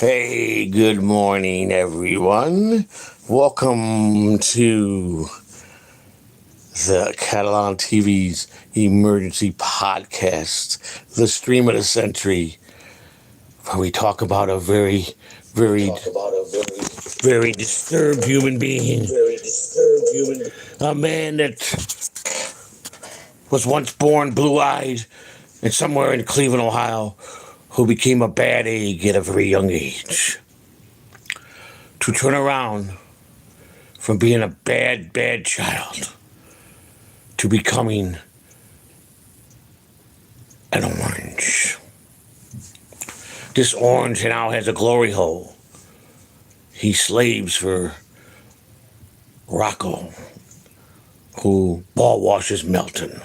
Hey, good morning, everyone. Welcome to the Catalan TV's emergency podcast, the stream of the century, where we talk about a very disturbed human being. A man that was once born blue-eyed and somewhere in Cleveland, Ohio, who became a bad egg at a very young age. To turn around from being a bad child to becoming an orange. This orange now has a glory hole. He slaves for Rocco, who ball washes Melton.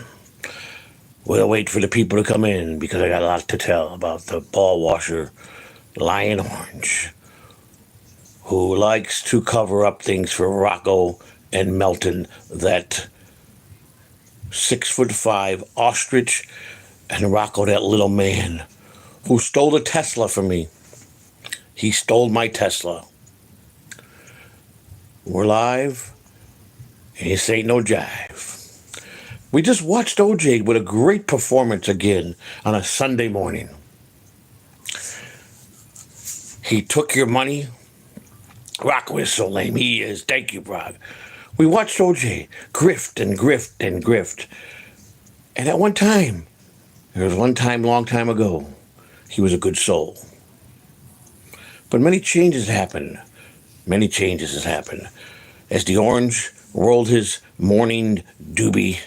We'll wait for the people to come in because I got a lot to tell about the ball washer, Lion Orange, who likes to cover up things for Rocco and Melton, that 6'5" ostrich, and Rocco, that little man who stole a Tesla from me. He stole my Tesla. We're live, and this ain't no jive. We just watched OJ with a great performance again on a Sunday morning. He took your money. Rocco is so lame. He is. Thank you, Brock. We watched OJ grift and grift and grift. And at one time, long time ago, he was a good soul. But many changes happened. Many changes has happened. As the orange rolled his morning doobie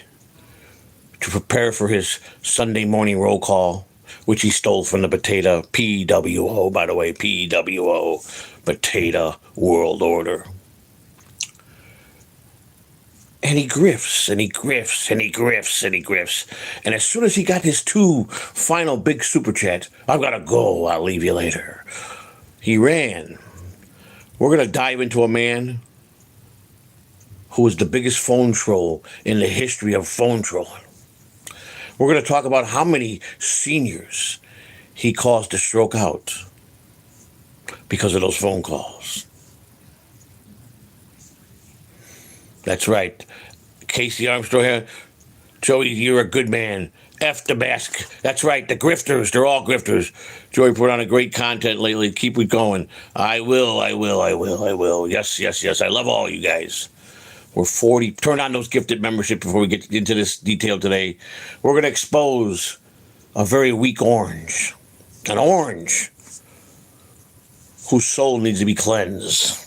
to prepare for his Sunday morning roll call, which he stole from the potato, PWO, by the way, PWO, Potato World Order. And he grifts, and he grifts, and he grifts, and he grifts. And as soon as he got his two final big super chats, I've got to go, I'll leave you later, he ran. We're going to dive into a man who is the biggest phone troll in the history of phone trolling. We're going to talk about how many seniors he caused to stroke out because of those phone calls. That's right. Casey Armstrong here. Joey, you're a good man. F the mask. That's right. The grifters. They're all grifters. Joey put on a great content lately. Keep it going. I will. Yes. I love all you guys. We're 40. Turn on those gifted membership before we get into this detail today. We're going to expose a very weak orange. An orange whose soul needs to be cleansed.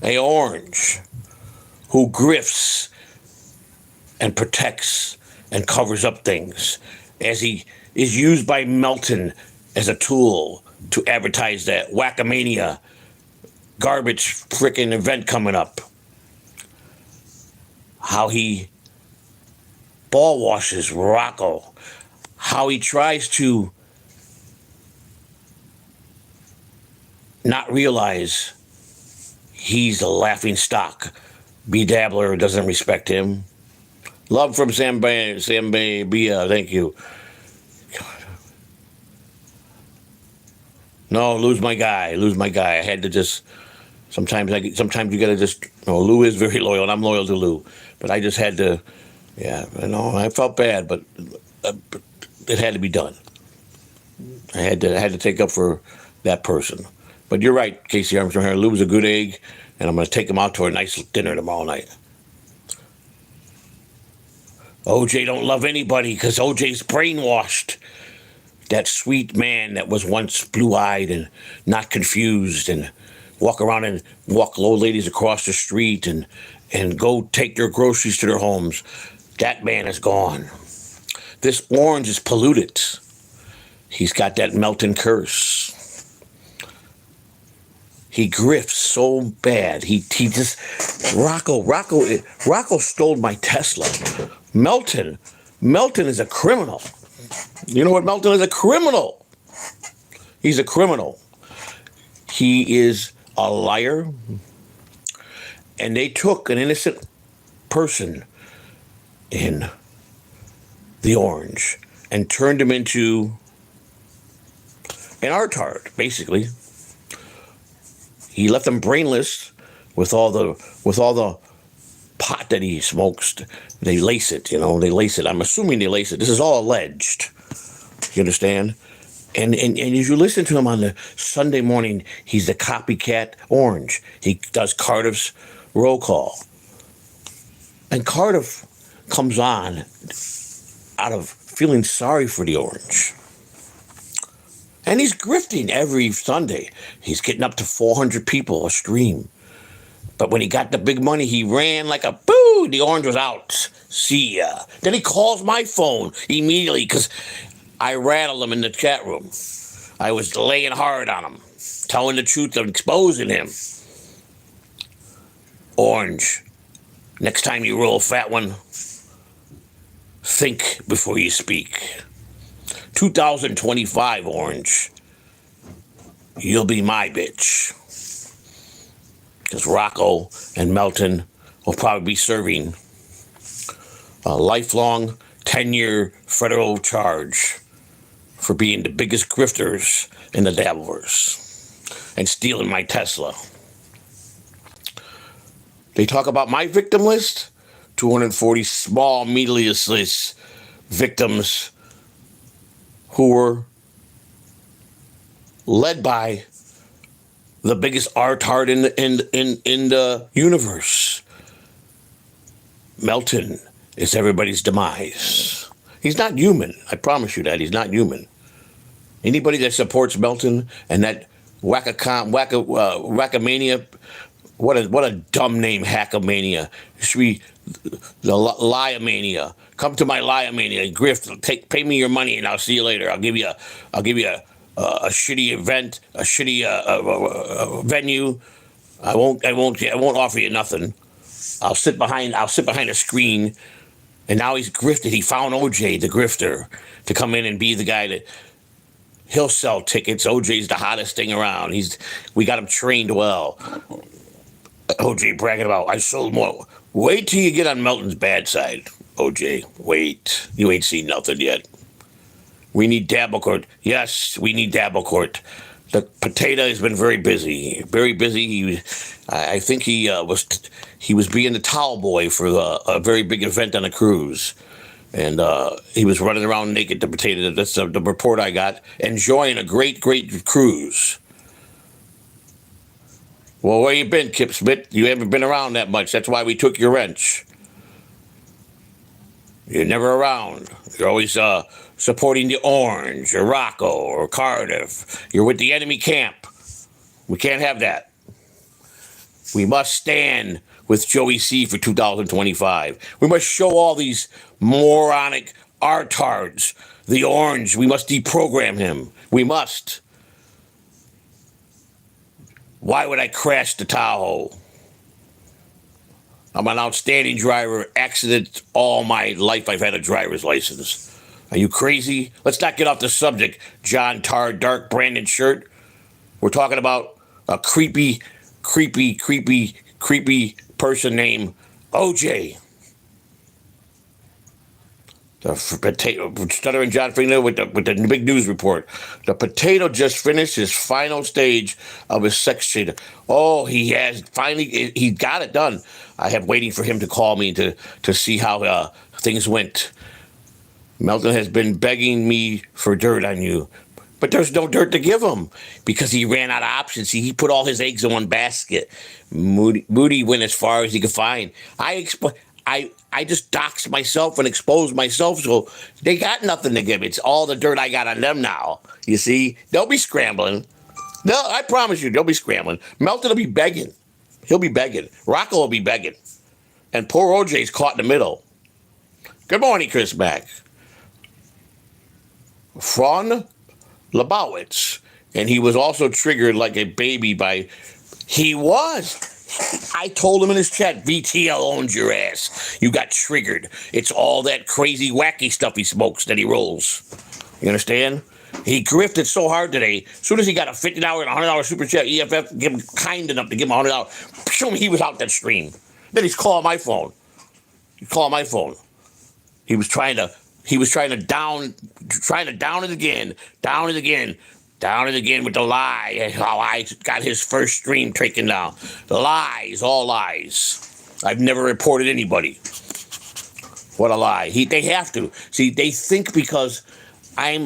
An orange who grifts and protects and covers up things, as he is used by Melton as a tool to advertise that Whack-A-Mania garbage frickin' event coming up. How he ball washes Rocco. How he tries to not realize he's a laughing stock. B. Dabbler doesn't respect him. Love from Bia, thank you. God. No, lose my guy. I had to just, sometimes you gotta just, Lou is very loyal, and I'm loyal to Lou. But I just had to, I felt bad, but it had to be done. I had to take up for that person. But you're right, Casey Armstrong here. Lou was a good egg, and I'm going to take him out to a nice dinner tomorrow night. OJ don't love anybody because OJ's brainwashed. That sweet man that was once blue-eyed and not confused and walk around and walk old ladies across the street and go take their groceries to their homes. That man is gone. This orange is polluted. He's got that Melton curse. He grifts so bad. He just Rocco stole my Tesla. Melton is a criminal. You know what Melton is? A criminal. He's a criminal. He is a liar. And they took an innocent person in the orange and turned him into an artard, basically. He left them brainless with all the pot that he smokes. They lace it, they lace it. I'm assuming they lace it. This is all alleged. You understand? And as you listen to him on the Sunday morning, he's the copycat Orange. He does Cardiff's roll call. And Cardiff comes on out of feeling sorry for the Orange. And he's grifting every Sunday. He's getting up to 400 people a stream. But when he got the big money, he ran like a boo. The Orange was out. See ya. Then he calls my phone immediately because I rattled him in the chat room. I was laying hard on him, telling the truth and exposing him. Orange, next time you roll a fat one, think before you speak. 2025, Orange, you'll be my bitch. Because Rocco and Melton will probably be serving a lifelong 10-year federal charge for being the biggest grifters in the dabilverse and stealing my Tesla. They talk about my victim list, 240 small, meatless victims who were led by the biggest art in the universe. Melton is everybody's demise. He's not human. I promise you that. He's not human. Anybody that supports Melton and that Wackamania, what a dumb name, Hackamania. It should be the Liamania. Come to my Liamania, grift. Pay me your money, and I'll see you later. I'll give you a shitty event, a shitty venue. I won't offer you nothing. I'll sit behind a screen. And now he's grifted. He found OJ, the grifter, to come in and be the guy that he'll sell tickets. OJ's the hottest thing around. We got him trained well. OJ bragging about, I sold more. Wait till you get on Melton's bad side, OJ. Wait. You ain't seen nothing yet. We need Dabblecourt. Yes, we need Dabblecourt. The potato has been very busy. Very busy. I think he was being the towel boy for a very big event on a cruise. And he was running around naked, the potato. That's the report I got. Enjoying a great, great cruise. Well, where you been, Kip Smith? You haven't been around that much. That's why we took your wrench. You're never around. You're always supporting the Orange or Rocco or Cardiff. You're with the enemy camp. We can't have that. We must stand with Joey C for 2025. We must show all these moronic artards the Orange. We must deprogram him. We must. Why would I crash the Tahoe? I'm an outstanding driver. Accident all my life. I've had a driver's license. Are you crazy? Let's not get off the subject, John Tar Dark Brandon shirt. We're talking about a creepy person named OJ. The potato, Stuttering John Finger with the big news report. The potato just finished his final stage of his sex change. Oh, he got it done. I have waiting for him to call me to see how things went. Melton has been begging me for dirt on you. But there's no dirt to give him because he ran out of options. He put all his eggs in one basket. Moody went as far as he could find. I just doxed myself and exposed myself, so they got nothing to give. It's all the dirt I got on them now. You see? They'll be scrambling. No, I promise you, they'll be scrambling. Melton will be begging. He'll be begging. Rocco will be begging. And poor OJ's caught in the middle. Good morning, Chris Mack. Fron Lebowitz. And he was also triggered like a baby by... He was. I told him in his chat, VTL owns your ass. You got triggered. It's all that crazy, wacky stuff he smokes that he rolls. You understand? He grifted so hard today. As soon as he got a $50 and $100 super chat, EFF give him kind enough to give him $100. Show me he was out that stream. Then he's calling my phone. He was trying to down it again. Down it again with the lie. How I got his first stream taken down. Lies, all lies. I've never reported anybody. What a lie. They have to. See, they think because they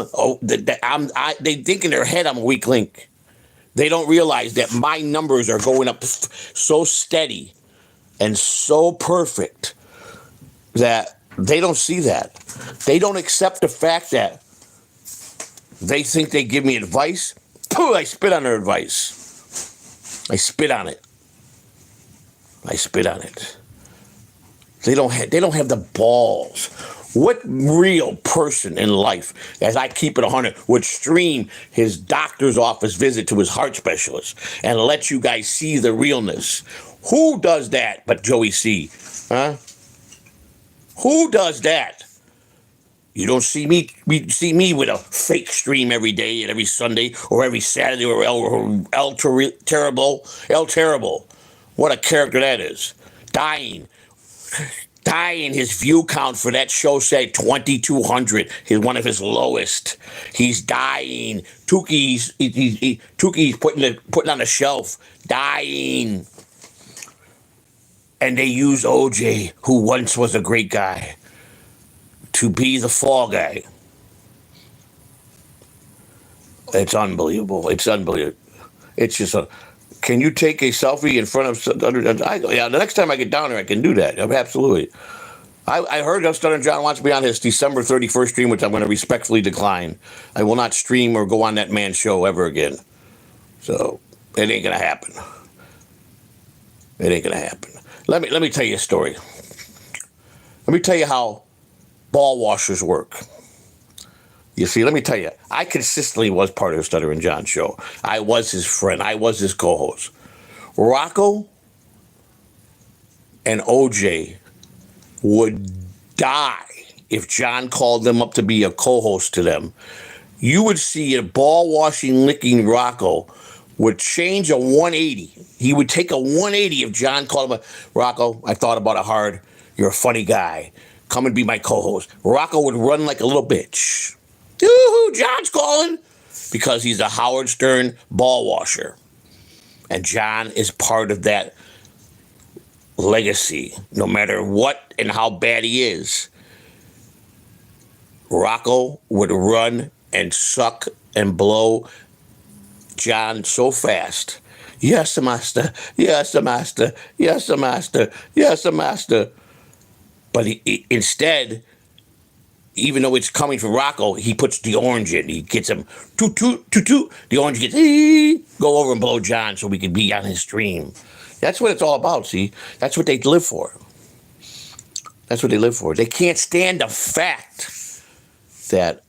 think in their head I'm a weak link. They don't realize that my numbers are going up so steady and so perfect that they don't see that. They don't accept the fact that they think they give me advice. Pooh, I spit on their advice. I spit on it. I spit on it. They don't have the balls. What real person in life, as I keep it 100, would stream his doctor's office visit to his heart specialist and let you guys see the realness? Who does that but Joey C? Huh? Who does that? You don't see me. See me with a fake stream every day and every Sunday or every Saturday or El Terrible. What a character that is. Dying. His view count for that show said 2,200. He's one of his lowest. He's dying. Tuki's putting on the shelf. Dying. And they use OJ, who once was a great guy, to be the fall guy. It's unbelievable. It's unbelievable. It's just a. Can you take a selfie in front of? Yeah, the next time I get down there, I can do that. Absolutely. I heard Stuttering John wants me on his December 31st stream, which I'm going to respectfully decline. I will not stream or go on that man's show ever again. So it ain't gonna happen. It ain't gonna happen. Let me tell you a story. Let me tell you how ball washers work. You see, let me tell you, I consistently was part of the Stuttering John show. I was his friend. I was his co-host. Rocco and OJ would die if John called them up to be a co-host to them. You would see a ball washing, licking Rocco would change a 180. He would take a 180 if John called him up. Rocco, I thought about it hard. You're a funny guy. Come and be my co-host. Rocco would run like a little bitch. Ooh, John's calling. Because he's a Howard Stern ball washer. And John is part of that legacy. No matter what and how bad he is, Rocco would run and suck and blow John so fast. Yes, master. Yes, master. Yes, master. Yes, master. But instead, even though it's coming from Rocco, he puts the orange in. He gets him, toot, toot, toot, toot. The orange gets, go over and blow John so we can be on his stream. That's what it's all about, see? That's what they live for. That's what they live for. They can't stand the fact that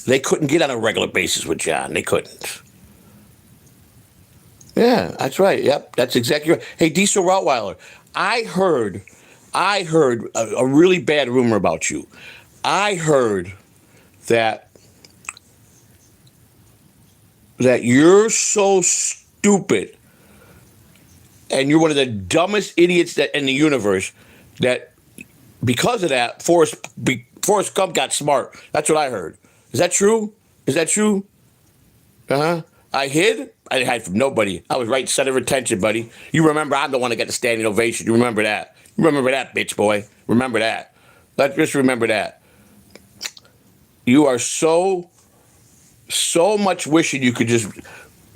they couldn't get on a regular basis with John. They couldn't. Yeah, that's right. Yep, that's exactly right. Hey, Diesel Rottweiler, I heard a really bad rumor about you. I heard that you're so stupid and you're one of the dumbest idiots that in the universe that because of that, Forrest Gump got smart. That's what I heard. Is that true? Is that true? Uh-huh. I hid? I didn't hide from nobody. I was right center of attention, buddy. You remember I'm the one that got the standing ovation. You remember that. You remember that, bitch boy. Remember that. Let's just remember that. You are so much wishing you could just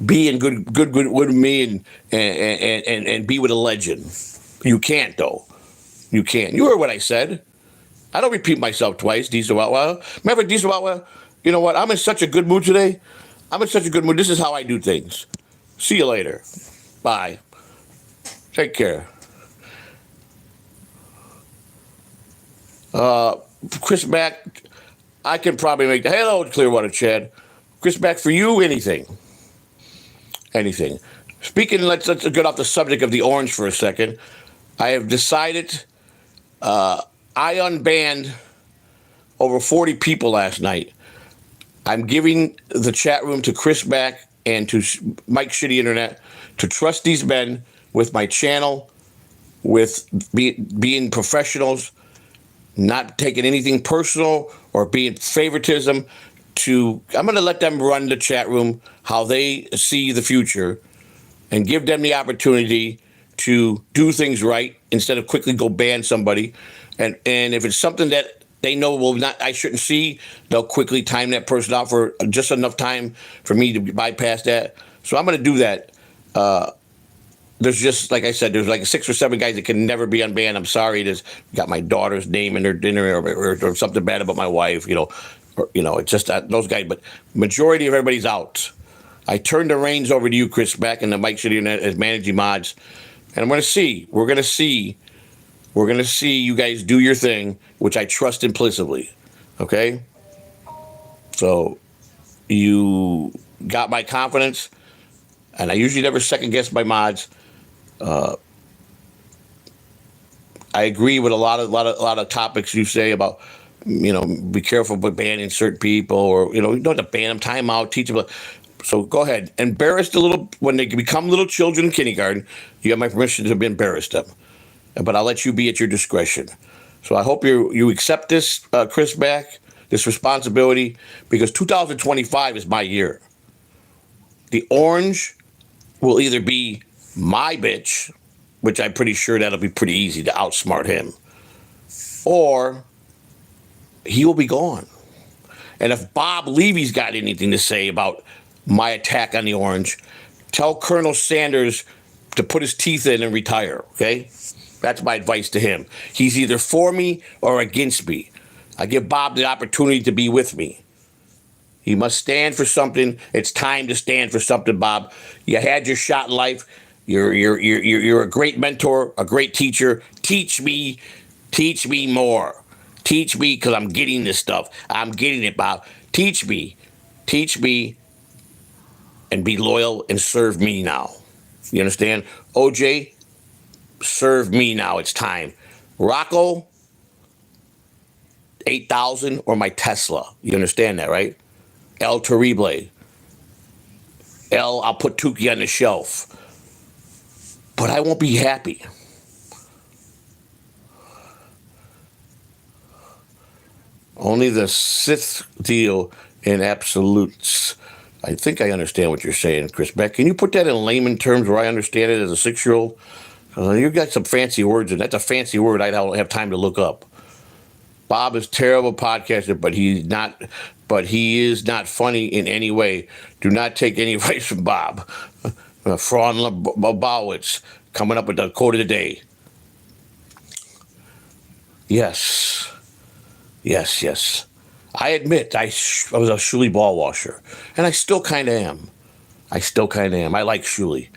be in good with me and be with a legend. You can't, though. You can't. You heard what I said. I don't repeat myself twice, Diesel Rottweiler. Remember, Diesel Rottweiler? You know what? I'm in such a good mood today. I'm in such a good mood. This is how I do things. See you later. Bye. Take care. Chris Mack, I can probably make the hello Clearwater Chad. Chris Mack, for you, anything. Anything. Speaking, let's get off the subject of the orange for a second. I have decided I unbanned over 40 people last night. I'm giving the chat room to Chris Mack and to Mike Shitty Internet to trust these men with my channel, with being professionals, not taking anything personal or being favoritism, I'm going to let them run the chat room how they see the future and give them the opportunity to do things right instead of quickly go ban somebody. And if it's something that they know I shouldn't see, they'll quickly time that person out for just enough time for me to bypass that. So I'm going to do that. There's just, like I said, there's like 6 or 7 guys that can never be unbanned. I'm sorry. There's got my daughter's name in their dinner or something bad about my wife, it's just those guys. But majority of everybody's out. I turned the reins over to you, Chris, back in the Mike City as managing mods. And we're going to see you guys do your thing, which I trust implicitly. Okay? So you got my confidence, and I usually never second guess my mods. I agree with a lot of topics you say about, be careful with banning certain people, or you don't have to ban them, time out, teach them. So go ahead, embarrass the little when they become little children in kindergarten. You have my permission to embarrass them, but I'll let you be at your discretion. So I hope you accept this, Chris, back this responsibility, because 2025 is my year. The orange will either be my bitch, which I'm pretty sure that'll be pretty easy to outsmart him, or he will be gone. And if Bob Levy's got anything to say about my attack on the orange, tell Colonel Sanders to put his teeth in and retire, okay? That's my advice to him. He's either for me or against me. I give Bob the opportunity to be with me. He must stand for something. It's time to stand for something, Bob. You had your shot in life. You're a great mentor, a great teacher. Teach me more. Teach me, because I'm getting this stuff. I'm getting it, Bob. Teach me, and be loyal and serve me now. You understand? OJ, serve me now. It's time. Rocco, 8,000 or my Tesla. You understand that, right? El Terrible. I'll put Tukey on the shelf. But I won't be happy. Only the Sith deal in absolutes. I think I understand what you're saying, Chris Beck. Can you put that in layman terms where I understand it as a 6-year-old? You've got some fancy words, and that's a fancy word I don't have time to look up. Bob is a terrible podcaster, but he is not funny in any way. Do not take any advice from Bob. Fraun Bowitz coming up with the quote of the day. Yes. I admit I was a Shuli ball washer, and I still kind of am. I like Shuli.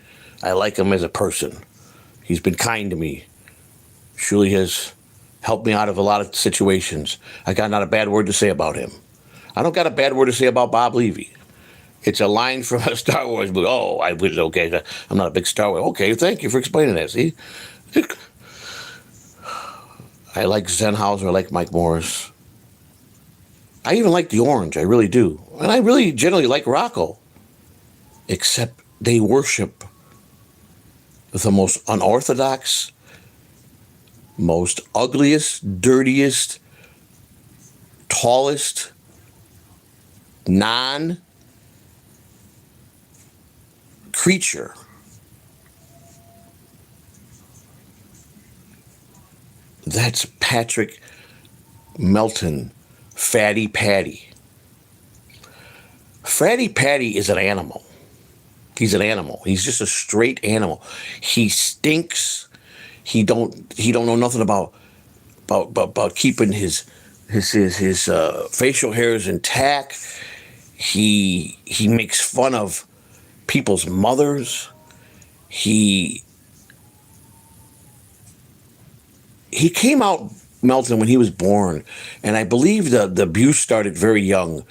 I like him as a person. He's been kind to me. Shuli has helped me out of a lot of situations. I got not a bad word to say about him. I don't got a bad word to say about Bob Levy. It's a line from a Star Wars movie. Oh, I was okay. I'm not a big Star Wars. Okay, thank you for explaining that. See, I like Zenhauser. I like Mike Morris. I even like the orange. I really do. And I really generally like Rocco. Except they worship the most unorthodox, most ugliest, dirtiest, tallest, non-creature. That's Patrick Melton, Fatty Patty. Fatty Patty is an animal. He's an animal. He's just a straight animal. He stinks. He don't know nothing about keeping his facial hairs intact. He makes fun of people's mothers. He came out, Melton, when he was born, and I believe the abuse started very young.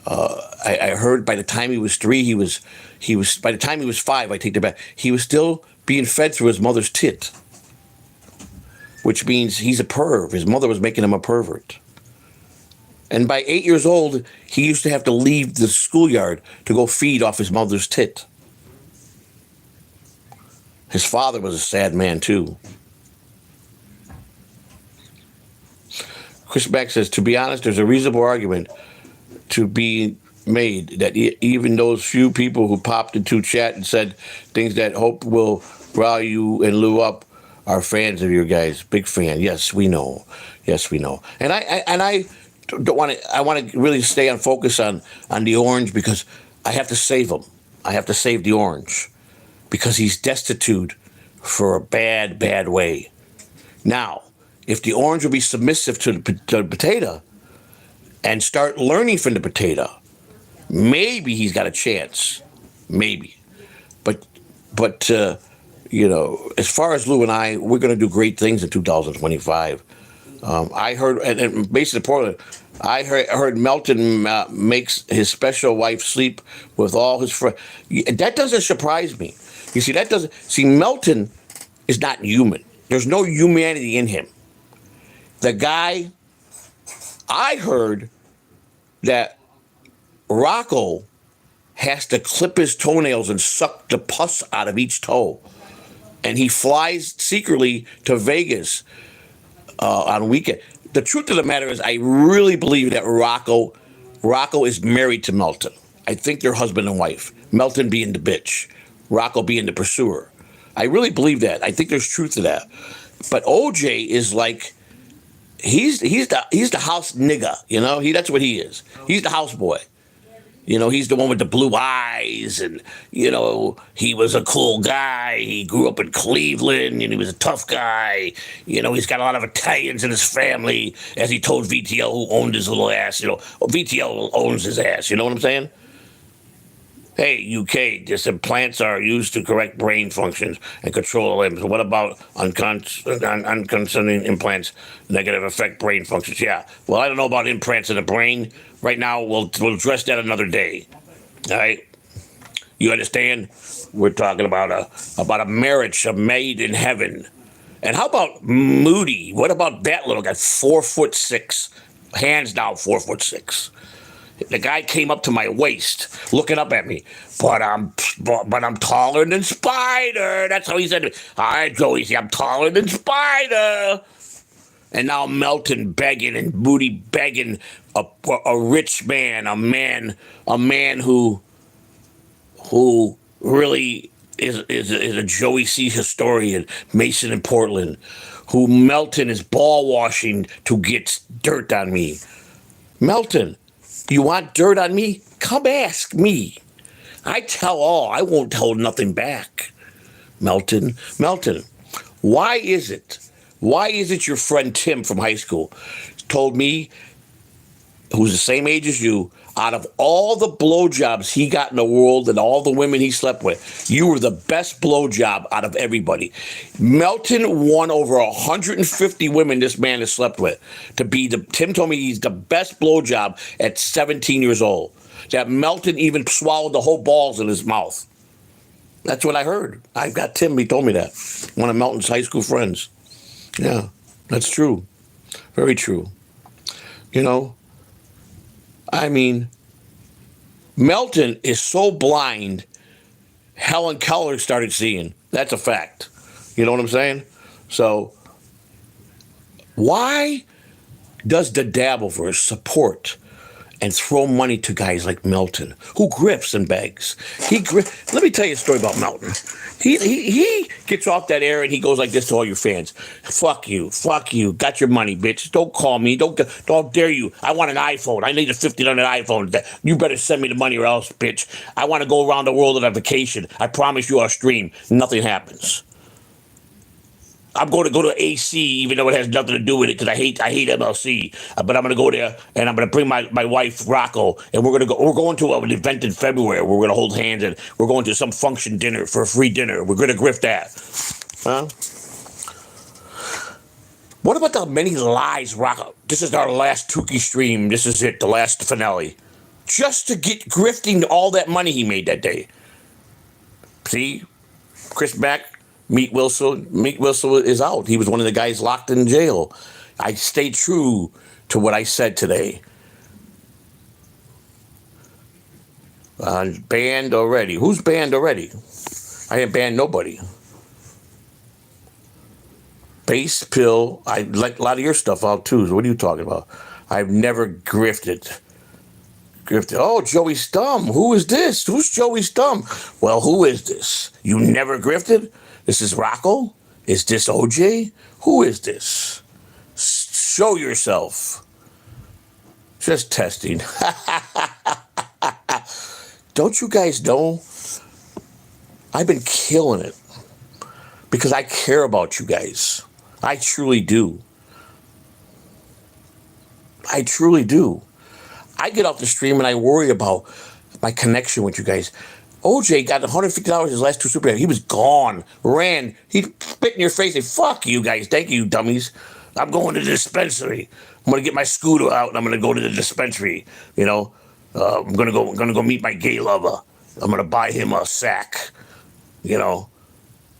I heard by the time he was 3, he was by the time he was 5, I take that back, he was still being fed through his mother's tit, which means he's a perv. His mother was making him a pervert. And by 8 years old, he used to have to leave the schoolyard to go feed off his mother's tit. His father was a sad man, too. Chris Beck says, to be honest, there's a reasonable argument to be made that even those few people who popped into chat and said things that hope will rile you and Lou up are fans of your guys. Big fan. Yes, we know. Yes, we know. And I don't want to. I want to really stay on focus on the orange because I have to save him. I have to save the orange because he's destitute for a bad way. Now, if the orange will be submissive to the potato and start learning from the potato, maybe he's got a chance. Maybe. But as far as Lou and I, we're going to do great things in 2025. I heard, and based in Portland, I heard Melton makes his special wife sleep with all his friends. That doesn't surprise me. You see, Melton is not human. There's no humanity in him. The guy, I heard that Rocco has to clip his toenails and suck the pus out of each toe. And he flies secretly to Vegas on weekend. The truth of the matter is, I really believe that Rocco is married to Melton. I think they're husband and wife. Melton being the bitch, Rocco being the pursuer. I really believe that. I think there's truth to that. But OJ is like, he's the house nigga. That's what he is. He's the house boy. He's the one with the blue eyes, and he was a cool guy. He grew up in Cleveland, and he was a tough guy. He's got a lot of Italians in his family, as he told VTL, who owned his little ass. VTL owns his ass. You know what I'm saying? Hey, UK, these implants are used to correct brain functions and control limbs. What about unconcerning implants negative affect brain functions? Yeah. Well, I don't know about implants in the brain. Right now, we'll address that another day. All right? You understand? We're talking about a marriage, a maid in heaven. And how about Moody? What about that little guy? 4'6", hands down 4'6". The guy came up to my waist, looking up at me. But I'm taller than Spider. That's how he said it. All right, Joey, I'm taller than Spider. And now Melton begging and Moody begging a rich man, a man who really is a Joey C historian, Mason in Portland, who Melton is ball washing to get dirt on me. Melton, you want dirt on me? Come ask me. I tell all. I won't hold nothing back. Melton, why is it your friend Tim from high school told me, who's the same age as you, out of all the blowjobs he got in the world and all the women he slept with, you were the best blowjob out of everybody. Melton won over 150 women this man has slept with. Tim told me he's the best blowjob at 17 years old. That Melton even swallowed the whole balls in his mouth. That's what I heard. I've got Tim, he told me that. One of Melton's high school friends. Yeah, that's true. Very true. Melton is so blind, Helen Keller started seeing. That's a fact. You know what I'm saying? So, why does the dabilverse support and throw money to guys like Melton, who grifts and begs? Let me tell you a story about Melton. He gets off that air and he goes like this to all your fans. Fuck you. Got your money, bitch. Don't call me. Don't dare you. I want an iPhone. I need a $1,500 iPhone. You better send me the money or else, bitch. I want to go around the world on a vacation. I promise you I'll stream. Nothing happens. I'm going to go to AC, even though it has nothing to do with it, because I hate MLC. But I'm going to go there, and I'm going to bring my wife Rocco, and we're going to an event in February. We're going to hold hands, and we're going to some function dinner for a free dinner. We're going to grift that. Huh? What about the many lies, Rocco? This is our last Tukey stream. This is it, the last finale. Just to get grifting all that money he made that day. See? Chris Mack. Meek Wilson is out. He was one of the guys locked in jail. I stayed true to what I said today. Banned already. Who's banned already? I ain't banned nobody. Base pill. I like a lot of your stuff out too. So what are you talking about? I've never grifted. Grifter. Oh, Joey Stum. Who is this? Who's Joey Stum? Well, who is this? You never grifted? This is Rocco? Is this OJ? Who is this? Show yourself. Just testing. Don't you guys know? I've been killing it because I care about you guys. I truly do. I truly do. I get off the stream and I worry about my connection with you guys. OJ got $150 his last two super. He was gone, ran. He spit in your face and fuck you guys. Thank you, dummies. I'm going to the dispensary. I'm gonna get my scooter out and I'm gonna go to the dispensary. You know, I'm gonna go meet my gay lover. I'm gonna buy him a sack. You know,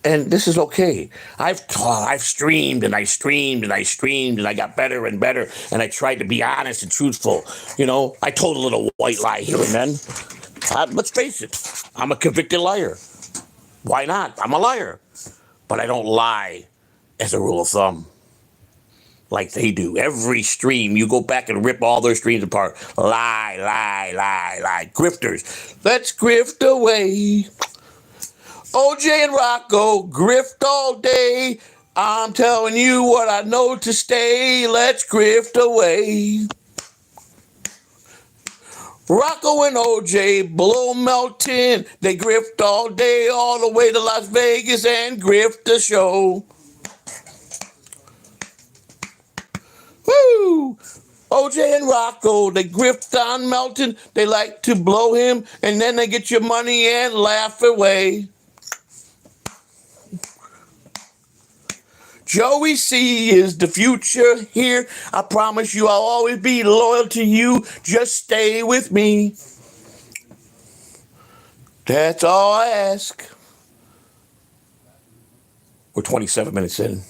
and this is okay. I've streamed and I streamed and I streamed and I got better and better and I tried to be honest and truthful. You know, I told a little white lie here and then. Let's face it, I'm a convicted liar. Why not? I'm a liar. But I don't lie as a rule of thumb like they do. Every stream, you go back and rip all their streams apart. Lie, lie, lie, lie. Grifters. Let's grift away. OJ and Rocco, grift all day. I'm telling you what I know to stay. Let's grift away. Rocco and OJ blow Melton. They grift all day, all the way to Las Vegas and grift the show. Woo! OJ and Rocco, they grift on Melton. They like to blow him, and then they get your money and laugh away. Joey C is the future here. I promise you I'll always be loyal to you. Just stay with me. That's all I ask. We're 27 minutes in.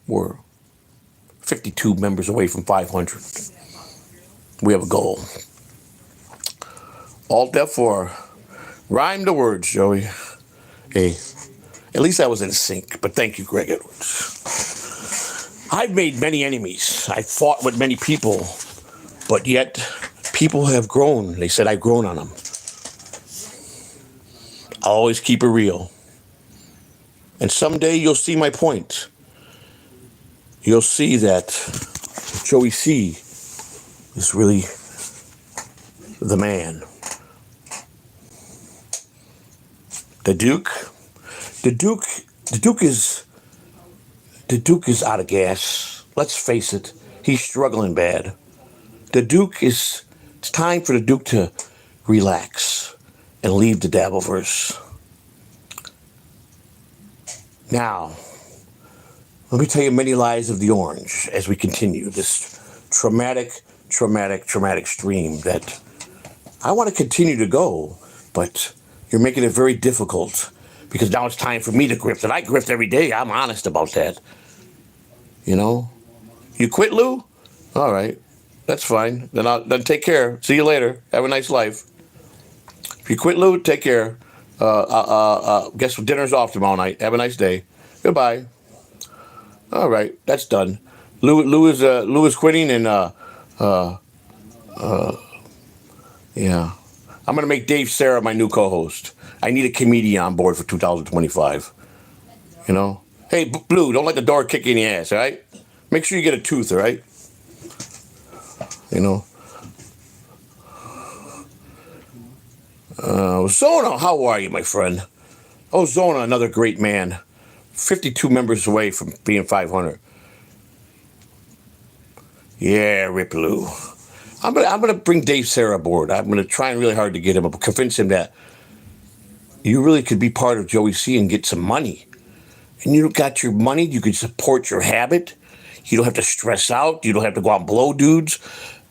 We're 52 members away from 500. We have a goal. Alt F4. Rhyme the words, Joey. Hey. At least I was in sync, but thank you, Greg Edwards. I've made many enemies. I fought with many people, but yet people have grown. They said I've grown on them. I always keep it real. And someday you'll see my point. You'll see that Joey C is really the man. The Duke is out of gas. Let's face it, he's struggling bad. It's time for the Duke to relax and leave the dabilverse. Now, let me tell you many lies of the orange as we continue this traumatic stream that I want to continue to go, but you're making it very difficult. Because now it's time for me to grift. And I grift every day. I'm honest about that. You know? You quit, Lou? All right. That's fine. Then take care. See you later. Have a nice life. If you quit, Lou, take care. Guess dinner's off tomorrow night. Have a nice day. Goodbye. All right. That's done. Lou is quitting and yeah. I'm going to make Dave Sarah my new co-host. I need a comedian on board for 2025. You know? Hey, Blue, don't let the door kick you in the ass, all right? Make sure you get a tooth, all right? You know? Zona, how are you, my friend? Oh, Zona, another great man. 52 members away from being 500. Yeah, Rip Lou. I'm gonna bring Dave Sarah aboard. I'm gonna try really hard to get him, convince him that you really could be part of Joey C and get some money. And you got your money, you can support your habit. You don't have to stress out. You don't have to go out and blow dudes.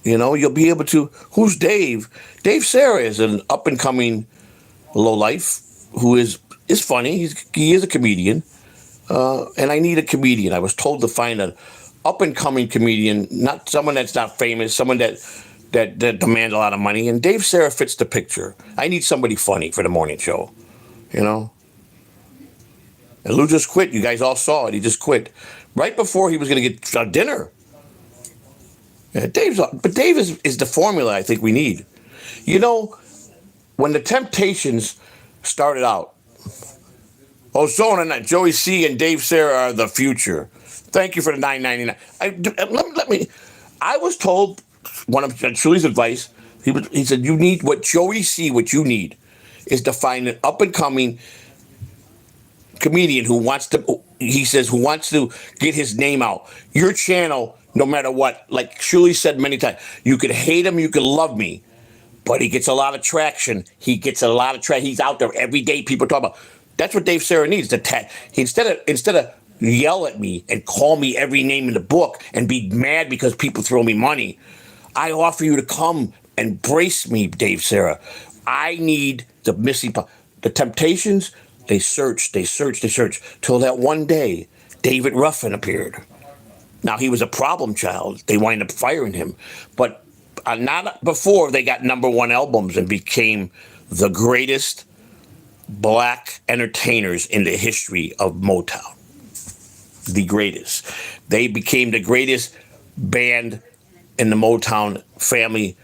You know, you'll be able to. Who's Dave? Dave Sarah is an up-and-coming lowlife who is funny. He is a comedian. And I need a comedian. I was told to find an up-and-coming comedian, not someone that's not famous, someone that demands a lot of money. And Dave Sarah fits the picture. I need somebody funny for the morning show, you know? And Lou just quit. You guys all saw it. He just quit right before he was going to get dinner. Yeah, but Dave is the formula I think we need. You know, when the Temptations started out, Ozone and Joey C and Dave Sarah are the future. Thank you for the $9.99. Let me. I was told one of Chuli's advice. He said you need what Joey C. What you need is to find an up and coming comedian who wants to. He says who wants to get his name out. Your channel, no matter what. Like Chuli said many times, you could hate him, you could love me, but he gets a lot of traction. He's out there every day. People talk about. That's what Dave Sarah needs. Instead of yell at me and call me every name in the book and be mad because people throw me money, I offer you to come embrace me, Dave Sarah. I need the missing part. The Temptations. They searched till that one day David Ruffin appeared. Now he was a problem child. They wound up firing him, but not before they got #1 albums and became the greatest black entertainers in the history of Motown. The greatest. They became the greatest band in the Motown family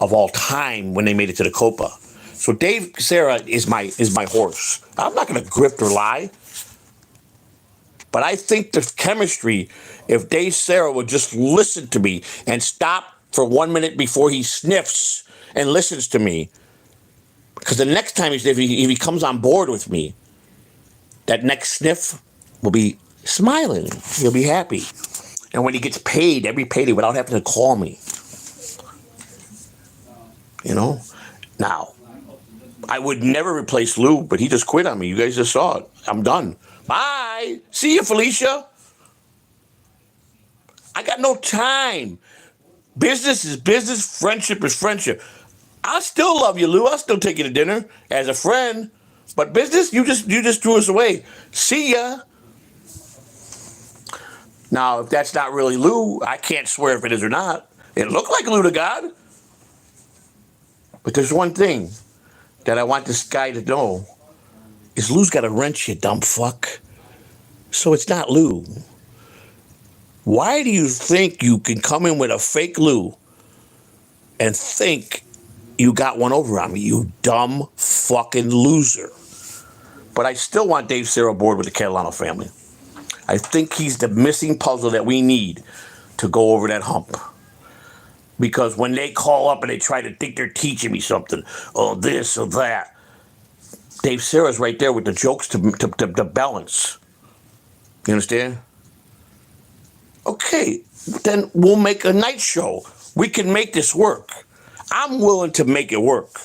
of all time when they made it to the Copa. So Dave Sarah is my horse. I'm not going to grift or lie. But I think the chemistry, if Dave Sarah would just listen to me and stop for 1 minute before he sniffs and listens to me, because the next time if he comes on board with me, that next sniff will be smiling. He'll be happy. And when he gets paid, every payday, without having to call me. You know? Now, I would never replace Lou, but he just quit on me. You guys just saw it. I'm done. Bye. See you, Felicia. I got no time. Business is business. Friendship is friendship. I still love you, Lou. I'll still take you to dinner as a friend. But business, you just threw us away. See ya. Now, if that's not really Lou, I can't swear if it is or not. It looked like Lou to God. But there's one thing that I want this guy to know is Lou's got a wrench, you dumb fuck. So it's not Lou. Why do you think you can come in with a fake Lou and think you got one over on me, you dumb fucking loser? But I still want Dave Sarah aboard with the Catalano family. I think he's the missing puzzle that we need to go over that hump. Because when they call up and they try to think they're teaching me something, or this or that, Dave Sarah's right there with the jokes to balance. You understand? Okay, then we'll make a night show. We can make this work. I'm willing to make it work.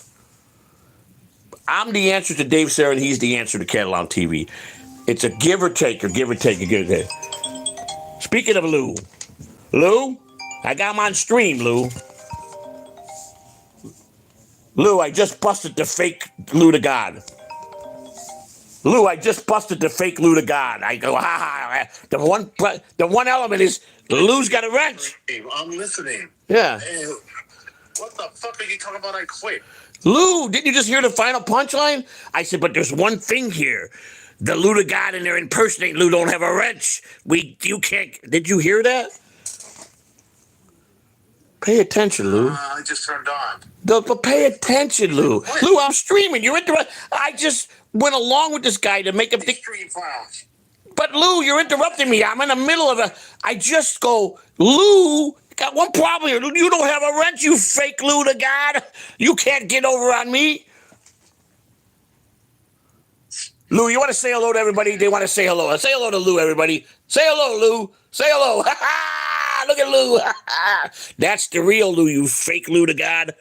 I'm the answer to Dave Sarah, and he's the answer to Catalan TV. It's a give or take, or give or take, or give or take. Speaking of Lou, I got him on stream, Lou. Lou, I just busted the fake Lou to God. Lou, I just busted the fake Lou to God. I go, ha ha. The one element is Lou's got a wrench. I'm listening. Yeah. Hey, what the fuck are you talking about? I quit. Lou, didn't you just hear the final punchline? I said, but there's one thing here. The Lou to God and they're impersonating Lou don't have a wrench. You can't. Did you hear that? Pay attention, Lou. I just turned on. But pay attention, Lou. Lou, I'm streaming. You're interrupting. I just went along with this guy to make him think. Stream files. But Lou, you're interrupting me. I'm in the middle of I just go, Lou, got one problem here. You don't have a wrench, you fake Lou to God. You can't get over on me. Lou, you want to say hello to everybody? They want to say hello. Say hello to Lou, everybody. Say hello, Lou. Say hello. Look at Lou. That's the real Lou, you fake Lou to God.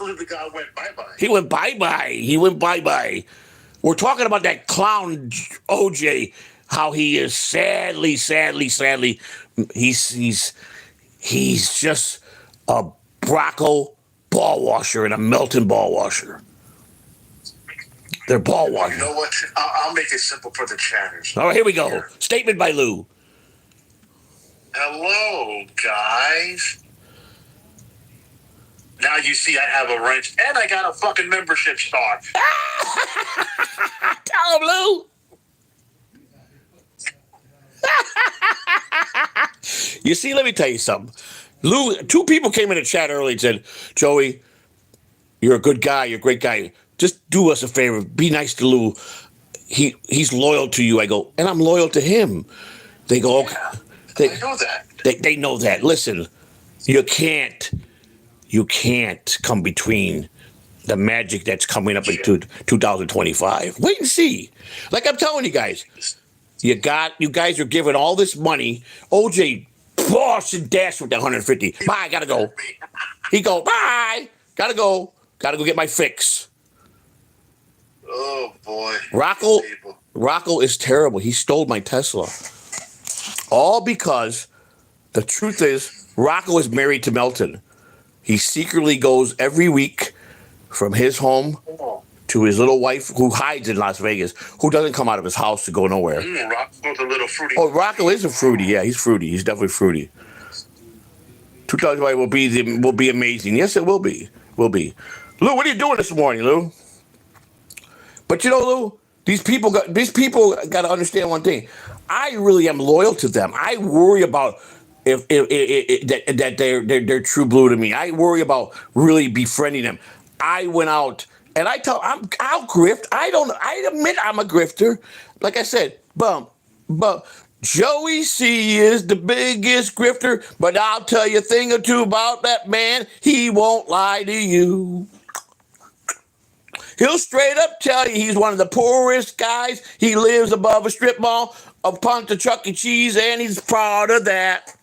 Lou to God went bye-bye. He went bye-bye. We're talking about that clown OJ, how he is sadly, he's just a Rocco ball washer and a Melton ball washer. They're ball washers. You know what? I'll make it simple for the chatters. All right, here we go. Statement by Lou. Hello, guys. Now you see I have a wrench and I got a fucking membership star. Tell him, Lou. You see, let me tell you something. Lou, two people came in the chat early and said, Joey, you're a good guy. You're a great guy. Just do us a favor. Be nice to Lou. He's loyal to you. I go, and I'm loyal to him. They go, okay. I know that. They know that. Listen, you can't come between the magic that's coming up in 2025. Wait and see. Like I'm telling you guys, you guys are giving all this money. OJ boss and dash with that 150. Bye, gotta go. He go, bye, gotta go get my fix. Oh boy. Rocco is terrible. He stole my Tesla. All because the truth is Rocco is married to Melton. He secretly goes every week from his home to his little wife, who hides in Las Vegas, who doesn't come out of his house to go nowhere. Rocco's a little fruity. Oh, Rocco is a fruity. Yeah, he's fruity. He's definitely fruity. 2020 will be amazing. Yes, it will be. Will be. Lou, what are you doing this morning, Lou? But you know, Lou, these people got to understand one thing. I really am loyal to them. I worry about if that they're true blue to me. I worry about really befriending them. I went out and I'll grift. I admit I'm a grifter. Like I said, but Joey C is the biggest grifter, but I'll tell you a thing or two about that man. He won't lie to you. He'll straight up tell you he's one of the poorest guys. He lives above a strip mall, upon the Chuck E. Cheese, and he's proud of that.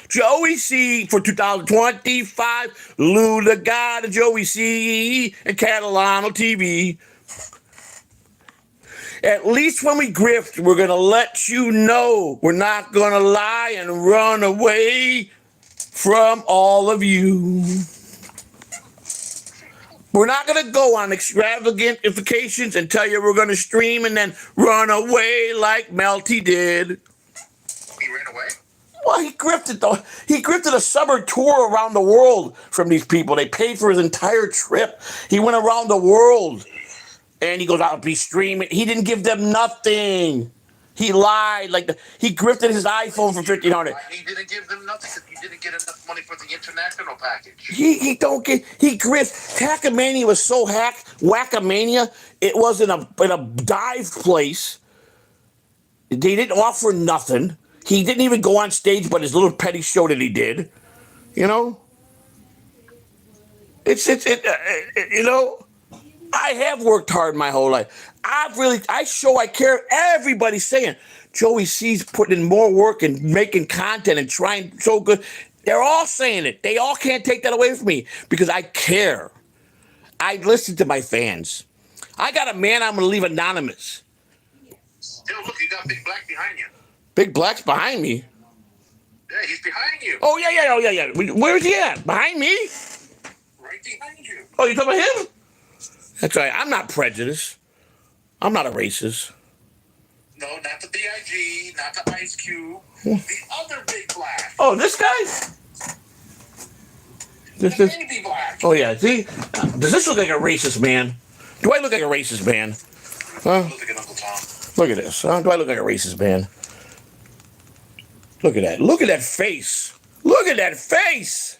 Joey C for 2025, Lou the God of Joey C and CatalanoTV. At least when we grift, we're going to let you know we're not going to lie and run away from all of you. We're not going to go on extravagant vacations and tell you we're going to stream and then run away like Melty did. He ran away? Well, he grifted though. He grifted a summer tour around the world from these people. They paid for his entire trip. He went around the world, and he goes out to be streaming. He didn't give them nothing. He lied. He grifted his iPhone for $1,500. He didn't give them nothing because he didn't get enough money for the international package. He grift. Hackamania was so hacked. Wackamania. It was in a dive place. They didn't offer nothing. He didn't even go on stage, but his little petty show that he did, you know. You know, I have worked hard my whole life. I care. Everybody's saying Joey C's putting in more work and making content and trying so good. They're all saying it. They all can't take that away from me because I care. I listen to my fans. I got a man I'm going to leave anonymous. Yo, look, you got Big Black behind you. Big Black's behind me. Yeah, he's behind you. Oh, yeah. Where's he at? Behind me? Right behind you. Oh, you talking about him? That's right. I'm not prejudiced. I'm not a racist. No, not the B.I.G., not the Ice Cube. The other Big Black. Oh, this guy? The baby black. Oh, yeah. See? Does this look like a racist man? Do I look like a racist man? Huh? Look at Uncle Tom. Look at this. Huh? Do I look like a racist man? Look at that. Look at that face. Look at that face.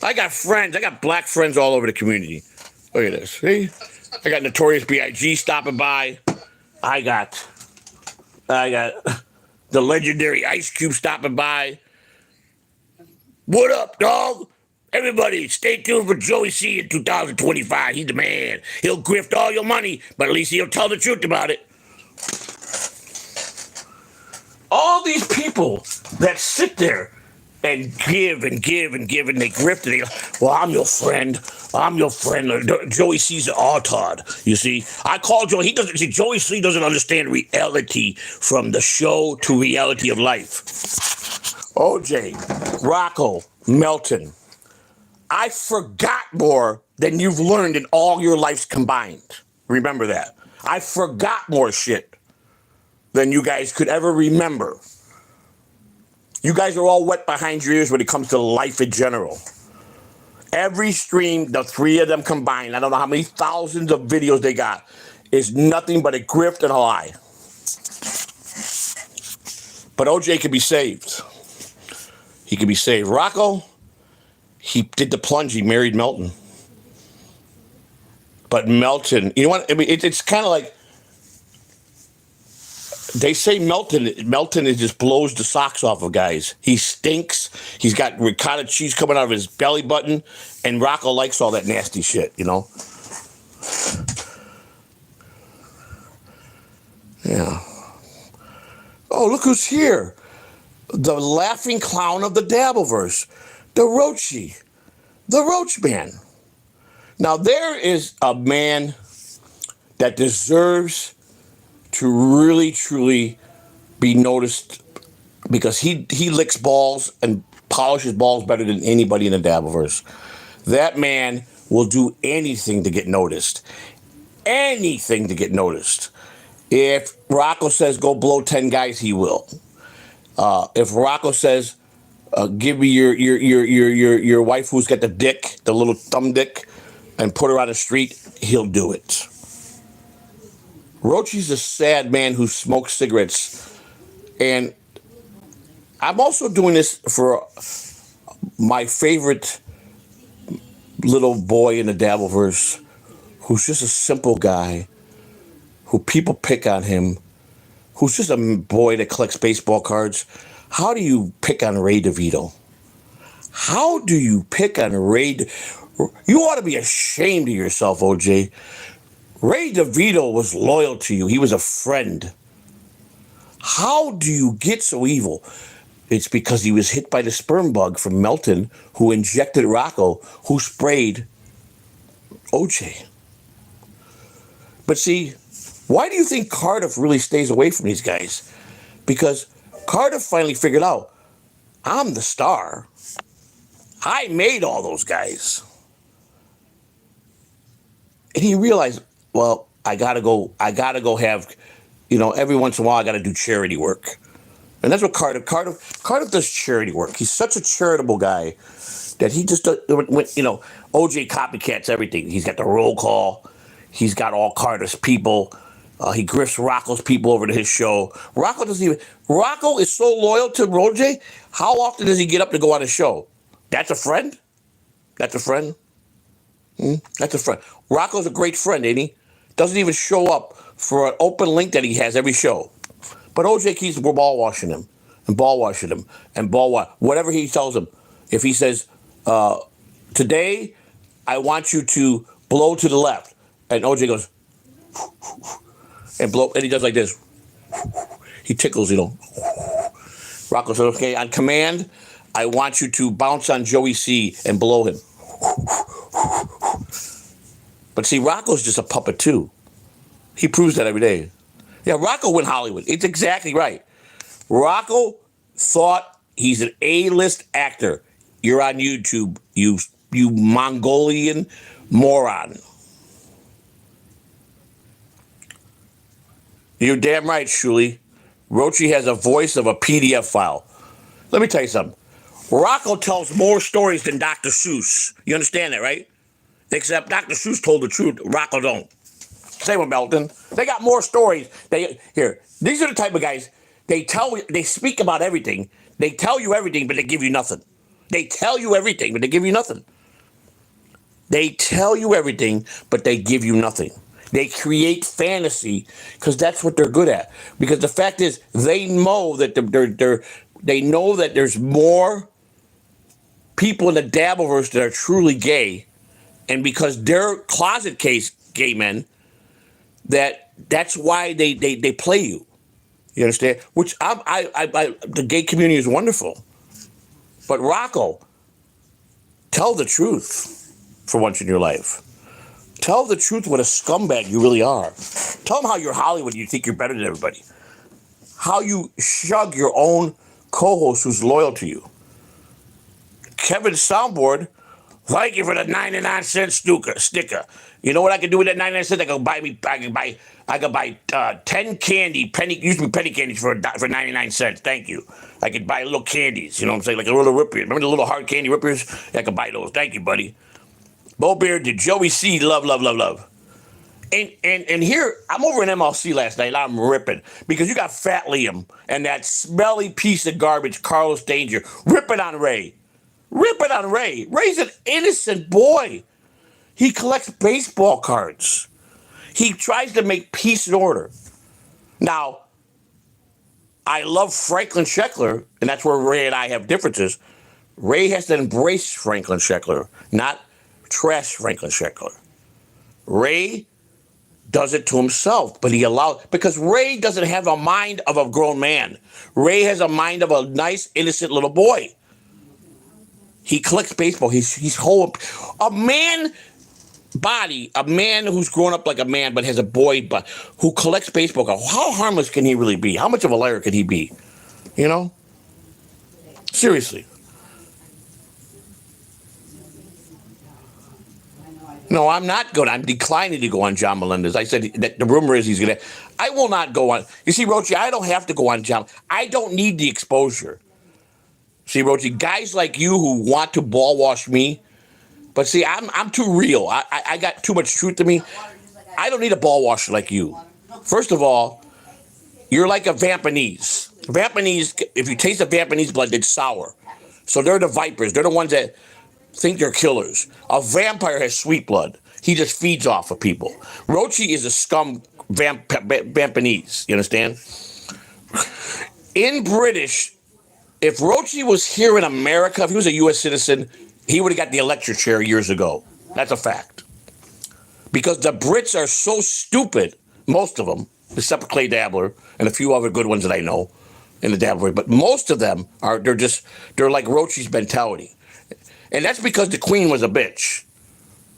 I got friends. I got black friends all over the community. Look at this. See? I got Notorious B.I.G. stopping by. I got the legendary Ice Cube stopping by. What up, dog? Everybody, stay tuned for Joey C in 2025. He's the man. He'll grift all your money, but at least he'll tell the truth about it. All these people that sit there and give and give and give and they grift and they go, well, I'm your friend. Joey C's an autard. You see, I call Joey. Joey C doesn't understand reality from the show to reality of life. OJ, Rocco, Melton. I forgot more than you've learned in all your lives combined. Remember that. I forgot more shit than you guys could ever remember. You guys are all wet behind your ears when it comes to life in general. Every stream, the three of them combined, I don't know how many thousands of videos they got, is nothing but a grift and a lie. But OJ can be saved. He can be saved. Rocco, he did the plunge. He married Melton. But Melton, you know what? I mean, it's kind of like they say Melton it just blows the socks off of guys. He stinks. He's got ricotta cheese coming out of his belly button, and Rocco likes all that nasty shit, you know? Yeah. Oh, look who's here. The laughing clown of the dabilverse, the Roochi, the Roach Man. Now, there is a man that deserves to really, truly be noticed because he licks balls and polishes balls better than anybody in the dabilverse. That man will do anything to get noticed. Anything to get noticed. If Rocco says go blow 10 guys, he will. If Rocco says give me your wife who's got the dick, the little thumb dick, and put her on the street, he'll do it. Roochi's a sad man who smokes cigarettes. And I'm also doing this for my favorite little boy in the dabilverse who's just a simple guy, who people pick on him, who's just a boy that collects baseball cards. How do you pick on Ray DeVito? How do you pick on Ray? You ought to be ashamed of yourself, OJ. Ray DeVito was loyal to you. He was a friend. How do you get so evil? It's because he was hit by the sperm bug from Melton, who injected Rocco, who sprayed OJ. But see, why do you think Cardiff really stays away from these guys? Because Cardiff finally figured out, I'm the star. I made all those guys. And he realized, well, I gotta go have, every once in a while I gotta do charity work. And that's what Cardiff does charity work. He's such a charitable guy that he just, OJ copycats everything. He's got the roll call. He's got all Cardiff's people. He grifts Rocco's people over to his show. Rocco is so loyal to OJ. How often does he get up to go on his show? That's a friend? That's a friend? That's a friend. Rocco's a great friend, ain't he? Doesn't even show up for an open link that he has every show. But OJ keeps ball washing him and ball washing him and whatever he tells him. If he says, today I want you to blow to the left, and OJ goes and blow, and he does like this. He tickles, Rocco says, okay, on command, I want you to bounce on Joey C and blow him. But see, Rocco's just a puppet too. He proves that every day. Yeah, Rocco went Hollywood. It's exactly right. Rocco thought he's an A-list actor. You're on YouTube, you Mongolian moron. You're damn right, Shuli. Roochi has a voice of a PDF file. Let me tell you something. Rocco tells more stories than Dr. Seuss. You understand that, right? Except Dr. Seuss told the truth. Rocco don't. Same with Melton. They got more stories. These are the type of guys, they speak about everything. They tell you everything, but they give you nothing. They tell you everything, but they give you nothing. They tell you everything, but they give you nothing. They create fantasy because that's what they're good at. Because the fact is, they know that they know that there's more people in the dabilverse that are truly gay, and because they're closet gay men, that's why they play you. You understand? Which the gay community is wonderful, but Rocco, tell the truth for once in your life. Tell the truth what a scumbag you really are. Tell them how you're Hollywood and you think you're better than everybody. How you shug your own co-host who's loyal to you. Kevin's soundboard, thank you for the 99-cent sticker. You know what I can do with that 99 cents? I can buy 10 used to be penny candies for 99 cents. Thank you. I could buy little candies, you know what I'm saying? Like a little ripper. Remember the little hard candy rippers? I could buy those. Thank you, buddy. Bo Beard to Joey C. Love. And here, I'm over in MLC last night, and I'm ripping because you got Fat Liam and that smelly piece of garbage, Carlos Danger, ripping on Ray. Ripping on Ray. Ray's an innocent boy. He collects baseball cards. He tries to make peace and order. Now, I love Franklin Sheckler, and that's where Ray and I have differences. Ray has to embrace Franklin Sheckler, not trash Franklin Sheckler. Ray does it to himself, but he allows, because Ray doesn't have a mind of a grown man. Ray has a mind of a nice, innocent little boy. He collects baseball. He's whole. A man body, a man who's grown up like a man but has a boy but who collects baseball cards. How harmless can he really be? How much of a liar can he be? You know? Seriously. No, I'm not going. I'm declining to go on John Melendez. I said that the rumor is he's going to. I will not go on. You see, Roochi, I don't have to go on John. I don't need the exposure. See, Roochi, guys like you who want to ball wash me, but see, I'm too real. I got too much truth to me. I don't need a ball washer like you. First of all, you're like a Vampanese. Vampanese, if you taste the Vampanese blood, it's sour. So they're the vipers. They're the ones that think they're killers. A vampire has sweet blood. He just feeds off of people. Roochi is a scum Vampanese. You understand? In British, if Roochi was here in America, if he was a U.S. citizen, he would have got the electric chair years ago. That's a fact. Because the Brits are so stupid, most of them, except for Clay Dabbler and a few other good ones that I know in the Dabbler, but most of them they're like Roochi's mentality. And that's because the Queen was a bitch.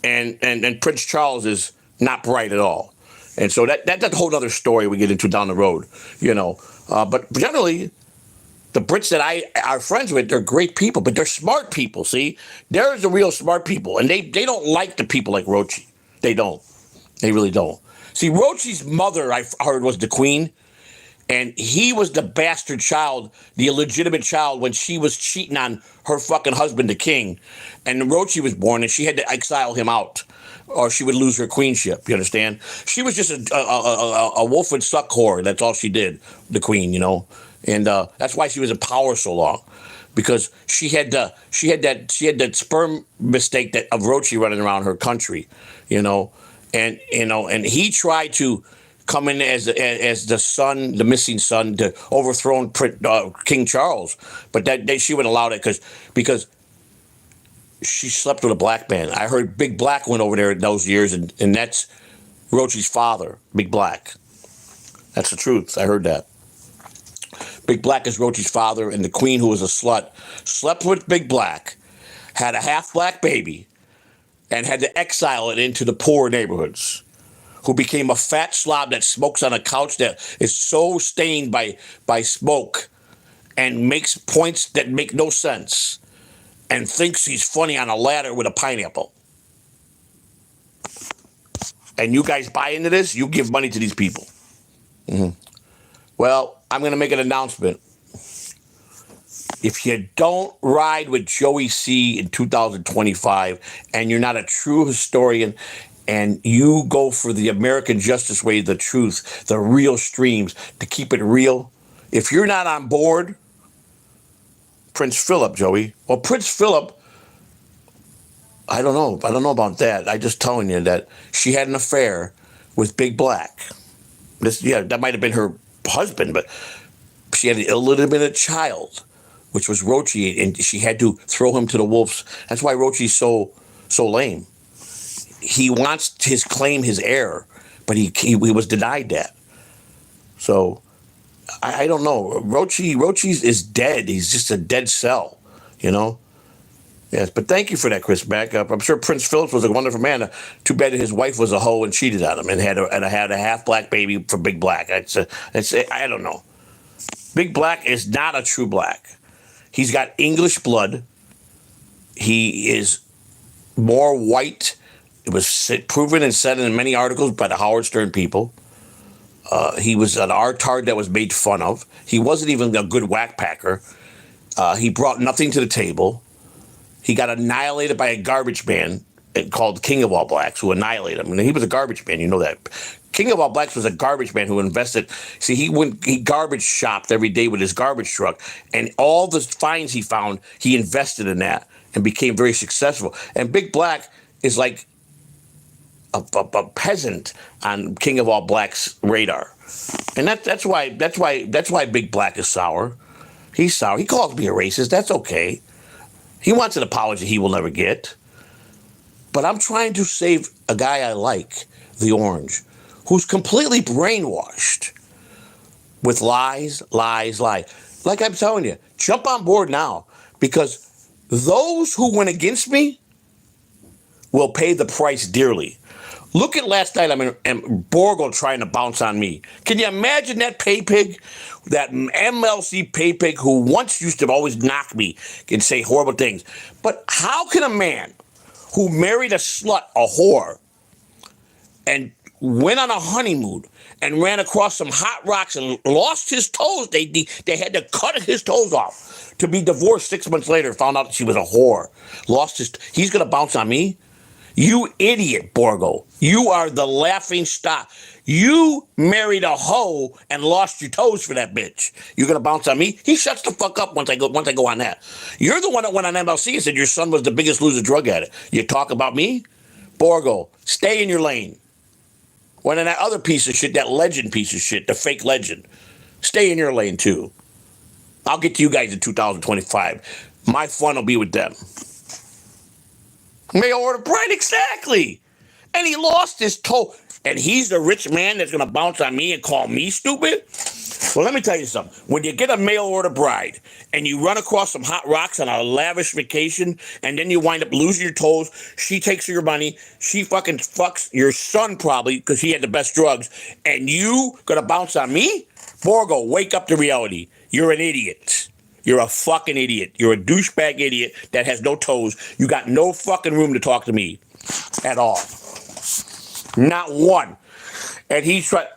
And Prince Charles is not bright at all. And so that's a whole other story we get into down the road, you know. But generally, the Brits that I are friends with, they're great people, but they're smart people, see? They're the real smart people, and they don't like the people like Roochi. They don't. They really don't. See, Roochi's mother, I heard, was the Queen, and he was the bastard child, the illegitimate child, when she was cheating on her fucking husband, the king. And Roochi was born, and she had to exile him out, or she would lose her queenship, you understand? She was just a wolf and suck whore. That's all she did, the Queen, you know? And that's why she was in power so long, because she had that sperm mistake that of Roochi running around her country, you know, and he tried to come in as the son, the missing son, to overthrow King Charles, but she wouldn't allow that because she slept with a black man. I heard Big Black went over there in those years, and that's Roochi's father, Big Black. That's the truth. I heard that. Big Black is Roochi's father, and the Queen, who was a slut, slept with Big Black, had a half-black baby, and had to exile it into the poor neighborhoods, who became a fat slob that smokes on a couch that is so stained by smoke and makes points that make no sense and thinks he's funny on a ladder with a pineapple. And you guys buy into this, you give money to these people. Mm-hmm. Well, I'm going to make an announcement. If you don't ride with Joey C in 2025 and you're not a true historian and you go for the American justice way, the truth, the real streams, to keep it real, if you're not on board, Prince Philip, Joey. Well, Prince Philip, I don't know about that. I'm just telling you that she had an affair with Big Black. That might have been her husband, but she had an illegitimate child, which was Roochi, and she had to throw him to the wolves. That's why Roochi's so lame. He wants his heir, but he was denied that. So I don't know. Roochi is dead. He's just a dead cell, you know. Yes, but thank you for that, Chris. Back up. I'm sure Prince Philip was a wonderful man. Too bad that his wife was a hoe and cheated on him and had a half black baby for Big Black. I don't know. Big Black is not a true black. He's got English blood. He is more white. It was proven and said in many articles by the Howard Stern people. He was an artard that was made fun of. He wasn't even a good whack packer. He brought nothing to the table. He got annihilated by a garbage man called King of All Blacks, who annihilated him. And he was a garbage man, you know that. King of All Blacks was a garbage man who invested. See, he garbage shopped every day with his garbage truck, and all the finds he found, he invested in that and became very successful. And Big Black is like a peasant on King of All Blacks' radar, and that's why Big Black is sour. He's sour. He calls me a racist. That's okay. He wants an apology he will never get. But I'm trying to save a guy I like, the Orange, who's completely brainwashed with lies. Like I'm telling you, jump on board now, because those who went against me will pay the price dearly. Look at last night, and Borgo trying to bounce on me. Can you imagine that pay pig? That MLC pay pig who once used to always knock me and say horrible things. But how can a man who married a slut, a whore, and went on a honeymoon and ran across some hot rocks and lost his toes, they had to cut his toes off, to be divorced 6 months later, found out she was a whore, he's going to bounce on me? You idiot, Borgo. You are the laughing stock. You married a hoe and lost your toes for that bitch. You're going to bounce on me? He shuts the fuck up once I go on that. You're the one that went on MLC and said your son was the biggest loser drug addict. You talk about me? Borgo, stay in your lane. When in that other piece of shit, that legend piece of shit, the fake legend, stay in your lane too. I'll get to you guys in 2025. My fun will be with them. Mail order bride, exactly. And he lost his toe. And he's the rich man that's going to bounce on me and call me stupid? Well, let me tell you something. When you get a mail order bride and you run across some hot rocks on a lavish vacation and then you wind up losing your toes, she takes your money, she fucking fucks your son probably because he had the best drugs, and you going to bounce on me? Borgo, wake up to reality. You're an idiot. You're a fucking idiot. You're a douchebag idiot that has no toes. You got no fucking room to talk to me at all. Not one. And he's trying.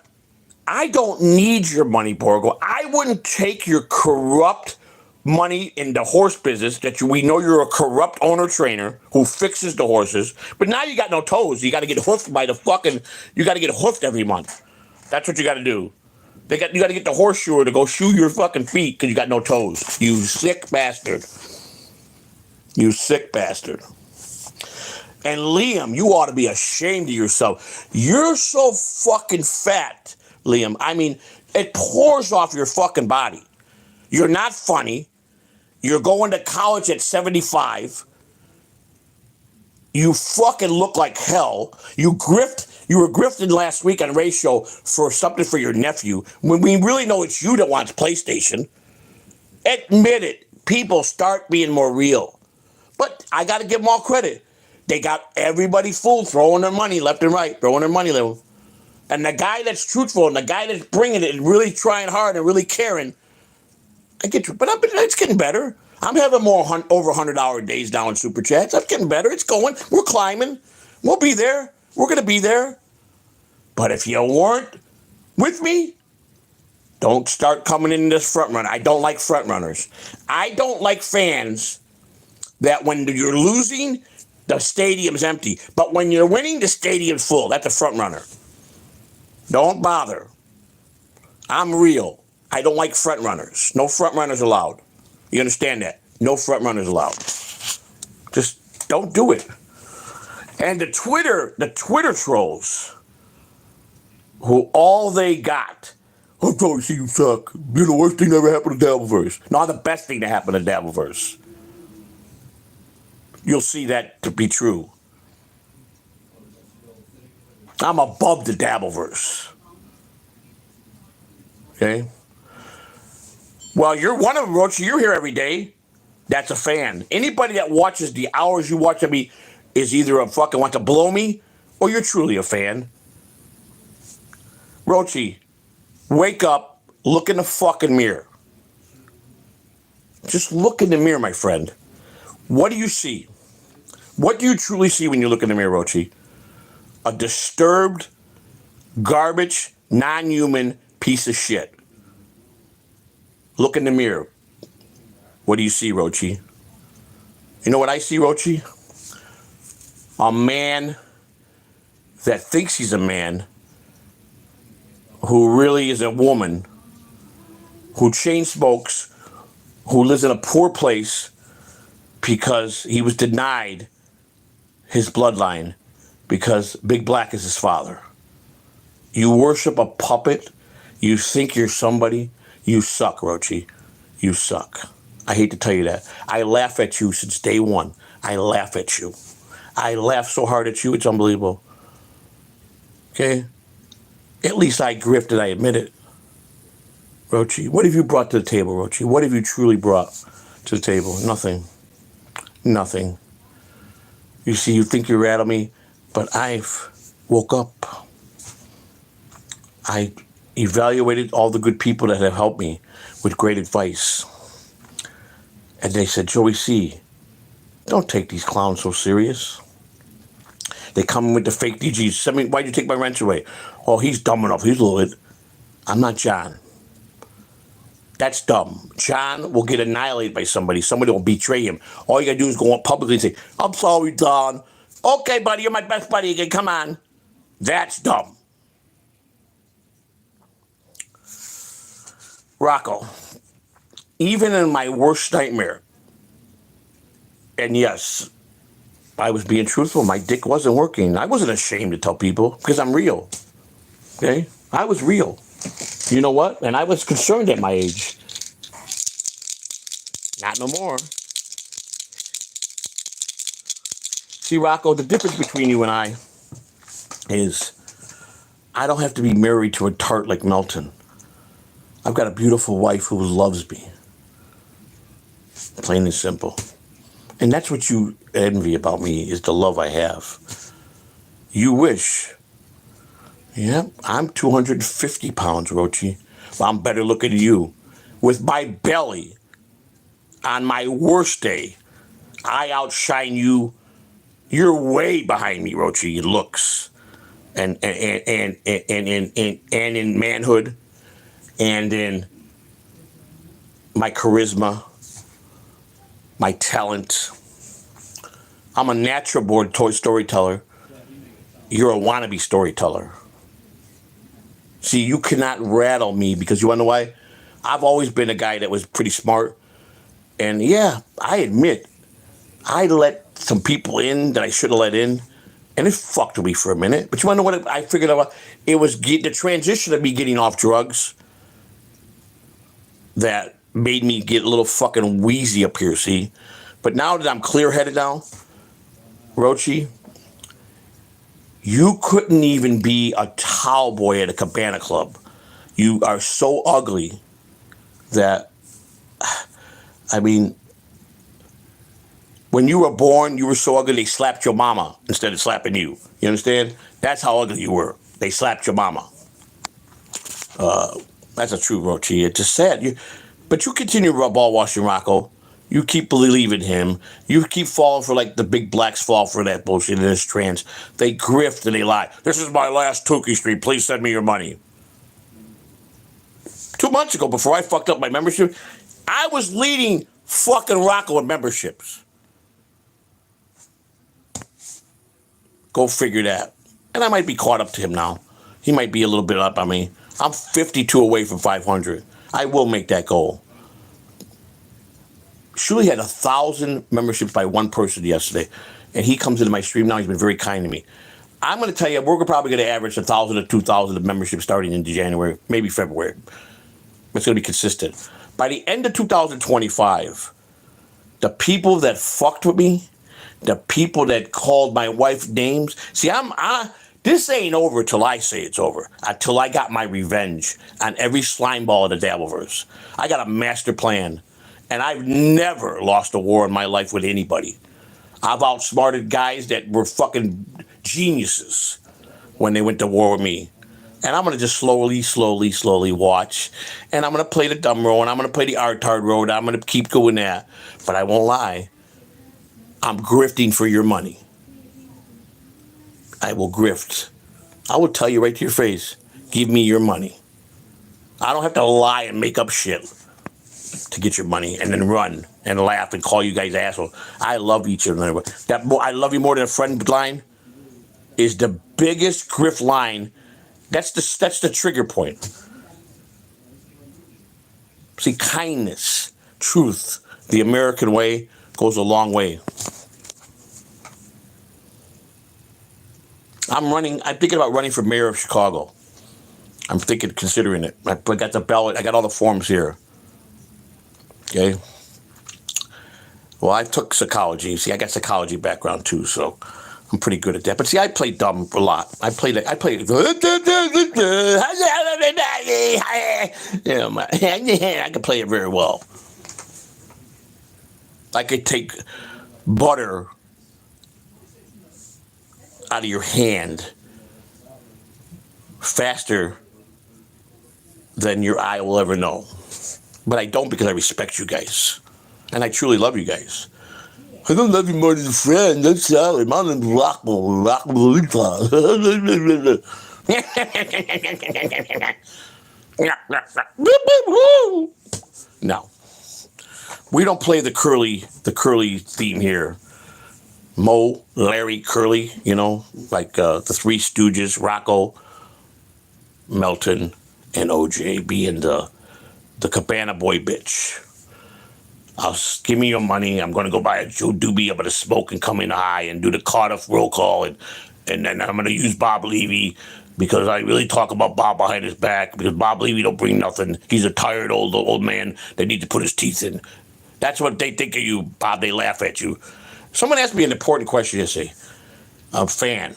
I don't need your money, Borgo. I wouldn't take your corrupt money in the horse business we know you're a corrupt owner trainer who fixes the horses. But now you got no toes. You got to get hoofed you got to get hoofed every month. That's what you got to do. You got to get the horseshoer to go shoe your fucking feet because you got no toes. You sick bastard. You sick bastard. And Liam, you ought to be ashamed of yourself. You're so fucking fat, Liam. I mean, it pours off your fucking body. You're not funny. You're going to college at 75. You fucking look like hell. You were grifting last week on Ray's show for something for your nephew, when we really know it's you that wants PlayStation. Admit it. People start being more real. But I got to give them all credit. They got everybody fooled, throwing their money left and right, throwing their money level. And the guy that's truthful and the guy that's bringing it and really trying hard and really caring, I get you. But it's getting better. I'm having more over $100 days now in Super Chats. I'm getting better. It's going. We're climbing. We'll be there. We're going to be there. But if you weren't with me, don't start coming in this front runner. I don't like front runners. I don't like fans that when you're losing, the stadium's empty. But when you're winning, the stadium's full. That's a front runner. Don't bother. I'm real. I don't like front runners. No front runners allowed. You understand that? No front runners allowed. Just don't do it. And the Twitter trolls, who all they got, I'm trying to see you suck. You're the worst thing that ever happened to dabilverse. Not the best thing that happened to dabilverse. You'll see that to be true. I'm above the dabilverse. Okay? Well, you're one of them, Roochi. You're here every day. That's a fan. Anybody that watches the hours you watch of me is either a fucking want to blow me or you're truly a fan. Roochi, wake up, look in the fucking mirror. Just look in the mirror, my friend. What do you see? What do you truly see when you look in the mirror, Roochi? A disturbed, garbage, non-human piece of shit. Look in the mirror. What do you see, Roochi? You know what I see, Roochi? A man that thinks he's a man, who really is a woman, who chain smokes, who lives in a poor place because he was denied his bloodline because Big Black is his father. You worship a puppet. You think you're somebody. You suck, Roochi. You suck. I hate to tell you that. I laugh at you since day one. I laugh at you. I laugh so hard at you, it's unbelievable. Okay? At least I grifted, I admit it. Roochi, what have you brought to the table, Roochi? What have you truly brought to the table? Nothing. Nothing. You see, you think you rattle me, but I've woke up. I evaluated all the good people that have helped me with great advice. And they said, Joey C., don't take these clowns so serious. They come with the fake DGs. Why'd you take my wrench away? Oh, he's dumb enough. He's a little bit. I'm not John. That's dumb. John will get annihilated by somebody. Somebody will betray him. All you gotta do is go up publicly and say, I'm sorry, Don. Okay, buddy, you're my best buddy again. Come on. That's dumb. Rocco, even in my worst nightmare, and yes, I was being truthful. My dick wasn't working. I wasn't ashamed to tell people because I'm real. Okay? I was real. You know what? And I was concerned at my age. Not no more. See, Rocco, the difference between you and I is I don't have to be married to a tart like Melton. I've got a beautiful wife who loves me. Plain and simple. And that's what you envy about me, is the love I have. You wish. Yeah, I'm 250 pounds, Roochi. But I'm better looking than you. With my belly, on my worst day, I outshine you. You're way behind me, Roochi, in looks. And in manhood. And in my charisma. My talent. I'm a natural born storyteller. You're a wannabe storyteller. See, you cannot rattle me because you want to know why? I've always been a guy that was pretty smart. And yeah, I admit, I let some people in that I should have let in. And it fucked with me for a minute. But you want to know what I figured out? It was the transition of me getting off drugs that made me get a little fucking wheezy up here, see? But now that I'm clear-headed now, Roochi, you couldn't even be a towel boy at a cabana club. You are so ugly that, I mean, when you were born, you were so ugly they slapped your mama instead of slapping you. You understand? That's how ugly you were. They slapped your mama. That's a true, Roochi. It's just sad. But you continue ball washing Rocco. You keep believing him. You keep falling for like the big blacks fall for that bullshit in this trans. They grift and they lie. This is my last Tukey Street. Please send me your money. 2 months ago, before I fucked up my membership, I was leading fucking Rocco in memberships. Go figure that. And I might be caught up to him now. He might be a little bit up on me. I'm 52 away from 500. I will make that goal. Shuli had 1,000 memberships by one person yesterday, and he comes into my stream now. He's been very kind to me. I'm going to tell you, we're probably going to average 1,000 to 2,000 of memberships starting in January, maybe February. It's going to be consistent. By the end of 2025, the people that fucked with me, the people that called my wife names, see, this ain't over till I say it's over, until I got my revenge on every slime ball of the dabilverse. I got a master plan. And I've never lost a war in my life with anybody. I've outsmarted guys that were fucking geniuses when they went to war with me. And I'm going to just slowly watch. And I'm going to play the dumb role, and I'm going to play the art-hard road. I'm going to keep doing that. But I won't lie. I'm grifting for your money. I will grift. I will tell you right to your face, give me your money. I don't have to lie and make up shit. to get your money and then run and laugh and call you guys assholes. I love each of them. That I love you more than a friend line is the biggest grift line. That's the trigger point. See, kindness, truth, the American way goes a long way. I'm thinking about running for mayor of Chicago. I'm considering it. I got the ballot. I got all the forms here. Okay. Well, I took psychology. See, I got psychology background too, so I'm pretty good at that. But see, I play dumb a lot. I played. You know, I can play it very well. I could take butter out of your hand faster than your eye will ever know. But I don't, because I respect you guys. And I truly love you guys. I don't love you more than a friend. That's sorry. My name's Rocco. No. We don't play the curly theme here. Mo, Larry, Curly, you know, like the Three Stooges, Rocco, Melton, and OJ being the cabana boy bitch. Give me your money. I'm going to go buy a Joe Doobie. I'm going to smoke and come in high and do the Cardiff roll call. And then I'm going to use Bob Levy because I really talk about Bob behind his back because Bob Levy don't bring nothing. He's a tired old man that needs to put his teeth in. That's what they think of you, Bob. They laugh at you. Someone asked me an important question yesterday. A fan.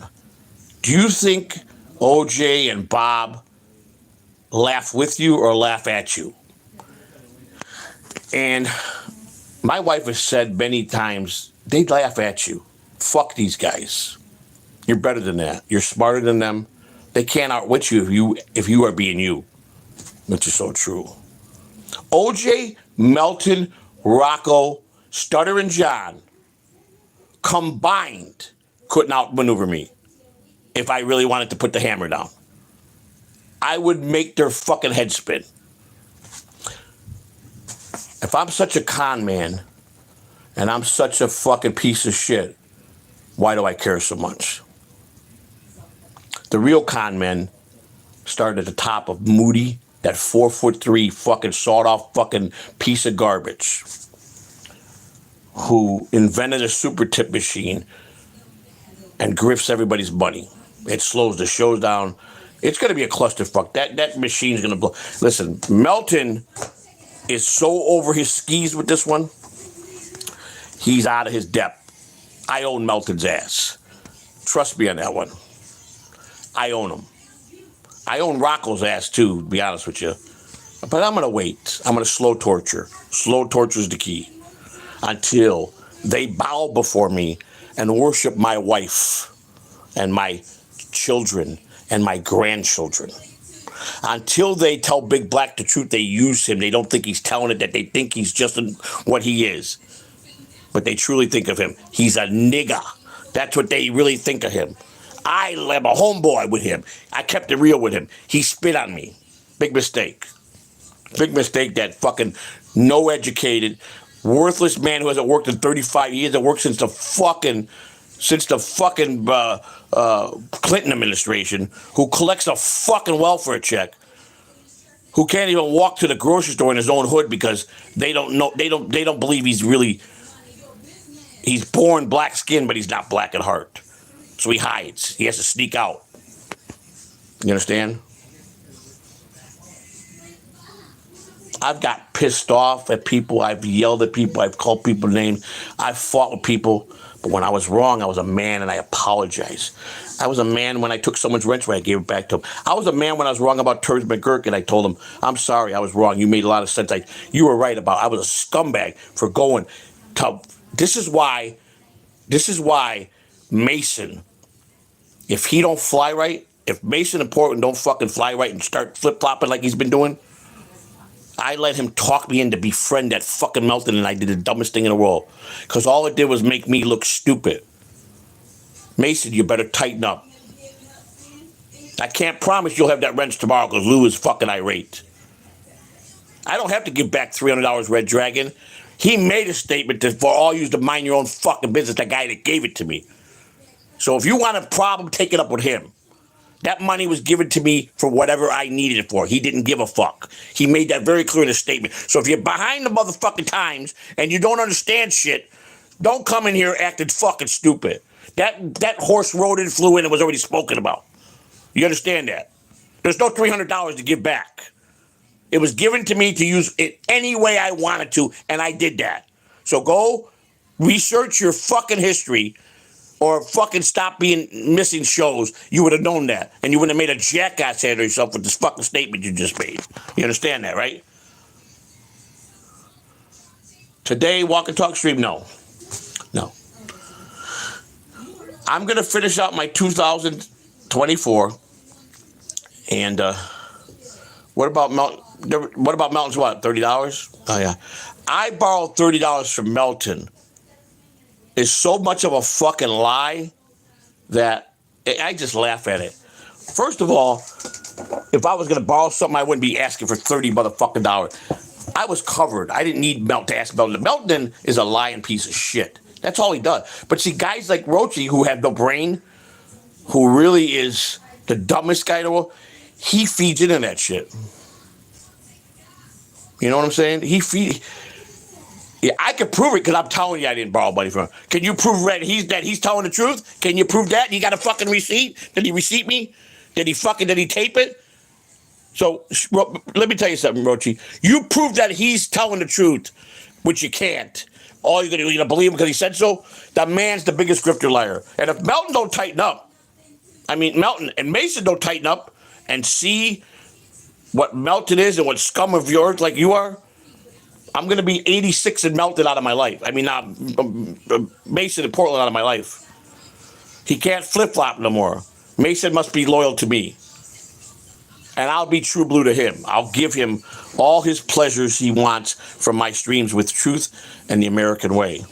Do you think OJ and Bob laugh with you or laugh at you? And my wife has said many times, they laugh at you. Fuck these guys. You're better than that. You're smarter than them. They can't outwit you if you are being you, which is so true. OJ, Melton, Rocco, Stuttering John combined couldn't outmaneuver me if I really wanted to put the hammer down. I would make their fucking head spin. If I'm such a con man and I'm such a fucking piece of shit, why do I care so much? The real con men started at the top of Moody, that 4'3" fucking sawed-off fucking piece of garbage who invented a super tip machine and grifts everybody's money. It slows the shows down. It's going to be a clusterfuck. That machine's going to blow. Listen, Melton is so over his skis with this one. He's out of his depth. I own Melton's ass. Trust me on that one. I own him. I own Rocco's ass too, to be honest with you. But I'm going to wait. I'm going to slow torture. Slow torture is the key. Until they bow before me and worship my wife and my children and my grandchildren. Until they tell Big Black the truth, they use him. They don't think he's telling it, that they think he's just what he is. But they truly think of him. He's a nigga. That's what they really think of him. I am a homeboy with him. I kept it real with him. He spit on me. Big mistake. Big mistake, that fucking no educated, worthless man who hasn't worked in 35 years, that worked since the fucking Clinton administration, who collects a fucking welfare check, who can't even walk to the grocery store in his own hood because they don't believe he's born black skin, but he's not black at heart. So he hides. He has to sneak out. You understand? I've got pissed off at people. I've yelled at people. I've called people names. I've fought with people. But when I was wrong, I was a man, and I apologize. I was a man when I took someone's rent away. I gave it back to him. I was a man when I was wrong about Terrence McGurk, and I told him, I'm sorry, I was wrong. You made a lot of sense. You were right about I was a scumbag for going to... This is why Mason, if he don't fly right, if Mason and Portland don't fucking fly right and start flip-flopping like he's been doing, I let him talk me into befriend that fucking Melton, and I did the dumbest thing in the world. Because all it did was make me look stupid. Mason, you better tighten up. I can't promise you'll have that wrench tomorrow because Lou is fucking irate. I don't have to give back $300, Red Dragon. He made a statement for all you to mind your own fucking business, the guy that gave it to me. So if you want a problem, take it up with him. That money was given to me for whatever I needed it for. He didn't give a fuck. He made that very clear in his statement. So if you're behind the motherfucking times and you don't understand shit, don't come in here acting fucking stupid. That horse rode in, flew in, and was already spoken about. You understand that? There's no $300 to give back. It was given to me to use it any way I wanted to, and I did that. So go research your fucking history or fucking stop being missing shows. You would have known that. And you wouldn't have made a jackass out of yourself with this fucking statement you just made. You understand that, right? Today, Walk and Talk stream, no. No. I'm going to finish out my 2024. And what about Melton? What about Melton's what? $30? Oh, yeah. I borrowed $30 from Melton. It's so much of a fucking lie that I just laugh at it. First of all, if I was going to borrow something, I wouldn't be asking for $30 motherfucking dollars. I was covered. I didn't need Melton to ask Melton. Melton is a lying piece of shit. That's all he does. But see, guys like Roochi, who have no brain, who really is the dumbest guy in the world, he feeds into that shit. You know what I'm saying? Yeah, I can prove it because I'm telling you I didn't borrow money from him. Can you prove that he's telling the truth? Can you prove that? You got a fucking receipt? Did he receipt me? Did he tape it? So let me tell you something, Roochi. You prove that he's telling the truth, which you can't. All you're gonna believe him because he said so. That man's the biggest grifter liar. And if Melton don't tighten up, Melton and Mason don't tighten up and see what Melton is and what scum of yours like you are, I'm going to be 86 and Melton out of my life. Mason and Portland out of my life. He can't flip-flop no more. Mason must be loyal to me. And I'll be true blue to him. I'll give him all his pleasures he wants from my streams with truth and the American way.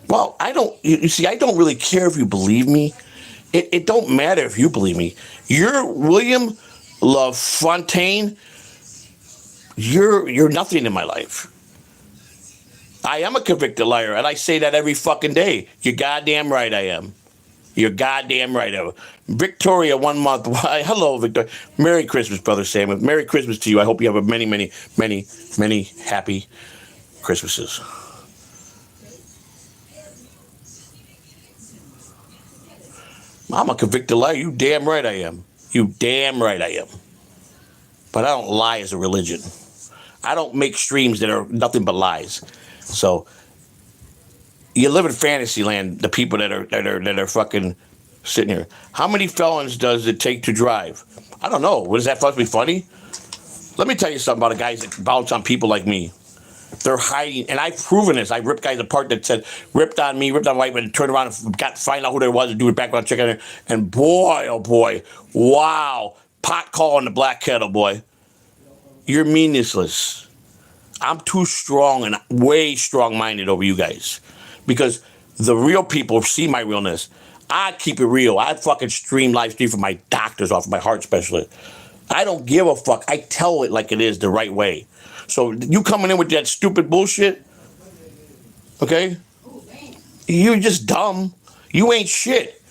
Well, I don't really care if you believe me. It don't matter if you believe me. You're William LaFontaine. You're nothing in my life. I am a convicted liar, and I say that every fucking day. You're goddamn right I am. You're goddamn right I am. Victoria, 1 month. Why? Hello, Victoria. Merry Christmas, Brother Sam. Merry Christmas to you. I hope you have a many, many, many, many happy Christmases. I'm a convicted liar. You damn right I am. You damn right I am. But I don't lie as a religion. I don't make streams that are nothing but lies. So you live in fantasy land, the people that are fucking sitting here. How many felons does it take to drive? I don't know. What is that supposed to be funny? Let me tell you something about the guys that bounce on people like me. They're hiding, and I've proven this. I ripped guys apart that said ripped on me, ripped on white men, turned around and find out who they was and do a background check on it. And boy, oh boy, wow, pot calling the black kettle, boy. You're meaningless. I'm too strong and way strong-minded over you guys because the real people see my realness. I keep it real. I fucking live stream from my doctor's office, my heart specialist. I don't give a fuck. I tell it like it is the right way. So you coming in with that stupid bullshit, okay? You're just dumb. You ain't shit.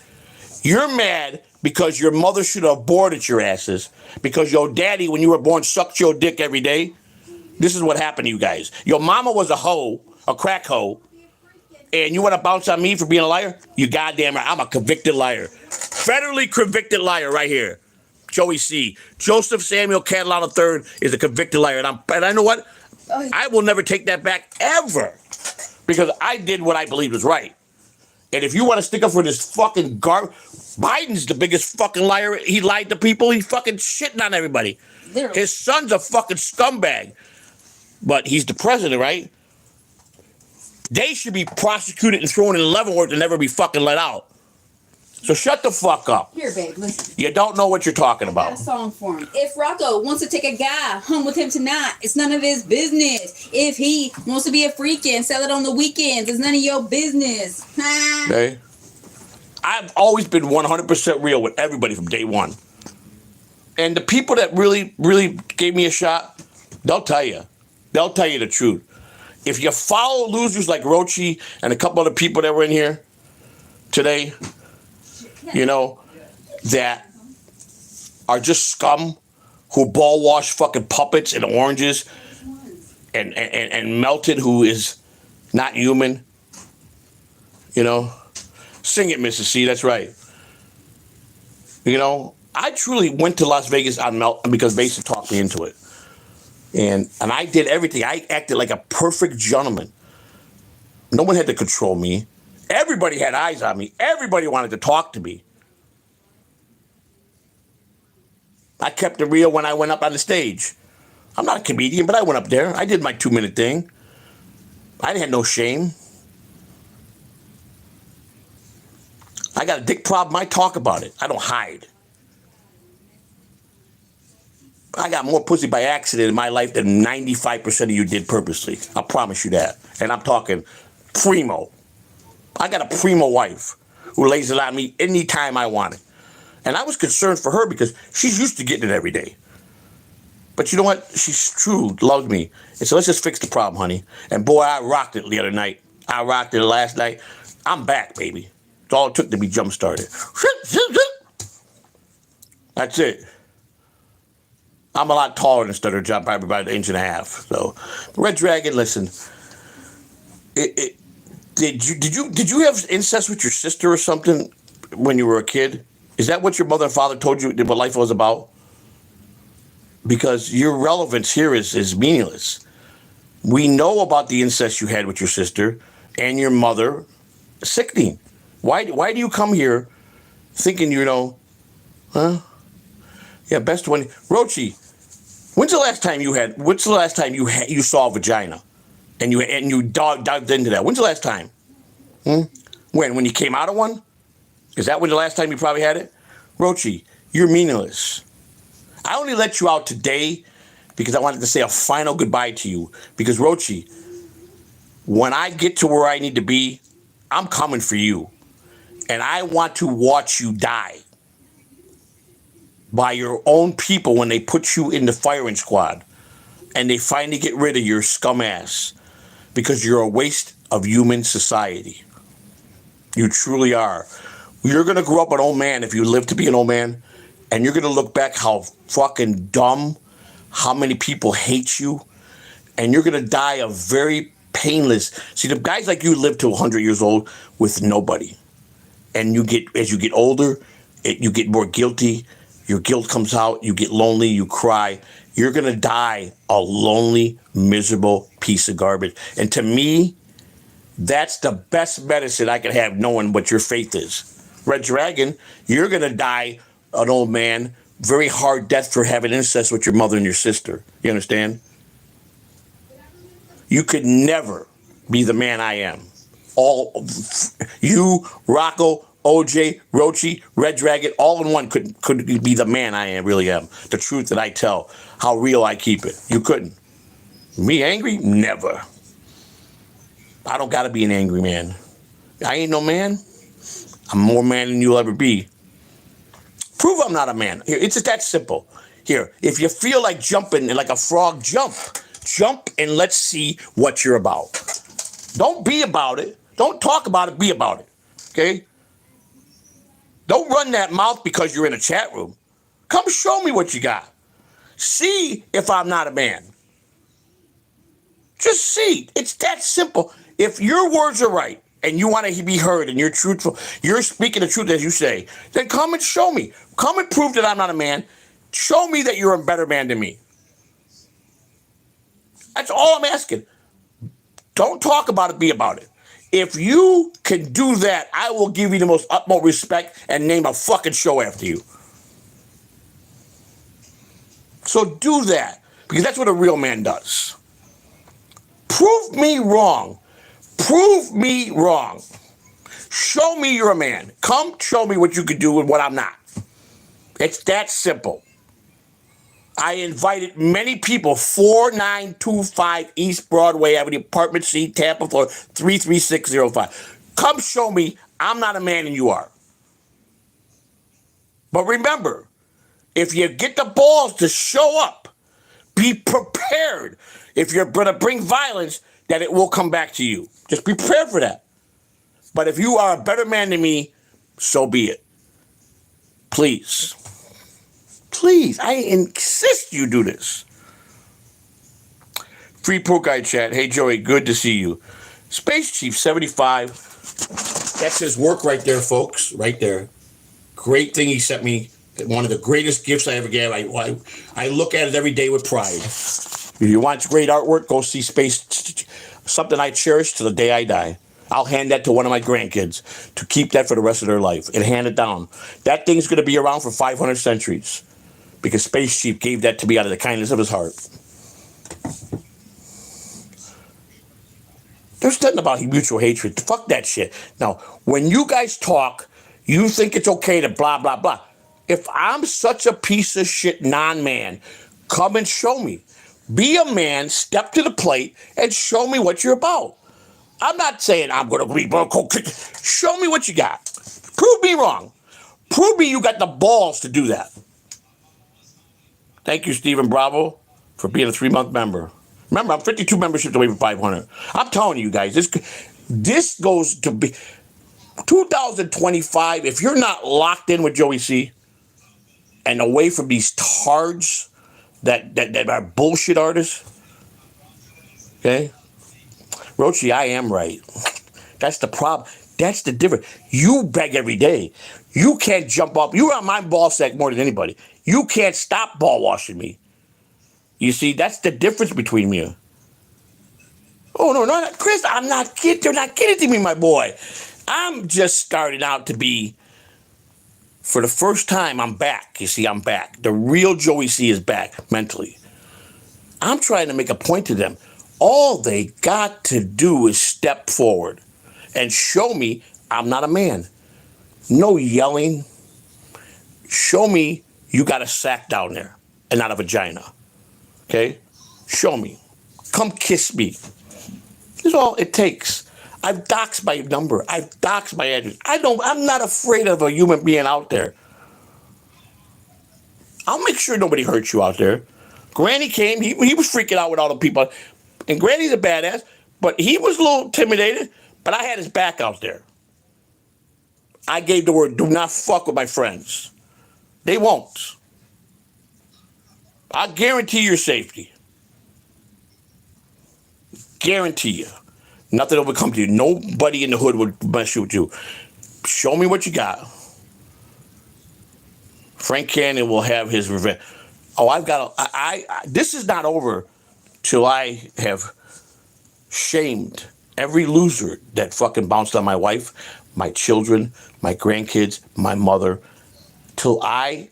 You're mad because your mother should have aborted your asses because your daddy, when you were born, sucked your dick every day. This is what happened to you guys. Your mama was a hoe, a crack hoe, and you want to bounce on me for being a liar? You goddamn right. I'm a convicted liar. Federally convicted liar right here. Joey C. Joseph Samuel Catalano III is a convicted liar. And I know what? I will never take that back ever because I did what I believed was right. And if you want to stick up for this fucking Biden's the biggest fucking liar. He lied to people. He's fucking shitting on everybody. Literally. His son's a fucking scumbag. But he's the president, right? They should be prosecuted and thrown in Leavenworth and never be fucking let out. So shut the fuck up. Here, babe, listen. You don't know what you're talking about. I got a song for him. If Rocco wants to take a guy home with him tonight, it's none of his business. If he wants to be a freak and sell it on the weekends, it's none of your business. Okay. I've always been 100% real with everybody from day one. And the people that really, really gave me a shot, They'll tell you. They'll tell you the truth. If you follow losers like Roochi and a couple other people that were in here today, you know, that are just scum who ball wash fucking puppets and oranges, and Melton, who is not human, you know. Sing it, Mrs. C, that's right. You know, I truly went to Las Vegas on Melton because Basic talked me into it. And I did everything. I acted like a perfect gentleman. No one had to control me. Everybody had eyes on me. Everybody wanted to talk to me. I kept it real when I went up on the stage. I'm not a comedian, but I went up there. I did my 2-minute thing. I had no shame. I got a dick problem. I talk about it. I don't hide. I got more pussy by accident in my life than 95% of you did purposely. I promise you that. And I'm talking primo. I got a primo wife who lays it on me anytime I want it. And I was concerned for her because she's used to getting it every day. But you know what? She's true, loved me. And so let's just fix the problem, honey. And boy, I rocked it the other night. I rocked it last night. I'm back, baby. It's all it took to be jump-started. That's it. I'm a lot taller than Stutter Jump, probably about 1.5 inches. So, Red Dragon, listen. Did you have incest with your sister or something when you were a kid? Is that what your mother and father told you what life was about? Because your relevance here is meaningless. We know about the incest you had with your sister and your mother. Sickening. Why do you come here thinking, you know, huh? Yeah, best one. Roochi, when's the last time you saw a vagina and you dived into that? When's the last time? When you came out of one? Is that when the last time you probably had it? Roochi, you're meaningless. I only let you out today because I wanted to say a final goodbye to you. Because Roochi, when I get to where I need to be, I'm coming for you. And I want to watch you die by your own people when they put you in the firing squad and they finally get rid of your scum ass because you're a waste of human society. You truly are. You're going to grow up an old man if you live to be an old man, and you're going to look back how fucking dumb, how many people hate you, and you're going to die a very painless. See, the guys like you live to 100 years old with nobody. And as you get older, you get more guilty. Your guilt comes out. You get lonely. You cry. You're going to die a lonely, miserable piece of garbage. And to me, that's the best medicine I can have, knowing what your faith is. Red Dragon, you're going to die an old man, very hard death for having incest with your mother and your sister. You understand? You could never be the man I am. All you, Rocco, OJ, Roochi, Red Dragon, all in one could be the man I really am. The truth that I tell, how real I keep it. You couldn't. Me angry? Never. I don't got to be an angry man. I ain't no man. I'm more man than you'll ever be. Prove I'm not a man. Here, it's just that simple. Here, if you feel like jumping like a frog, jump and let's see what you're about. Don't be about it. Don't talk about it, be about it. Okay? Don't run that mouth because you're in a chat room. Come show me what you got. See if I'm not a man. Just see. It's that simple. If your words are right and you want to be heard and you're truthful, you're speaking the truth as you say, then come and show me. Come and prove that I'm not a man. Show me that you're a better man than me. That's all I'm asking. Don't talk about it, be about it. If you can do that, I will give you the most utmost respect and name a fucking show after you. So do that, because that's what a real man does. Prove me wrong. Prove me wrong. Show me you're a man. Come show me what you can do and what I'm not. It's that simple. I invited many people, 4925 East Broadway Avenue, Apartment C, Tampa, Florida, 33605. Come show me I'm not a man and you are. But remember, if you get the balls to show up, be prepared. If you're going to bring violence, that it will come back to you. Just be prepared for that. But if you are a better man than me, so be it. Please. Please, I insist you do this. Free Poor Guy chat. Hey, Joey, good to see you. Space Chief 75. That's his work right there, folks. Right there. Great thing he sent me. One of the greatest gifts I ever gave. I look at it every day with pride. If you want great artwork, go see Space. Something I cherish to the day I die. I'll hand that to one of my grandkids to keep that for the rest of their life and hand it down. That thing's going to be around for 500 centuries because Space Chief gave that to me out of the kindness of his heart. There's nothing about mutual hatred. Fuck that shit. Now, when you guys talk, you think it's okay to blah, blah, blah. If I'm such a piece of shit non-man, come and show me. Be a man, step to the plate, and show me what you're about. I'm not saying I'm going to be... Show me what you got. Prove me wrong. Prove me you got the balls to do that. Thank you, Stephen Bravo, for being a 3-month member. Remember, I'm 52 memberships away from 500. I'm telling you guys, this goes to be 2025. If you're not locked in with Joey C and away from these tards that are bullshit artists, okay? Roochi, I am right. That's the problem. That's the difference. You beg every day. You can't jump up. You're on my ball sack more than anybody. You can't stop ball washing me. You see, that's the difference between me. Oh, no, Chris, I'm not kidding. They're not kidding to me, my boy. I'm just starting out to be, for the first time, I'm back. You see, I'm back. The real Joey C is back mentally. I'm trying to make a point to them. All they got to do is step forward and show me I'm not a man. No yelling. Show me you got a sack down there and not a vagina. Okay? Show me. Come kiss me. That's all it takes. I've doxed my number. I've doxed my address. I'm not afraid of a human being out there. I'll make sure nobody hurts you out there. Granny came. He was freaking out with all the people. And Granny's a badass, but he was a little intimidated, but I had his back out there. I gave the word, do not fuck with my friends. They won't. I guarantee your safety. Guarantee you. Nothing will come to you. Nobody in the hood would mess with you. Show me what you got. Frank Cannon will have his revenge. Oh, I've got this is not over till I have shamed every loser that fucking bounced on my wife, my children, my grandkids, my mother, till I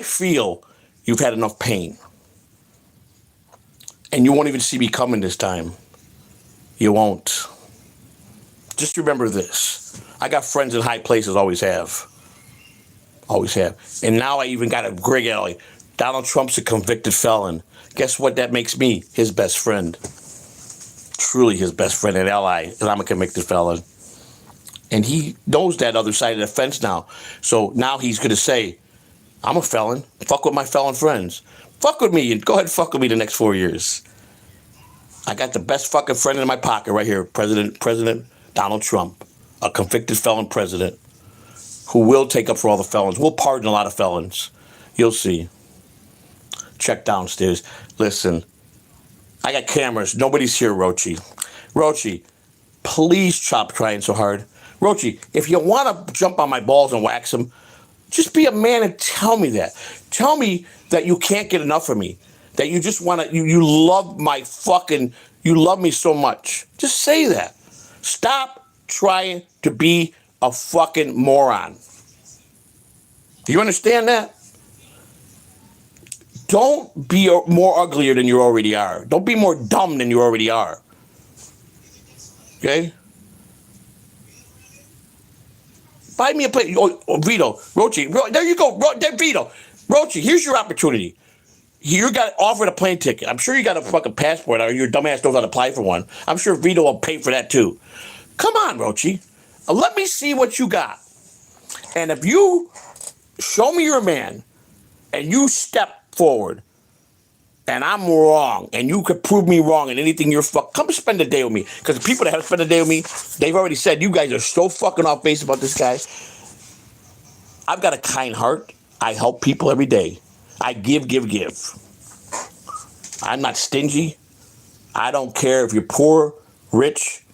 feel you've had enough pain. And you won't even see me coming this time. You won't. Just remember this. I got friends in high places, always have. Always have. And now I even got a Greg Alley. Donald Trump's a convicted felon. Guess what that makes me? His best friend. Truly his best friend and ally. And I'm a convicted felon. And he knows that other side of the fence now. So now he's going to say, I'm a felon. Fuck with my felon friends. Fuck with me and go ahead and fuck with me the next 4 years. I got the best fucking friend in my pocket right here. President Donald Trump. A convicted felon president who will take up for all the felons. We'll pardon a lot of felons. You'll see. Check downstairs. Listen, I got cameras. Nobody's here, Roochi. Roochi, please stop trying so hard. Roochi, if you want to jump on my balls and wax them, just be a man and tell me that. Tell me that you can't get enough of me. That you just want to, you love my fucking, you love me so much. Just say that. Stop trying to be a fucking moron. Do you understand that? Don't be more uglier than you already are. Don't be more dumb than you already are. Okay? Buy me a plate. Oh, Vito, Roochi, there you go. Vito, Roochi, here's your opportunity. You got offered a plane ticket. I'm sure you got a fucking passport, or your dumbass knows how to apply for one. I'm sure Vito will pay for that too. Come on, Roochi. Let me see what you got. And if you show me you're a man, and you step forward and I'm wrong, and you could prove me wrong in anything you're come spend a day with me. Because the people that have spent a day with me, they've already said, you guys are so fucking off base about this guy. I've got a kind heart. I help people every day. I give. I'm not stingy. I don't care if you're poor, rich,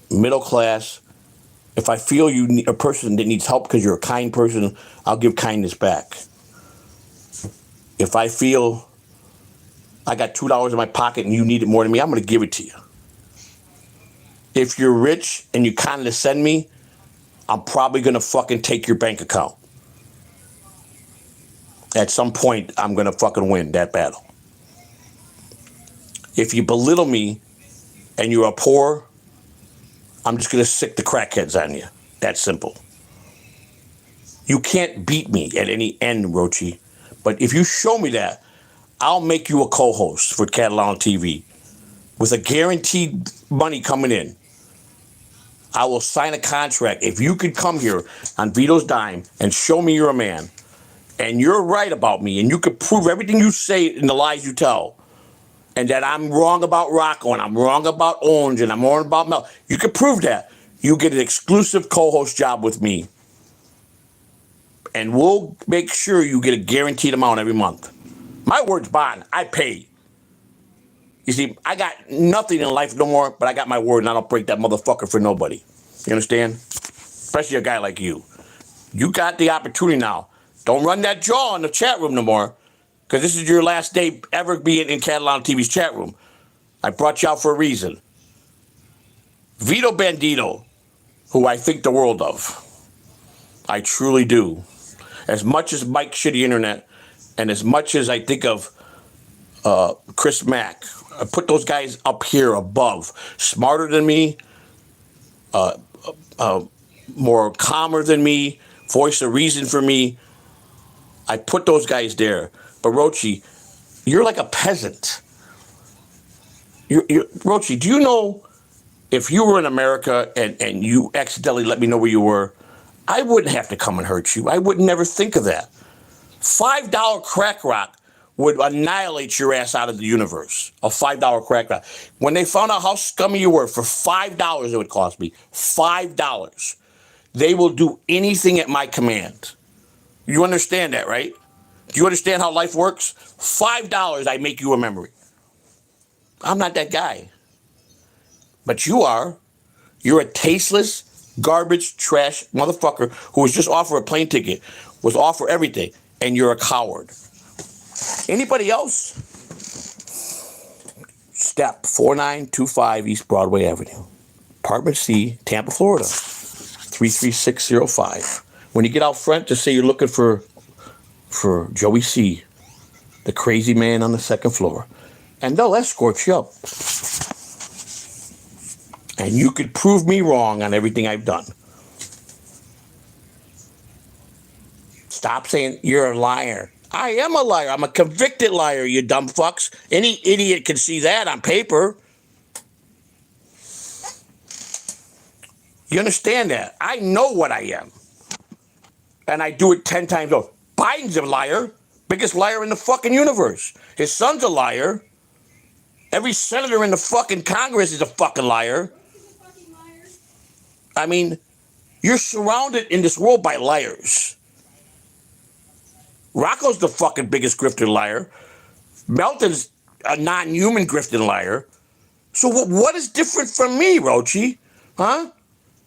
middle class. If I feel you need a person that needs help because you're a kind person, I'll give kindness back. If I feel I got $2 in my pocket and you need it more than me, I'm going to give it to you. If you're rich and you condescend me, I'm probably going to fucking take your bank account. At some point, I'm going to fucking win that battle. If you belittle me and you are poor, I'm just going to sick the crackheads on you. That's simple. You can't beat me at any end, Roochi. But if you show me that, I'll make you a co-host for Catalano TV with a guaranteed money coming in. I will sign a contract. If you could come here on Vito's dime and show me you're a man, and you're right about me, and you could prove everything you say in the lies you tell, and that I'm wrong about Rocco, and I'm wrong about Orange, and I'm wrong about Mel, you could prove that. You get an exclusive co-host job with me. And we'll make sure you get a guaranteed amount every month. My word's bond. I pay. You see, I got nothing in life no more, but I got my word, and I don't break that motherfucker for nobody. You understand? Especially a guy like you. You got the opportunity now. Don't run that jaw in the chat room no more, because this is your last day ever being in Catalano TV's chat room. I brought you out for a reason. Vito Bandito, who I think the world of. I truly do. As much as Mike Shitty Internet, and as much as I think of Chris Mack, I put those guys up here above. Smarter than me, more calmer than me, voice of reason for me. I put those guys there. But Roochi, you're like a peasant. Roochi, do you know if you were in America and you accidentally let me know where you were, I wouldn't have to come and hurt you. I would never think of that. $5 crack rock would annihilate your ass out of the universe. A $5 crack rock. When they found out how scummy you were, for $5 it would cost me. $5. They will do anything at my command. You understand that, right? Do you understand how life works? $5, I make you a memory. I'm not that guy. But you are. You're a tasteless, garbage, trash motherfucker who was just offered a plane ticket, was offered everything, and you're a coward. Anybody else? Step 4925 East Broadway Avenue, Apartment C, Tampa, Florida, 33605. When you get out front, just say you're looking for Joey C, the crazy man on the second floor, and they'll escort you up. And you could prove me wrong on everything I've done. Stop saying you're a liar. I am a liar. I'm a convicted liar, you dumb fucks. Any idiot can see that on paper. You understand that? I know what I am. And I do it 10 times over. Biden's a liar. Biggest liar in the fucking universe. His son's a liar. Every senator in the fucking Congress is a fucking liar. I mean, you're surrounded in this world by liars. Rocco's the fucking biggest grifter liar. Melton's a non-human grifting liar. So what is different from me, Roochi? Huh?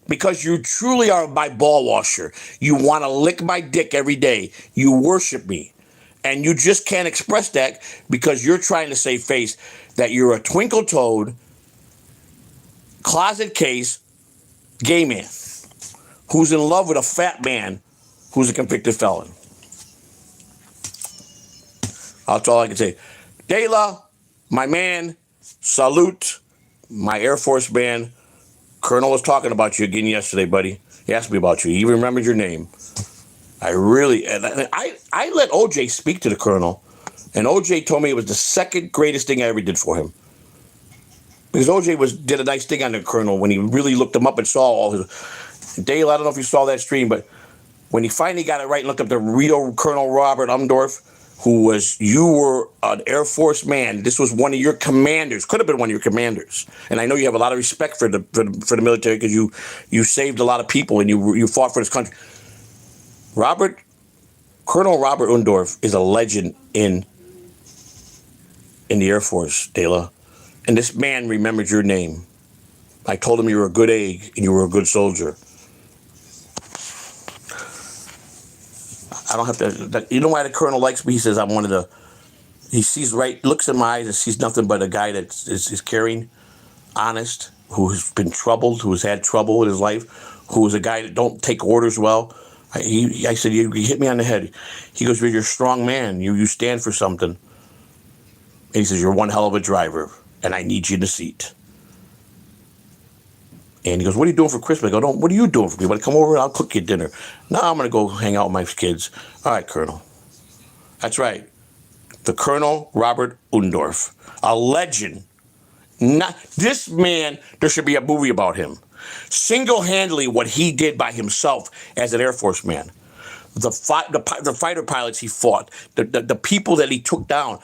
Because you truly are my ball washer. You want to lick my dick every day. You worship me. And you just can't express that because you're trying to save face that you're a twinkle-toed, closet case, gay man who's in love with a fat man who's a convicted felon. That's all I can say. De La, my man, salute, my Air Force man. Colonel was talking about you again yesterday, buddy. He asked me about you. He even remembered your name. I let OJ speak to the Colonel, and OJ told me it was the second greatest thing I ever did for him. Because OJ did a nice thing on the Colonel when he really looked him up and saw all his... Dale, I don't know if you saw that stream, but when he finally got it right and looked up the real Colonel Robert Umdorf, you were an Air Force man. This was one of your commanders, could have been one of your commanders. And I know you have a lot of respect for the military because you saved a lot of people and you fought for this country. Colonel Robert Undorf is a legend in the Air Force, Dela. And this man remembered your name. I told him you were a good egg and you were a good soldier. I don't have to. You know why the colonel likes me? He says I'm one of the. He sees right, looks in my eyes and sees nothing but a guy that is caring, honest, who's been troubled, who's had trouble in his life, who is a guy that don't take orders well. I said, you hit me on the head. He goes, you're a strong man. You stand for something. And he says, you're one hell of a driver, and I need you in the seat. And he goes, what are you doing for Christmas? I go, what are you doing for me? When I come over, I'll cook you dinner. No, I'm going to go hang out with my kids. All right, Colonel. That's right. The Colonel Robert Undorf, a legend. This man, there should be a movie about him. Single-handedly what he did by himself as an Air Force man. The fighter pilots he fought, the people that he took down,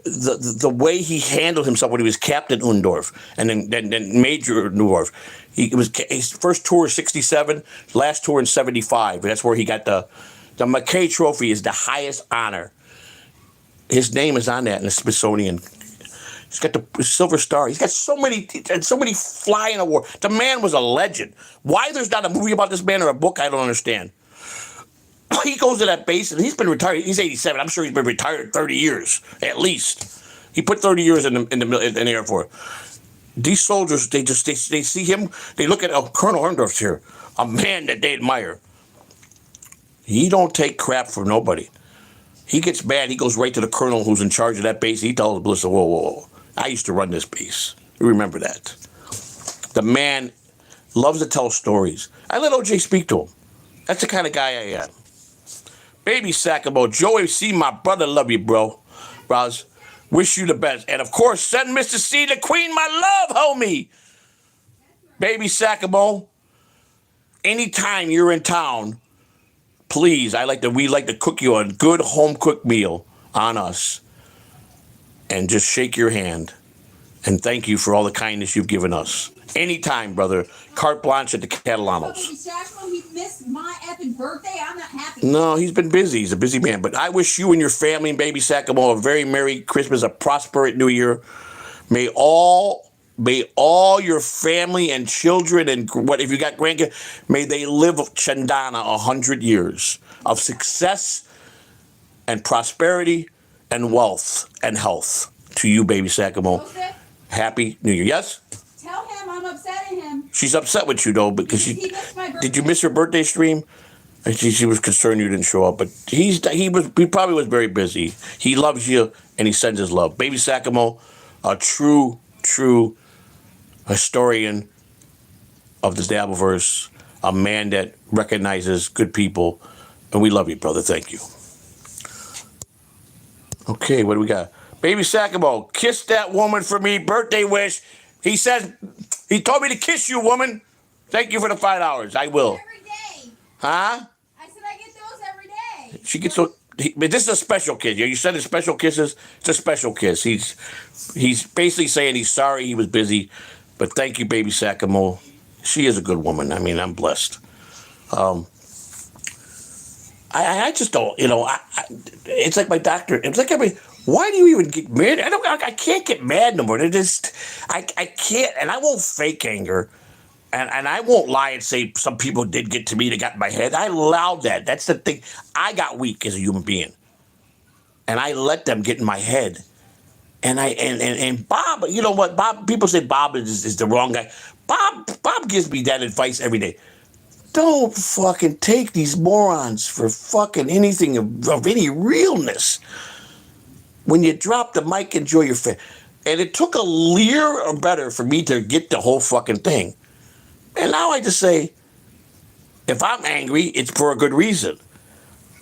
the way he handled himself when he was Captain Undorf and then Major Undorf. His first tour is 67, last tour in 75. That's where he got the McKay Trophy is the highest honor. His name is on that in the Smithsonian. He's got the Silver Star. He's got so many flying awards. The man was a legend. Why there's not a movie about this man or a book, I don't understand. He goes to that base and he's been retired. He's 87. I'm sure he's been retired 30 years at least. He put 30 years in the Air Force. These soldiers, they see him. They look at Colonel Undorf's here, a man that they admire. He don't take crap from nobody. He gets mad. He goes right to the colonel who's in charge of that base. He tells Melissa, whoa. I used to run this base. You remember that. The man loves to tell stories. I let OJ speak to him. That's the kind of guy I am. Baby Sacamo, Joey C, my brother, love you, bro. Roz, wish you the best. And, of course, send Mr. C the Queen my love, homie. Baby Sacamo, anytime you're in town, please, we like to cook you a good home-cooked meal on us. And just shake your hand. And thank you for all the kindness you've given us. Anytime, brother. Carte blanche at the Catalanos. He missed my effing birthday. I'm not happy. No, he's been busy. He's a busy man. But I wish you and your family and baby Sacamo a very Merry Christmas, a prosperous New Year. May all your family and children and if you got grandkids, may they live Chandana 100 years of success and prosperity and wealth and health to you, baby Sacamo. Okay. Happy New Year. Yes? Tell him I'm upsetting him. She's upset with you, though, because did you miss her birthday stream? She was concerned you didn't show up, but he probably was very busy. He loves you, and he sends his love. Baby Sacamo, a true historian of the dabilverse, a man that recognizes good people, and we love you, brother. Thank you. Okay, what do we got? Baby Sacamo, kiss that woman for me, birthday wish. He says, he told me to kiss you, woman. Thank you for the $5. I will. Every day. Huh? I said I get those every day. She gets so. But this is a special kiss. You said it's special kisses. It's a special kiss. He's basically saying he's sorry he was busy, but thank you, baby Sacamo. She is a good woman. I mean, I'm blessed. I just don't. It's like my doctor. It's like why do you even get mad? I can't get mad no more. I can't, and I won't fake anger. And I won't lie and say some people did get to me that got in my head. I allowed that. That's the thing. I got weak as a human being. And I let them get in my head. And Bob, you know what? Bob, people say Bob is the wrong guy. Bob gives me that advice every day. Don't fucking take these morons for fucking anything of any realness. When you drop the mic, enjoy your fan. And it took a year or better for me to get the whole fucking thing. And now I just say, if I'm angry, it's for a good reason.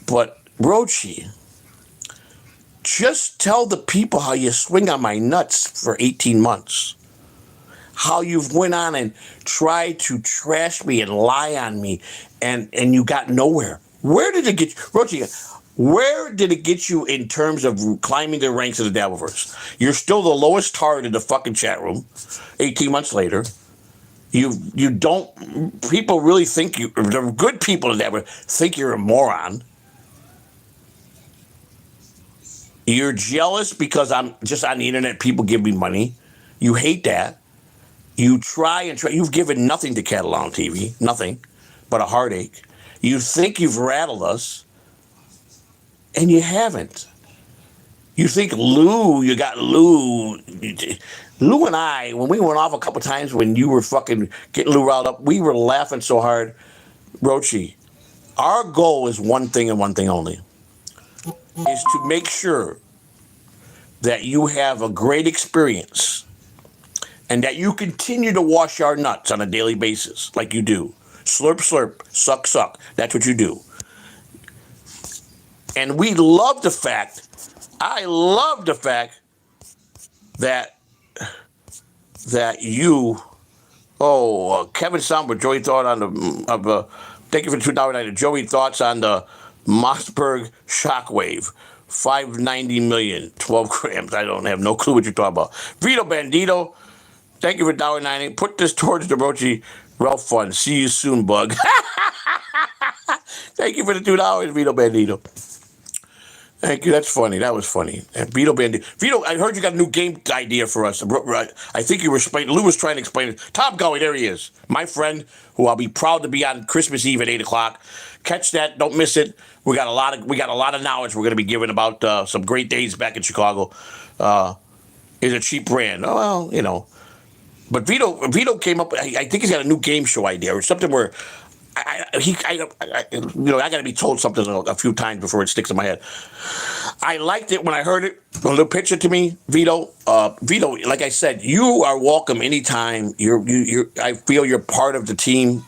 But, Roochi, just tell the people how you swing on my nuts for 18 months. How you've went on and tried to trash me and lie on me, and you got nowhere. Where did it get you? Roochi, Where did it get you in terms of climbing the ranks of the dabilverse? You're still the lowest tard in the fucking chat room 18 months later. You don't, people really think you, the good people in that think you're a moron. You're jealous because I'm just on the internet, people give me money. You hate that. You try, you've given nothing to Catalano TV, nothing but a heartache. You think you've rattled us, and you haven't. You think you got Lou. Lou and I, when we went off a couple times when you were fucking getting Lou riled up, we were laughing so hard. Roochi, our goal is one thing and one thing only, is to make sure that you have a great experience and that you continue to wash our nuts on a daily basis like you do. Slurp, slurp, suck, suck. That's what you do. And we love the fact, I love the fact that you, Kevin Somber, Joey thought on the, thank you for the $2 Joey thoughts on the Mossberg Shockwave. 590 million, 12 grams. I don't have no clue what you're talking about. Vito Bandito, thank you for $1.90. Put this towards the Roochi Ralph Fund. See you soon, bug. Thank you for the $2, Vito Bandito. Thank you. That's funny. That was funny. And Vito Bandito. Vito, I heard you got a new game idea for us. I think you were explaining. Lou was trying to explain it. Tom Gully, there he is. My friend, who I'll be proud to be on Christmas Eve at 8 o'clock. Catch that. Don't miss it. We got a lot of knowledge we're going to be giving about some great days back in Chicago. Is a cheap brand. Oh, well, you know. But Vito came up. I think he's got a new game show idea or something where I got to be told something a few times before it sticks in my head. I liked it when I heard it. A little picture to me, Vito. Vito, like I said, you are welcome anytime. I feel you're part of the team.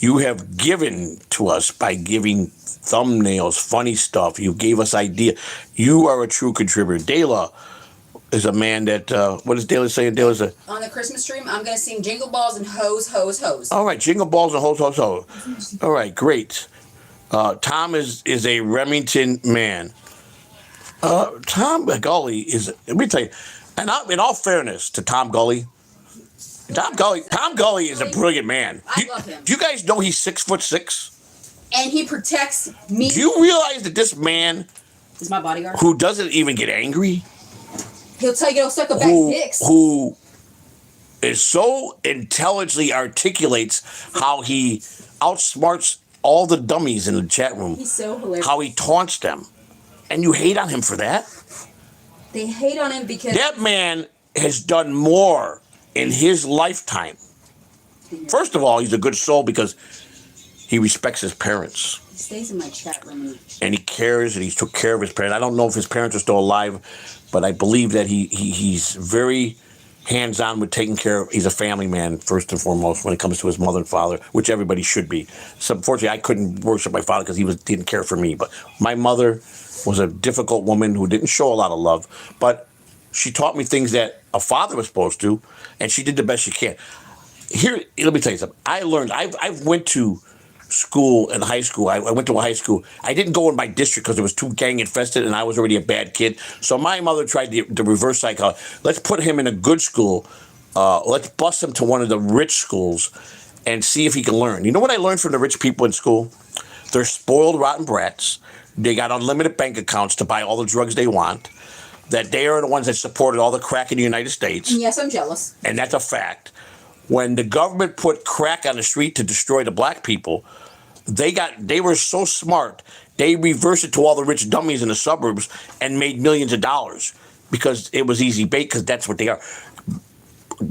You have given to us by giving thumbnails, funny stuff. You gave us idea. You are a true contributor. Dela is a man that, what is Dela saying? Dela's on the Christmas stream, I'm going to sing Jingle Balls and Hose, Hose, Hose. All right, Jingle Balls and Hose, Hose, Hose. All right, great. Tom is a Remington man. Tom Gully is, let me tell you, and in all fairness to Tom Gully is a brilliant man. I love him. Do you guys know he's 6'6"? And he protects me. Do you realize that this man is my bodyguard, who doesn't even get angry, he'll tell you to suck a back dicks, who is so intelligently articulates how he outsmarts all the dummies in the chat room. He's so hilarious. How he taunts them. And you hate on him for that? They hate on him because that man has done more in his lifetime. First of all, he's a good soul because he respects his parents. He stays in my chat room. And he cares, and he took care of his parents. I don't know if his parents are still alive, but I believe that he's very hands-on with taking care of. He's a family man, first and foremost, when it comes to his mother and father, which everybody should be. So unfortunately, I couldn't worship my father because he didn't care for me. But my mother was a difficult woman who didn't show a lot of love. But she taught me things that a father was supposed to, and she did the best she can. Here, let me tell you something. I learned, I went to school in high school. I went to a high school. I didn't go in my district because it was too gang infested and I was already a bad kid. So my mother tried the reverse psychology. Let's put him in a good school. Let's bus him to one of the rich schools and see if he can learn. You know what I learned from the rich people in school? They're spoiled, rotten brats. They got unlimited bank accounts to buy all the drugs they want. That they are the ones that supported all the crack in the United States. And yes, I'm jealous. And that's a fact. When the government put crack on the street to destroy the black people, they were so smart, they reversed it to all the rich dummies in the suburbs and made millions of dollars because it was easy bait, because that's what they are.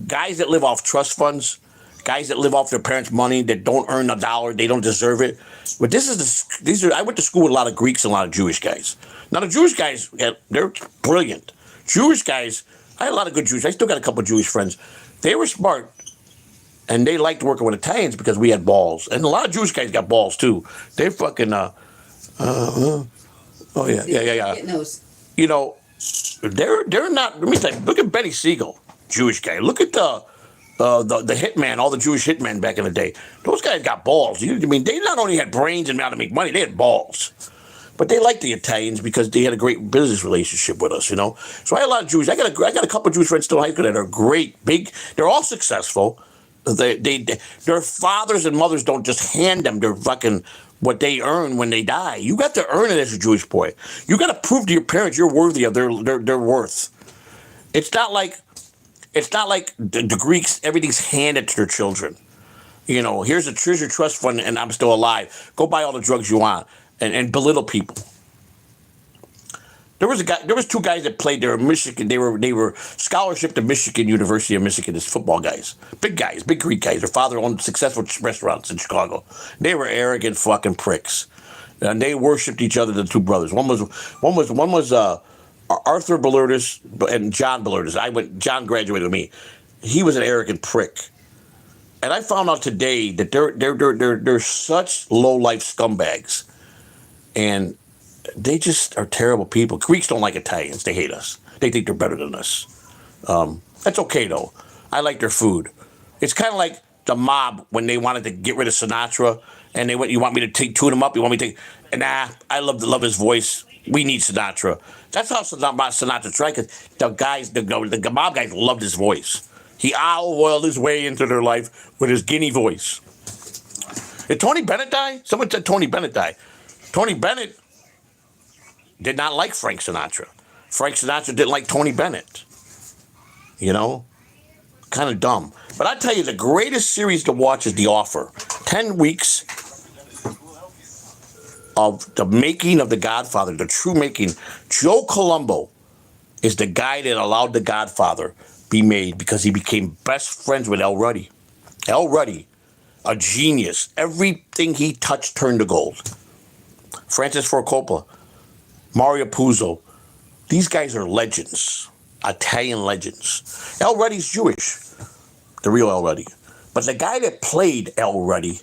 Guys that live off trust funds, guys that live off their parents' money, that don't earn a dollar, they don't deserve it. But I went to school with a lot of Greeks and a lot of Jewish guys. Now the Jewish guys, they're brilliant. Jewish guys, I had a lot of good Jewish. I still got a couple of Jewish friends. They were smart. And they liked working with Italians because we had balls. And a lot of Jewish guys got balls, too. They fucking, oh, yeah. Getting those. You know, they're not, let me tell you, look at Benny Siegel, Jewish guy. Look at the hitman, all the Jewish hitmen back in the day. Those guys got balls. I mean, they not only had brains and how to make money, they had balls. But they liked the Italians because they had a great business relationship with us, you know. So I had a lot of Jews. I got a couple of Jewish friends still in high school that are great, big. They're all successful. Their fathers and mothers don't just hand them their fucking what they earn when they die. You got to earn it as a Jewish boy. You got to prove to your parents you're worthy of their worth. It's not like the Greeks. Everything's handed to their children. You know, here's a treasure trust fund, and I'm still alive. Go buy all the drugs you want. And belittle people. There was two guys that played there in Michigan. They were scholarship to Michigan, University of Michigan, as football guys, big Greek guys. Their father owned successful restaurants in Chicago. They were arrogant fucking pricks, and they worshipped each other. The two brothers. One was Arthur Belurdis and John Belurdis. John graduated with me. He was an arrogant prick. And I found out today that they're such low life scumbags. And they just are terrible people. Greeks don't like Italians. They hate us. They think they're better than us. That's okay, though. I like their food. It's kind of like the mob when they wanted to get rid of Sinatra. And you want me to tune him up? You want me to... Nah, I love his voice. We need Sinatra. That's how Sinatra's right. Because the mob guys loved his voice. He oiled his way into their life with his Guinea voice. Did Tony Bennett die? Someone said Tony Bennett died. Tony Bennett did not like Frank Sinatra. Frank Sinatra didn't like Tony Bennett. You know? Kind of dumb. But I tell you, the greatest series to watch is The Offer. 10 weeks of the making of The Godfather, the true making. Joe Colombo is the guy that allowed The Godfather be made because he became best friends with El Ruddy. El Ruddy, a genius. Everything he touched turned to gold. Francis Ford Coppola, Mario Puzo. These guys are legends, Italian legends. El Ruddy's Jewish, the real El Ruddy. But the guy that played El Ruddy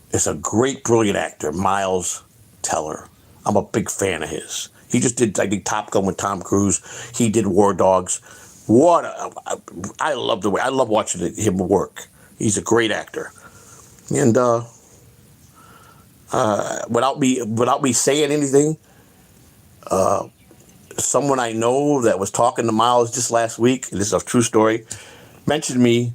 is a great, brilliant actor, Miles Teller. I'm a big fan of his. He just did, I think, Top Gun with Tom Cruise. He did War Dogs. I love watching him work. He's a great actor. And without me saying anything, someone I know that was talking to Miles just last week, and this is a true story, mentioned me,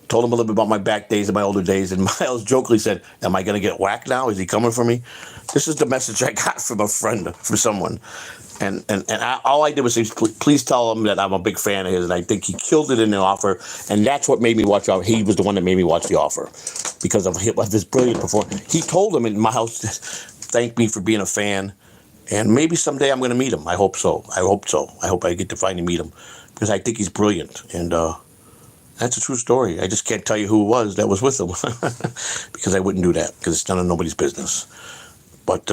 told him a little bit about my back days and my older days, and Miles jokingly said, "Am I going to get whacked now? Is he coming for me?" This is the message I got from a friend, from someone. And all I did was say, please tell him that I'm a big fan of his, and I think he killed it in The Offer, and that's what made me watch it. He was the one that made me watch The Offer, because of this brilliant performance. He told him in my house, thank me for being a fan, and maybe someday I'm going to meet him. I hope so. I hope I get to finally meet him, because I think he's brilliant, and that's a true story. I just can't tell you who it was that was with him, because I wouldn't do that, because it's none of nobody's business. But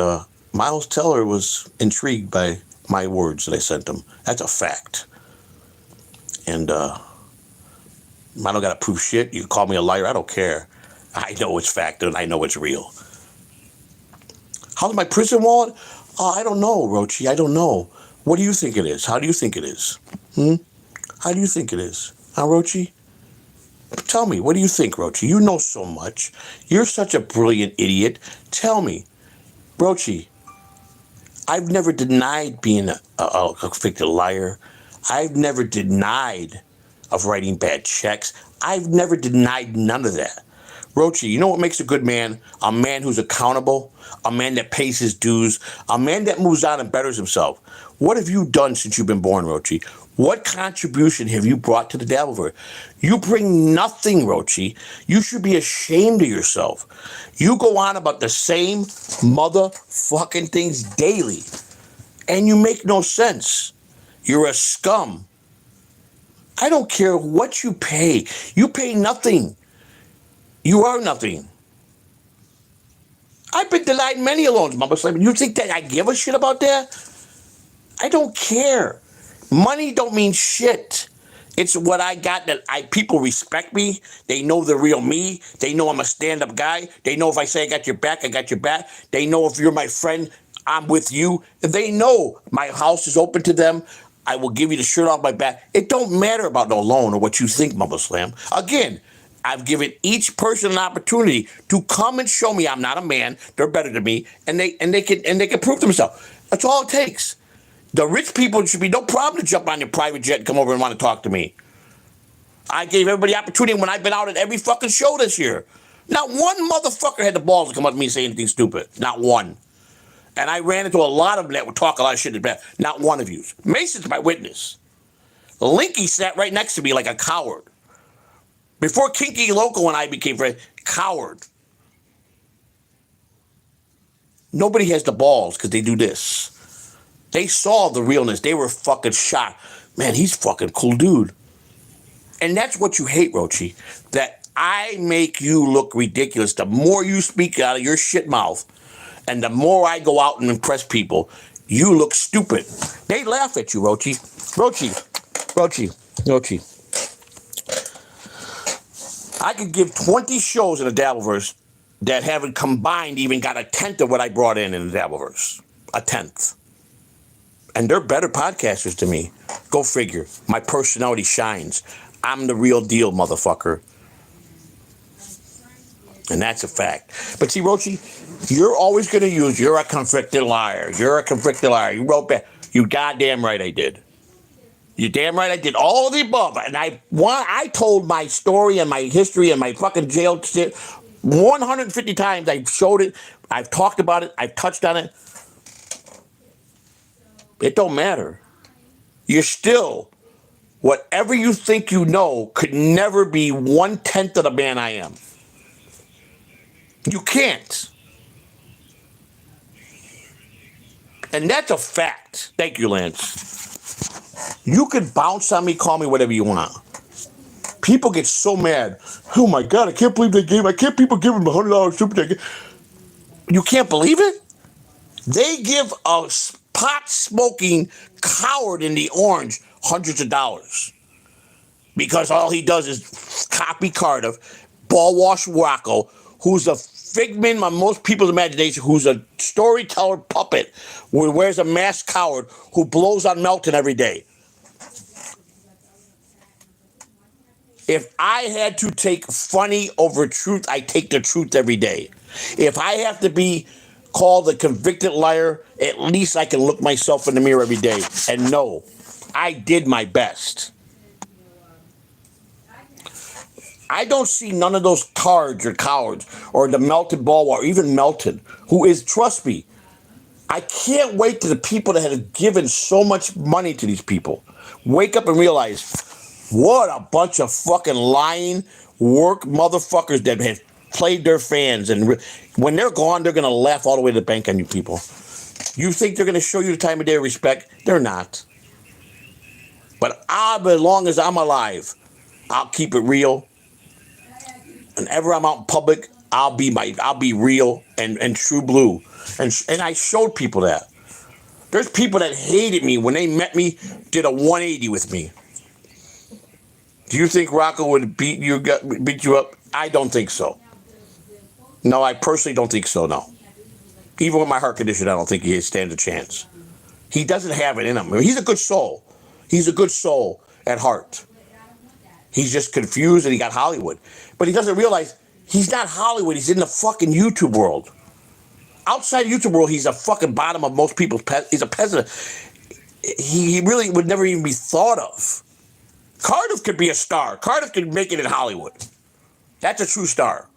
Miles Teller was intrigued by my words that I sent him. That's a fact. And I don't got to prove shit. You can call me a liar. I don't care. I know it's fact and I know it's real. How's my prison wallet? Oh, I don't know, Roochi. I don't know. What do you think it is? How do you think it is? How do you think it is? Huh, Roochi? Tell me, what do you think, Roochi? You know so much. You're such a brilliant idiot. Tell me, Roochi, I've never denied being a convicted liar. I've never denied of writing bad checks. I've never denied none of that. Roochi, you know what makes a good man? A man who's accountable, a man that pays his dues, a man that moves on and betters himself. What have you done since you've been born, Roochi? What contribution have you brought to the dabilverse? You bring nothing, Roochi. You should be ashamed of yourself. You go on about the same motherfucking things daily, and you make no sense. You're a scum. I don't care what you pay. You pay nothing. You are nothing. I've been denied many loans, Mama Slim. You think that I give a shit about that? I don't care. Money don't mean shit. It's what I got that people respect me. They know the real me. They know I'm a stand-up guy. They know if I say I got your back, I got your back. They know if you're my friend, I'm with you. They know my house is open to them. I will give you the shirt off my back. It don't matter about no loan or what you think, Mumble Slam. Again, I've given each person an opportunity to come and show me I'm not a man. They're better than me, and they can prove themselves. That's all it takes. The rich people should be no problem to jump on your private jet and come over and want to talk to me. I gave everybody opportunity when I've been out at every fucking show this year. Not one motherfucker had the balls to come up to me and say anything stupid. Not one. And I ran into a lot of them that would talk a lot of shit about. Not one of you. Mason's my witness. Linky sat right next to me like a coward. Before Kinky Loco and I became friends, coward. Nobody has the balls because they do this. They saw the realness. They were fucking shocked. Man, he's fucking cool dude. And that's what you hate, Roochi. That I make you look ridiculous. The more you speak out of your shit mouth, and the more I go out and impress people, you look stupid. They laugh at you, Roochi. Roochi. I could give 20 shows in the dabilverse that haven't combined even got a tenth of what I brought in the dabilverse. A tenth. And they're better podcasters than me. Go figure. My personality shines. I'm the real deal, motherfucker. And that's a fact. But see, Roochi, you're always going to use, you're a convicted liar. You're a convicted liar. You wrote back. You goddamn right I did. You damn right I did all of the above. And I told my story and my history and my fucking jail shit 150 times. I've showed it. I've talked about it. I've touched on it. It don't matter. You're still, whatever you think you know could never be 1/10 of the man I am. You can't. And that's a fact. Thank you, Lance. You can bounce on me, call me whatever you want. People get so mad. Oh my God, I can't believe people give him $100 super ticket. You can't believe it? They give a pot-smoking coward in the orange hundreds of dollars. Because all he does is copy Cardiff, ball wash Rocco, who's a figment of most people's imagination, who's a storyteller puppet, who wears a masked coward, who blows on Melton every day. If I had to take funny over truth, I take the truth every day. If I have to be called a convicted liar, at least I can look myself in the mirror every day and know I did my best. I don't see none of those cards or cowards or the Melton ball or even Melton, who is, trust me, I can't wait to the people that have given so much money to these people wake up and realize what a bunch of fucking lying work motherfuckers that have played their fans. And when they're gone, they're going to laugh all the way to the bank on you people. You think they're going to show you the time of day of respect? They're not. But as long as I'm alive, I'll keep it real. Whenever I'm out in public, I'll be real and true blue. And I showed people that. There's people that hated me when they met me, did a 180 with me. Do you think Rocco would beat you up? I don't think so. No, I personally don't think so, no. Even with my heart condition, I don't think he stands a chance. He doesn't have it in him. I mean, he's a good soul. He's a good soul at heart. He's just confused and he got Hollywood. But he doesn't realize he's not Hollywood. He's in the fucking YouTube world. Outside the YouTube world, he's a fucking bottom of most people's he's a peasant. He really would never even be thought of. Cardiff could be a star. Cardiff could make it in Hollywood. That's a true star.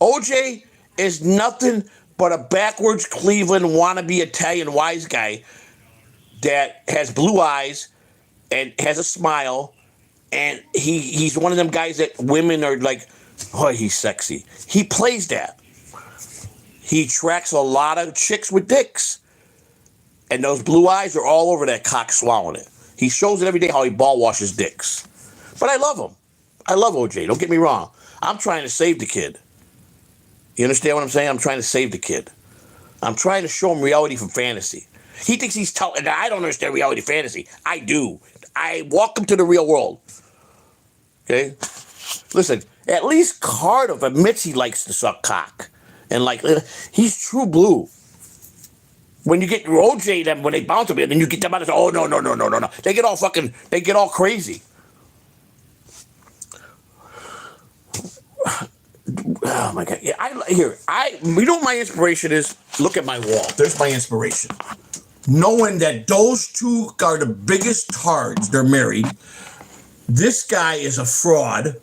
OJ is nothing but a backwards Cleveland wannabe Italian wise guy that has blue eyes and has a smile, and he's one of them guys that women are like, oh, he's sexy. He plays that. He tracks a lot of chicks with dicks, and those blue eyes are all over that cock swallowing it. He shows it every day how he ball washes dicks. But I love him. I love OJ. Don't get me wrong. I'm trying to save the kid. You understand what I'm saying? I'm trying to save the kid. I'm trying to show him reality from fantasy. He thinks he's telling. I don't understand reality fantasy. I do. I walk him to the real world. Okay? Listen, at least Cardiff admits he likes to suck cock. And like, he's true blue. When you get OJ them, when they bounce them, and then you get them out and say, oh, no. They get all crazy. Oh my God. Yeah, you know what my inspiration is? Look at my wall. There's my inspiration. Knowing that those two are the biggest tards, they're married. This guy is a fraud.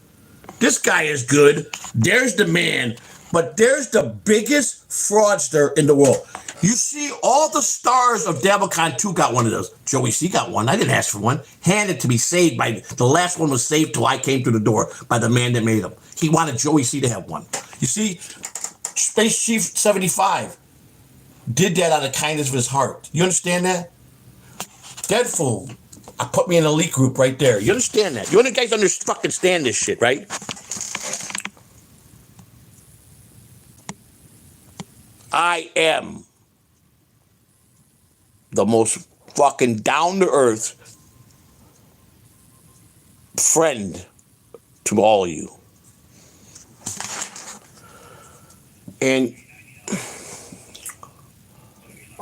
This guy is good. There's the man. But there's the biggest fraudster in the world. You see, all the stars of DabbleCon 2 got one of those. Joey C got one. I didn't ask for one. Handed to be saved by, the last one was saved till I came through the door by the man that made him. He wanted Joey C to have one. You see, Space Chief 75 did that out of the kindness of his heart. You understand that? Dead fool. I put me in an elite group right there. You understand that? You guys understand this shit, right? I am the most fucking down-to-earth friend to all of you. And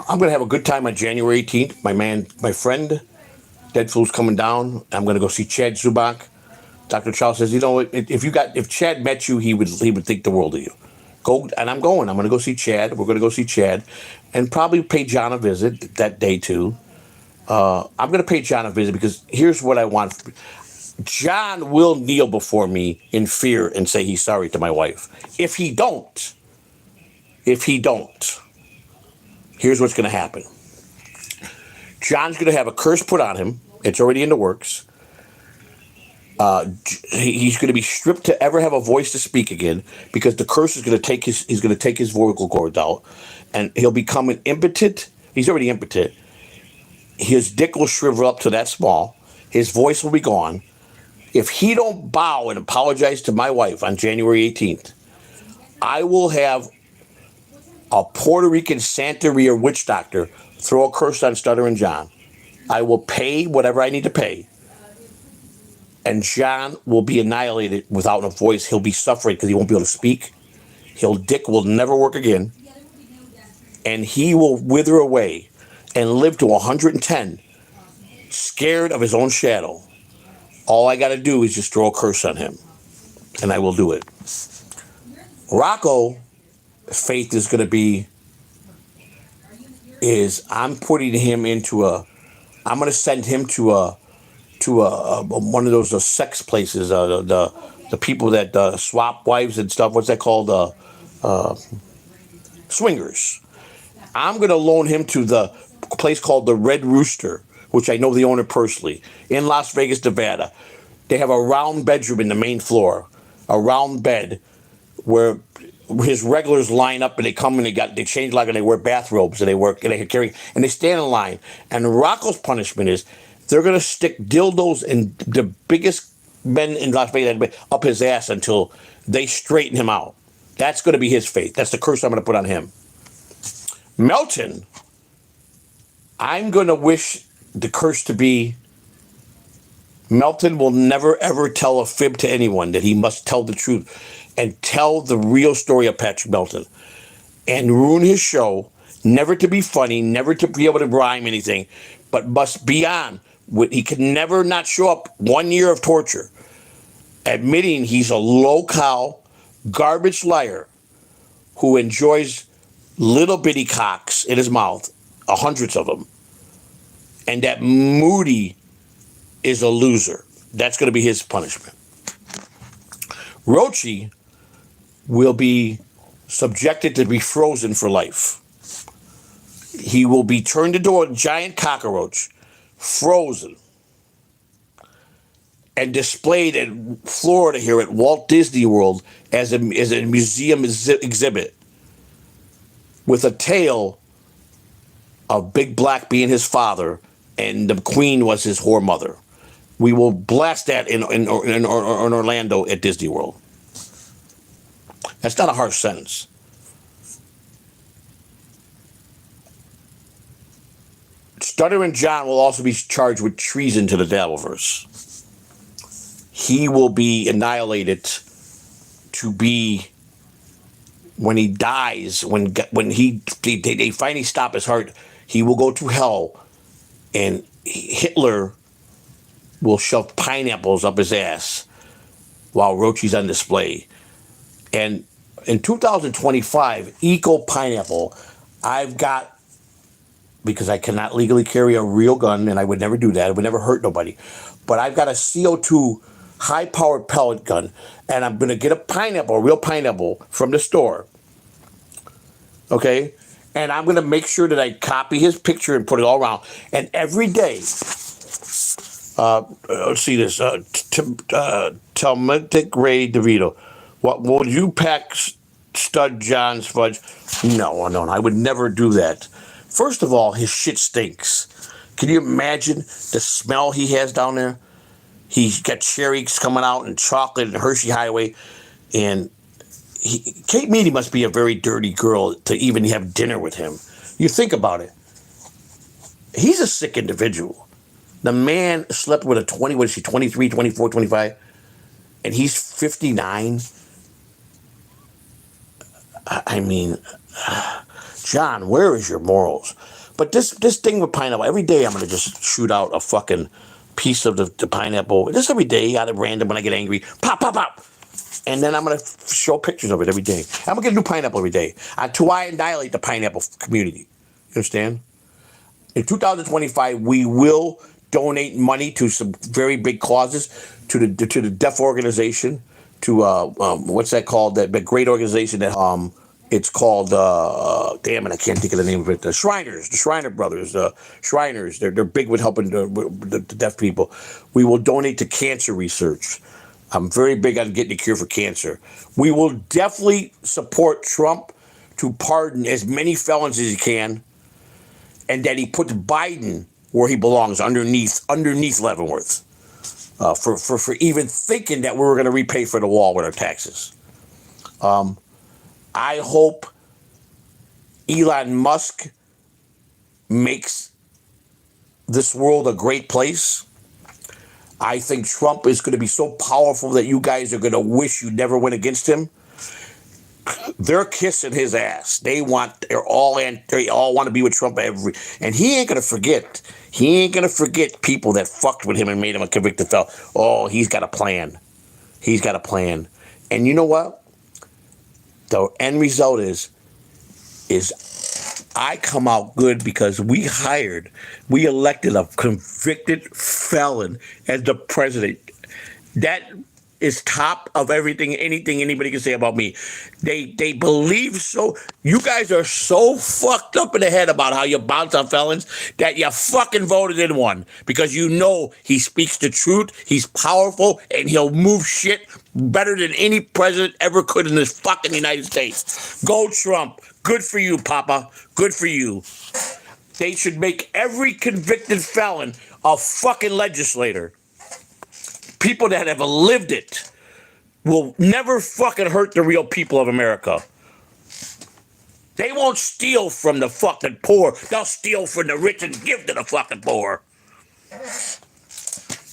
I'm going to have a good time on January 18th. My friend, Dead Fool's coming down. I'm going to go see Chad Zubak. Dr. Charles says, if Chad met you, he would think the world of you. Go, and I'm going to go see Chad. We're going to go see Chad and probably pay John a visit that day too. I'm going to pay John a visit because here's what I want. John will kneel before me in fear and say he's sorry to my wife. If he don't, here's what's going to happen. John's going to have a curse put on him. It's already in the works. He's going to be stripped to ever have a voice to speak again because the curse is going to take his vocal cords out, and he'll become an impotent. He's already impotent. His dick will shrivel up to that small. His voice will be gone. If he don't bow and apologize to my wife on January 18th, I will have a Puerto Rican Santeria witch doctor throw a curse on Stuttering John. I will pay whatever I need to pay. And John will be annihilated without a voice. He'll be suffering because he won't be able to speak. His dick will never work again. And he will wither away and live to 110, scared of his own shadow. All I got to do is just throw a curse on him. And I will do it. Rocco, faith is going to be, I'm putting him into I'm going to send him to one of those sex places, the people that swap wives and stuff. What's that called? Swingers. I'm going to loan him to the place called the Red Rooster, which I know the owner personally, in Las Vegas, Nevada. They have a round bedroom in the main floor, a round bed where his regulars line up and they come and they change like and they wear bathrobes and they stand in line. And Rocco's punishment is they're gonna stick dildos and the biggest men in Las Vegas up his ass until they straighten him out. That's gonna be his fate. That's the curse I'm gonna put on him. Melton, I'm gonna wish the curse to be Melton will never ever tell a fib to anyone, that he must tell the truth and tell the real story of Patrick Melton and ruin his show, never to be funny, never to be able to rhyme anything, but must be on. He can never not show up 1 year of torture, admitting he's a low-cow, garbage liar who enjoys little bitty cocks in his mouth, hundreds of them, and that Moody is a loser. That's going to be his punishment. Roochi will be subjected to be frozen for life. He will be turned into a giant cockroach, frozen, and displayed in Florida here at Walt Disney World as a museum exhibit with a tale of Big Black being his father and the Queen was his whore mother. We will blast that in Orlando at Disney World. That's not a harsh sentence. Stuttering John will also be charged with treason to the dabilverse. He will be annihilated to be, when he dies, when they finally stop his heart, He will go to hell, and Hitler will shove pineapples up his ass while Roochi's on display. And in 2025, Eco Pineapple, I've got, because I cannot legally carry a real gun, and I would never do that. It would never hurt nobody. But I've got a CO2 high-powered pellet gun, and I'm going to get a real pineapple from the store. Okay? And I'm going to make sure that I copy his picture and put it all around. And every day, let's see this, Talmudic Ray DeVito. What would you pack Stud John's fudge? No, I would never do that. First of all, his shit stinks. Can you imagine the smell he has down there? He's got cherries coming out and chocolate and Hershey Highway. And Kate Meany must be a very dirty girl to even have dinner with him. You think about it. He's a sick individual. The man slept with a 23, 24, 25, and he's 59. I mean, John, where is your morals? But this thing with pineapple, every day I'm going to just shoot out a fucking piece of the pineapple. Just every day, out of random when I get angry. Pop, pop, pop. And then I'm going to show pictures of it every day. I'm going to get a new pineapple every day. To annihilate the pineapple community. You understand? In 2025, we will donate money to some very big causes, to the deaf organization, to what's that called? That great organization that it's called damn it, I can't think of the name of it. The Shriners, the Shriner brothers, the Shriners. They're big with helping the deaf people. We will donate to cancer research. I'm very big on getting a cure for cancer. We will definitely support Trump to pardon as many felons as he can, and that he puts Biden where he belongs, underneath Leavenworth, for even thinking that we were going to repay for the wall with our taxes. I hope Elon Musk makes this world a great place. I think Trump is going to be so powerful that you guys are going to wish you never went against him. They're kissing his ass. They all want to be with Trump and he ain't going to forget. He ain't going to forget people that fucked with him and made him a convicted felon. Oh, he's got a plan. He's got a plan. And you know what? The end result is I come out good because we elected a convicted felon as the president. That is top of anything anybody can say about me. They believe so. You guys are so fucked up in the head about how you bounce on felons that you fucking voted in one because you know he speaks the truth, he's powerful, and he'll move shit better than any president ever could in this fucking United States. Go Trump. Good for you, Papa. Good for you. They should make every convicted felon a fucking legislator. People that have lived it will never fucking hurt the real people of America. They won't steal from the fucking poor. They'll steal from the rich and give to the fucking poor.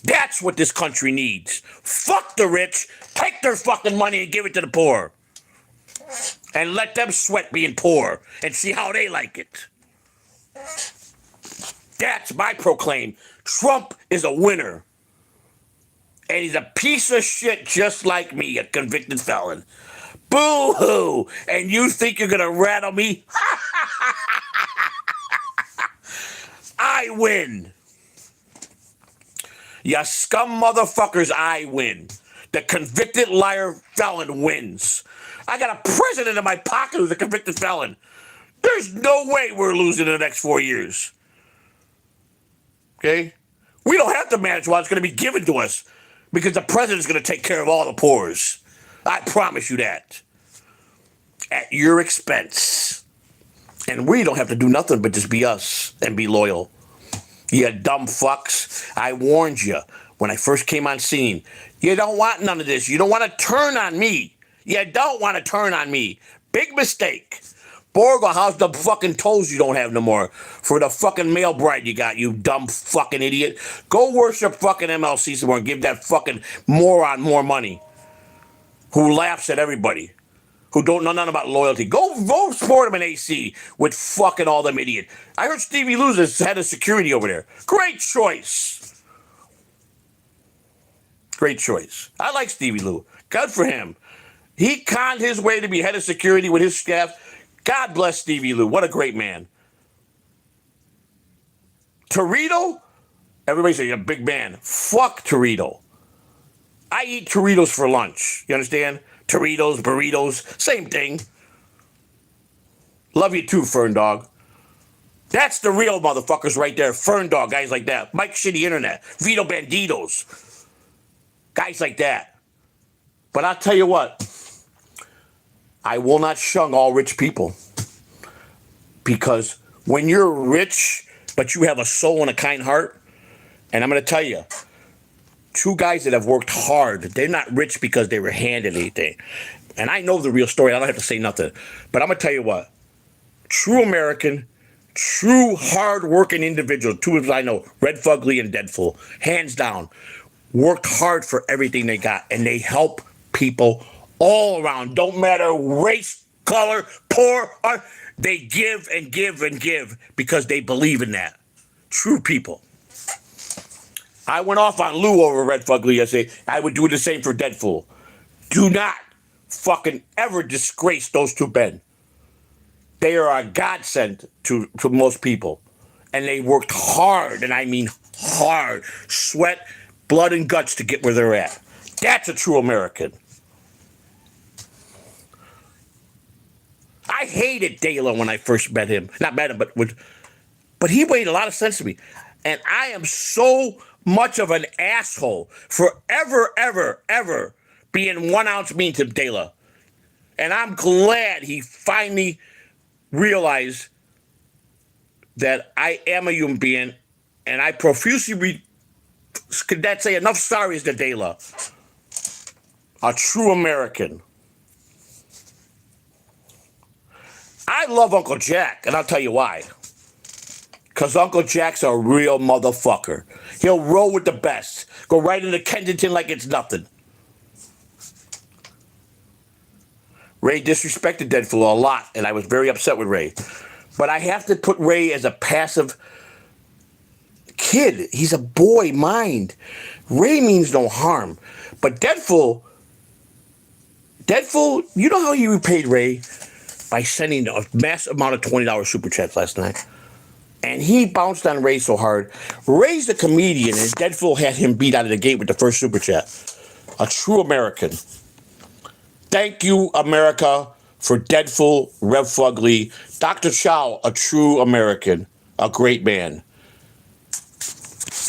That's what this country needs. Fuck the rich. Take their fucking money and give it to the poor. And let them sweat being poor and see how they like it. That's my proclaim. Trump is a winner. And he's a piece of shit just like me, a convicted felon. Boo-hoo! And you think you're gonna rattle me? I win. You scum motherfuckers, I win. The convicted liar felon wins. I got a president in my pocket who's a convicted felon. There's no way we're losing in the next 4 years. Okay? We don't have to manage what it's going to be given to us because the president's going to take care of all the poors. I promise you that. At your expense. And we don't have to do nothing but just be us and be loyal. You dumb fucks. I warned you when I first came on scene. You don't want none of this. You don't want to turn on me. You don't want to turn on me. Big mistake. Borgo, how's the fucking toes you don't have no more? For the fucking male bride you got, you dumb fucking idiot. Go worship fucking MLC somewhere and give that fucking moron more money. Who laughs at everybody. who don't know nothing about loyalty. Go support him in AC with fucking all them idiots. I heard Stevie Lou's is head of security over there. Great choice. Great choice. I like Stevie Lou. Good for him. He conned his way to be head of security with his staff. God bless Stevie Lou. What a great man. Torito? Everybody say you're a big man. Fuck Torito. I eat Doritos for lunch. You understand? Doritos, burritos, same thing. Love you too, Fern Dog. That's the real motherfuckers right there. Fern Dog, guys like that. Mike Shitty Internet. Vito Banditos. Guys like that. But I'll tell you what. I will not shun all rich people. Because when you're rich, but you have a soul and a kind heart, and I'm going to tell you, two guys that have worked hard, they're not rich because they were handed anything. And I know the real story. I don't have to say nothing. But I'm going to tell you what. True American, true hard-working individual, two of them I know, Red Fugly and Deadful, hands down, worked hard for everything they got. And they help people all around. Don't matter race, color, poor, or they give and give and give because they believe in that. True people. I went off on Lou over Red Fugly yesterday. I would do the same for Deadful. Do not fucking ever disgrace those two men. They are a godsend to most people. And they worked hard, and I mean hard. Sweat, blood, and guts to get where they're at. That's a true American. I hated Dela when I first met him. Not met him, but he made a lot of sense to me. And I am so much of an asshole for ever being 1 ounce mean to Dela. And I'm glad he finally realized that I am a human being, and I profusely could that say enough sorries to Dela. A true American. I love Uncle Jack, and I'll tell you why. Because Uncle Jack's a real motherfucker. He'll roll with the best. Go right into Kensington like it's nothing. Ray disrespected Deadful a lot, and I was very upset with Ray. But I have to put Ray as a passive kid. He's a boy mind. Ray means no harm. But Deadful, you know how you repaid Ray? By sending a massive amount of $20 super chats last night. And he bounced on Ray so hard. Ray's a comedian, and Deadful had him beat out of the gate with the first super chat. A true American. Thank you, America, for Deadful, Rev Fugly. Dr. Chow, a true American. A great man.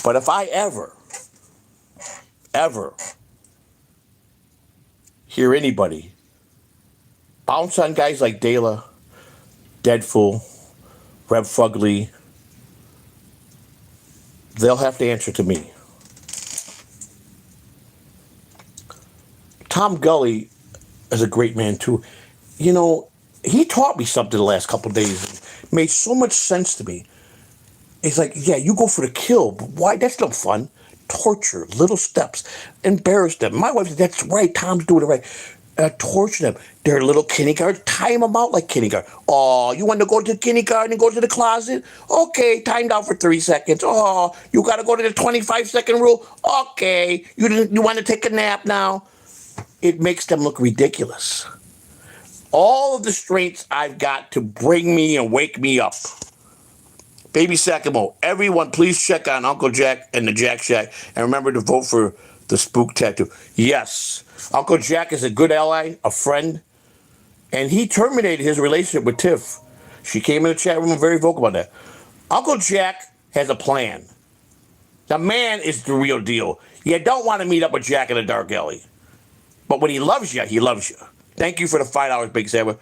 But if I ever hear anybody bounce on guys like Dela, Deadful, Rev Fugly, they'll have to answer to me. Tom Gully is a great man too. You know, he taught me something the last couple of days. It made so much sense to me. It's like, yeah, you go for the kill, but why? That's no fun. Torture, little steps, embarrass them. My wife said, that's right, Tom's doing it right. Torture them. They're little kindergarten. Time them out like kindergarten. Oh, you want to go to kindergarten and go to the closet? Okay, timed out for 3 seconds. Oh, you got to go to the 25-second rule? Okay, you want to take a nap now? It makes them look ridiculous. All of the strengths I've got to bring me and wake me up. Baby Sakamo, everyone please check on Uncle Jack and the Jack Shack. And remember to vote for the Spook Tattoo. Yes, Uncle Jack is a good ally, a friend. And he terminated his relationship with Tiff. She came in the chat room and very vocal about that. Uncle Jack has a plan. The man is the real deal. You don't want to meet up with Jack in a dark alley. But when he loves you, he loves you. Thank you for the $5, Big Sam.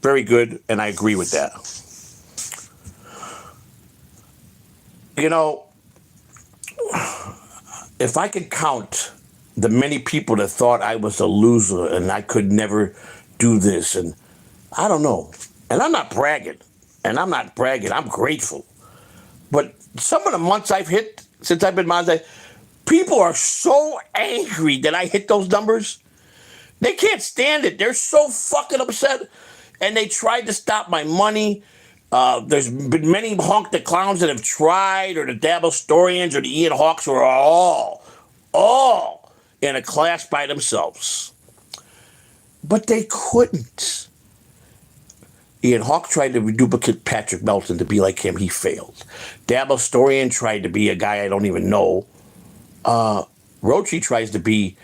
Very good, and I agree with that. You know, if I could count the many people that thought I was a loser and I could never do this, and I don't know. And I'm not bragging. I'm grateful. But some of the months I've hit since I've been Monday, people are so angry that I hit those numbers. They can't stand it. They're so fucking upset. And they tried to stop my money. There's been many honk the clowns that have tried, or the Dabblestorians, or the Ian Hawks, who are all in a class by themselves. But they couldn't. Ian Hawk tried to duplicate Patrick Melton to be like him. He failed. Dabblestorian tried to be a guy I don't even know. Roochi tries to be,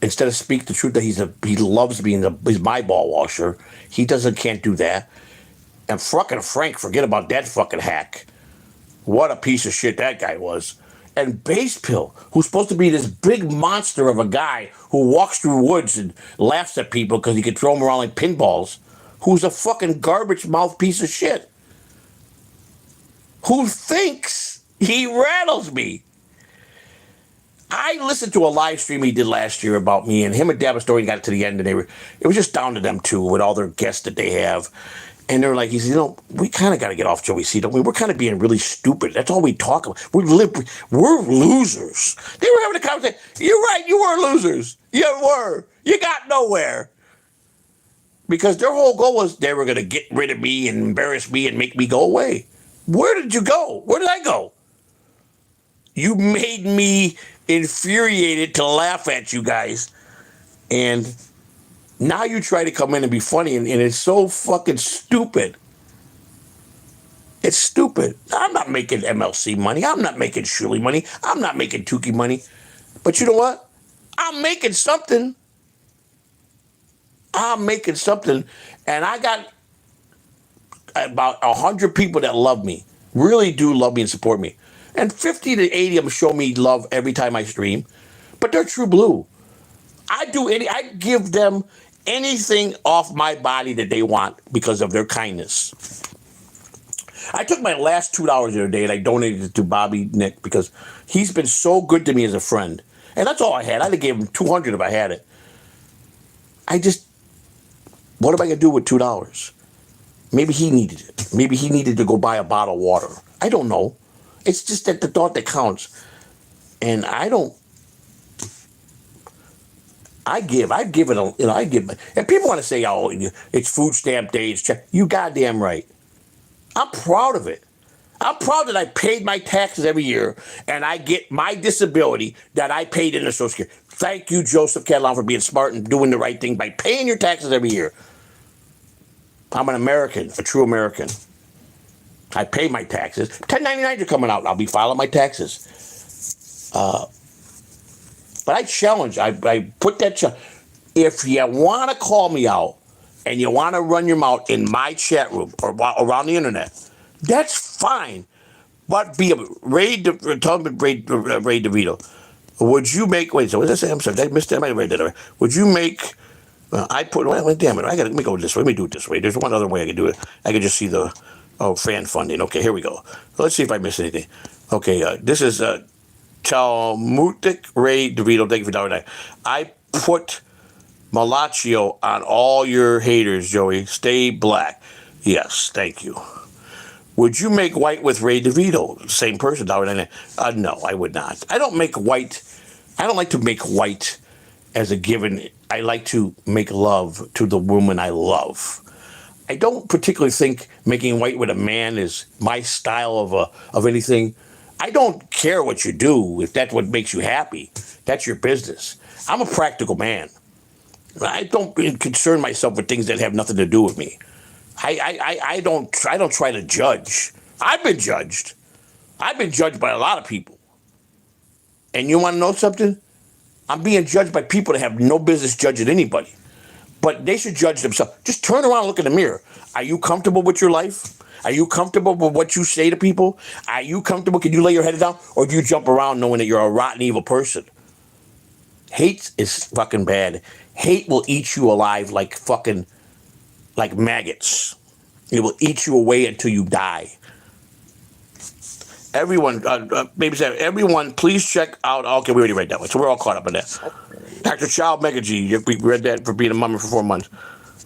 instead of speak the truth that he loves being he's my ball washer. He can't do that. And fucking Frank, forget about that fucking hack. What a piece of shit that guy was. And Base Pill, who's supposed to be this big monster of a guy who walks through woods and laughs at people because he can throw them around like pinballs, who's a fucking garbage mouth piece of shit. Who thinks he rattles me. I listened to a live stream he did last year about me, and him and Dabblestorian got to the end, and it was just down to them two with all their guests that they have. And they're like, he said, we kind of got to get off Joey C, don't we? We're kind of being really stupid. That's all we talk about. We're losers. They were having a conversation. You're right, you were losers. You were. You got nowhere. Because their whole goal was they were going to get rid of me and embarrass me and make me go away. Where did you go? Where did I go? You made me infuriated to laugh at you guys. And now you try to come in and be funny, and it's so fucking stupid. It's stupid. I'm not making MLC money. I'm not making Shirley money. I'm not making Tukey money. But you know what? I'm making something. And I got about 100 people that love me, really do love me and support me. And 50 to 80 of them show me love every time I stream. But they're true blue. I give them anything off my body that they want because of their kindness. I took my last $2 the other day and I donated it to Bobby Nick because he's been so good to me as a friend. And that's all I had. I'd have gave him $200 if I had it. What am I going to do with $2? Maybe he needed it. Maybe he needed to go buy a bottle of water. I don't know. It's just that the thought that counts. And I give. And people want to say, oh, it's food stamp day. It's check. You goddamn right. I'm proud of it. I'm proud that I paid my taxes every year and I get my disability that I paid in the Social Security. Thank you, Joseph Catalano, for being smart and doing the right thing by paying your taxes every year. I'm an American, a true American. I pay my taxes. 1099s are coming out. I'll be filing my taxes. But I challenge. I put that challenge. If you want to call me out and you want to run your mouth in my chat room or around the internet, that's fine. But be a Ray DeVito. Would you make? Wait. So what did I say? I'm sorry. I missed that. I might have read that. Would you make? Damn it! Let me go this way. Let me do it this way. There's one other way I can do it. I can just see the fan funding. Okay, here we go. Let's see if I missed anything. Okay, this is Talmudic Ray DeVito. Thank you for downloading. I put Malaccio on all your haters, Joey. Stay black. Yes, thank you. Would you make white with Ray DeVito? Same person, $1.99. No, I would not. I don't make white. I don't like to make white as a given. I like to make love to the woman I love. I don't particularly think making white with a man is my style of anything. I don't care what you do if that's what makes you happy. That's your business. I'm a practical man. I don't concern myself with things that have nothing to do with me. I don't try to judge. I've been judged. I've been judged by a lot of people. And you want to know something? I'm being judged by people that have no business judging anybody. But they should judge themselves. Just turn around and look in the mirror. Are you comfortable with your life? Are you comfortable with what you say to people? Are you comfortable? Can you lay your head down? Or do you jump around knowing that you're a rotten, evil person? Hate is fucking bad. Hate will eat you alive like maggots. It will eat you away until you die. Everyone, everyone, please check out. Okay, we already read that one, so we're all caught up in that. Dr. Child Mega G, we read that for being a mummy for 4 months.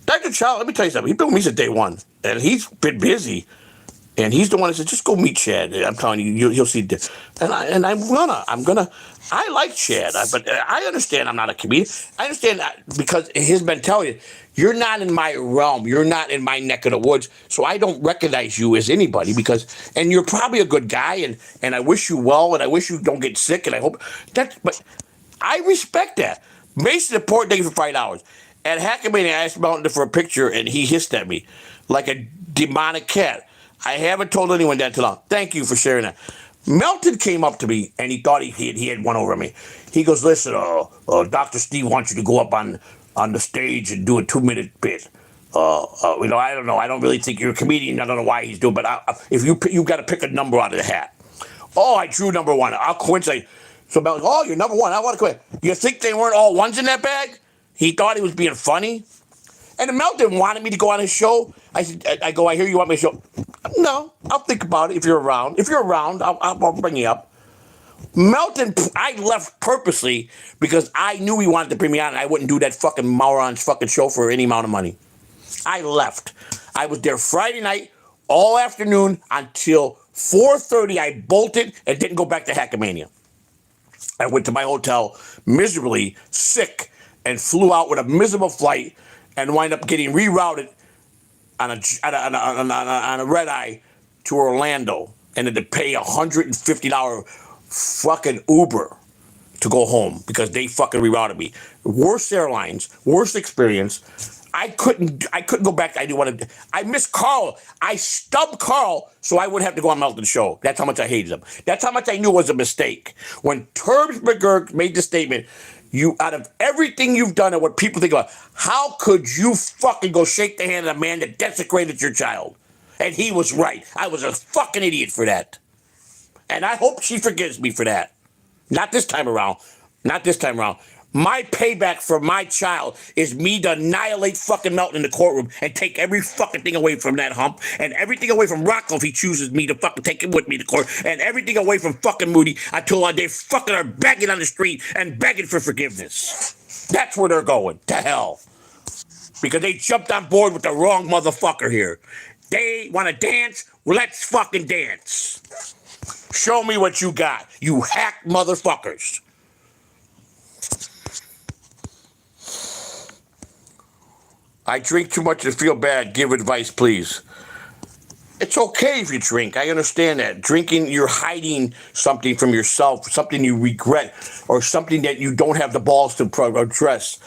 Dr. Child, let me tell you something. He's been with me since day one, and he's been busy. And he's the one that said, just go meet Chad. I'm telling you, you'll see. And I'm gonna. I like Chad, but I understand I'm not a comedian. I understand that because his mentality, you're not in my realm. You're not in my neck of the woods. So I don't recognize you as anybody and you're probably a good guy and I wish you well and I wish you don't get sick and I hope but I respect that. Mason important thing for $5. At Hackam, I asked Melton for a picture and he hissed at me like a demonic cat. I haven't told anyone that till now. Thank you for sharing that. Melton came up to me and he thought he had one over me. He goes, listen, Dr. Steve wants you to go up on the stage and do a 2-minute bit. I don't know. I don't really think you're a comedian. I don't know why he's doing, but if you got to pick a number out of the hat. Oh, I drew number 1. I'll coincide. So Melton, oh, you're number 1. I want to quit. You think they weren't all ones in that bag? He thought he was being funny. And the Melton wanted me to go on his show. I said, I hear you want me to show. No, I'll think about it if you're around. If you're around, I'll bring you up. Melton, I left purposely because I knew he wanted to bring me on and I wouldn't do that fucking moron's fucking show for any amount of money. I left. I was there Friday night, all afternoon until 4:30. I bolted and didn't go back to Hackamania. I went to my hotel miserably sick and flew out with a miserable flight and wind up getting rerouted on a red eye to Orlando and had to pay $150 fucking Uber to go home because they fucking rerouted me. Worst airlines, worst experience. I couldn't go back. I didn't want to. I missed Carl. I stubbed Carl so I wouldn't have to go on Melton's show. That's how much I hated him. That's how much I knew it was a mistake. When Turbs McGurk made the statement, you, out of everything you've done and what people think about, how could you fucking go shake the hand of a man that desecrated your child? And he was right. I was a fucking idiot for that. And I hope she forgives me for that. Not this time around. Not this time around. My payback for my child is me to annihilate fucking Melton in the courtroom and take every fucking thing away from that hump and everything away from Rocco if he chooses me to fucking take him with me to court and everything away from fucking Moody until they fucking are begging on the street and begging for forgiveness. That's where they're going. To hell. Because they jumped on board with the wrong motherfucker here. They want to dance? Well, let's fucking dance. Show me what you got, you hack motherfuckers. I drink too much to feel bad. Give advice, please. It's okay if you drink. I understand that. Drinking, you're hiding something from yourself, something you regret, or something that you don't have the balls to address.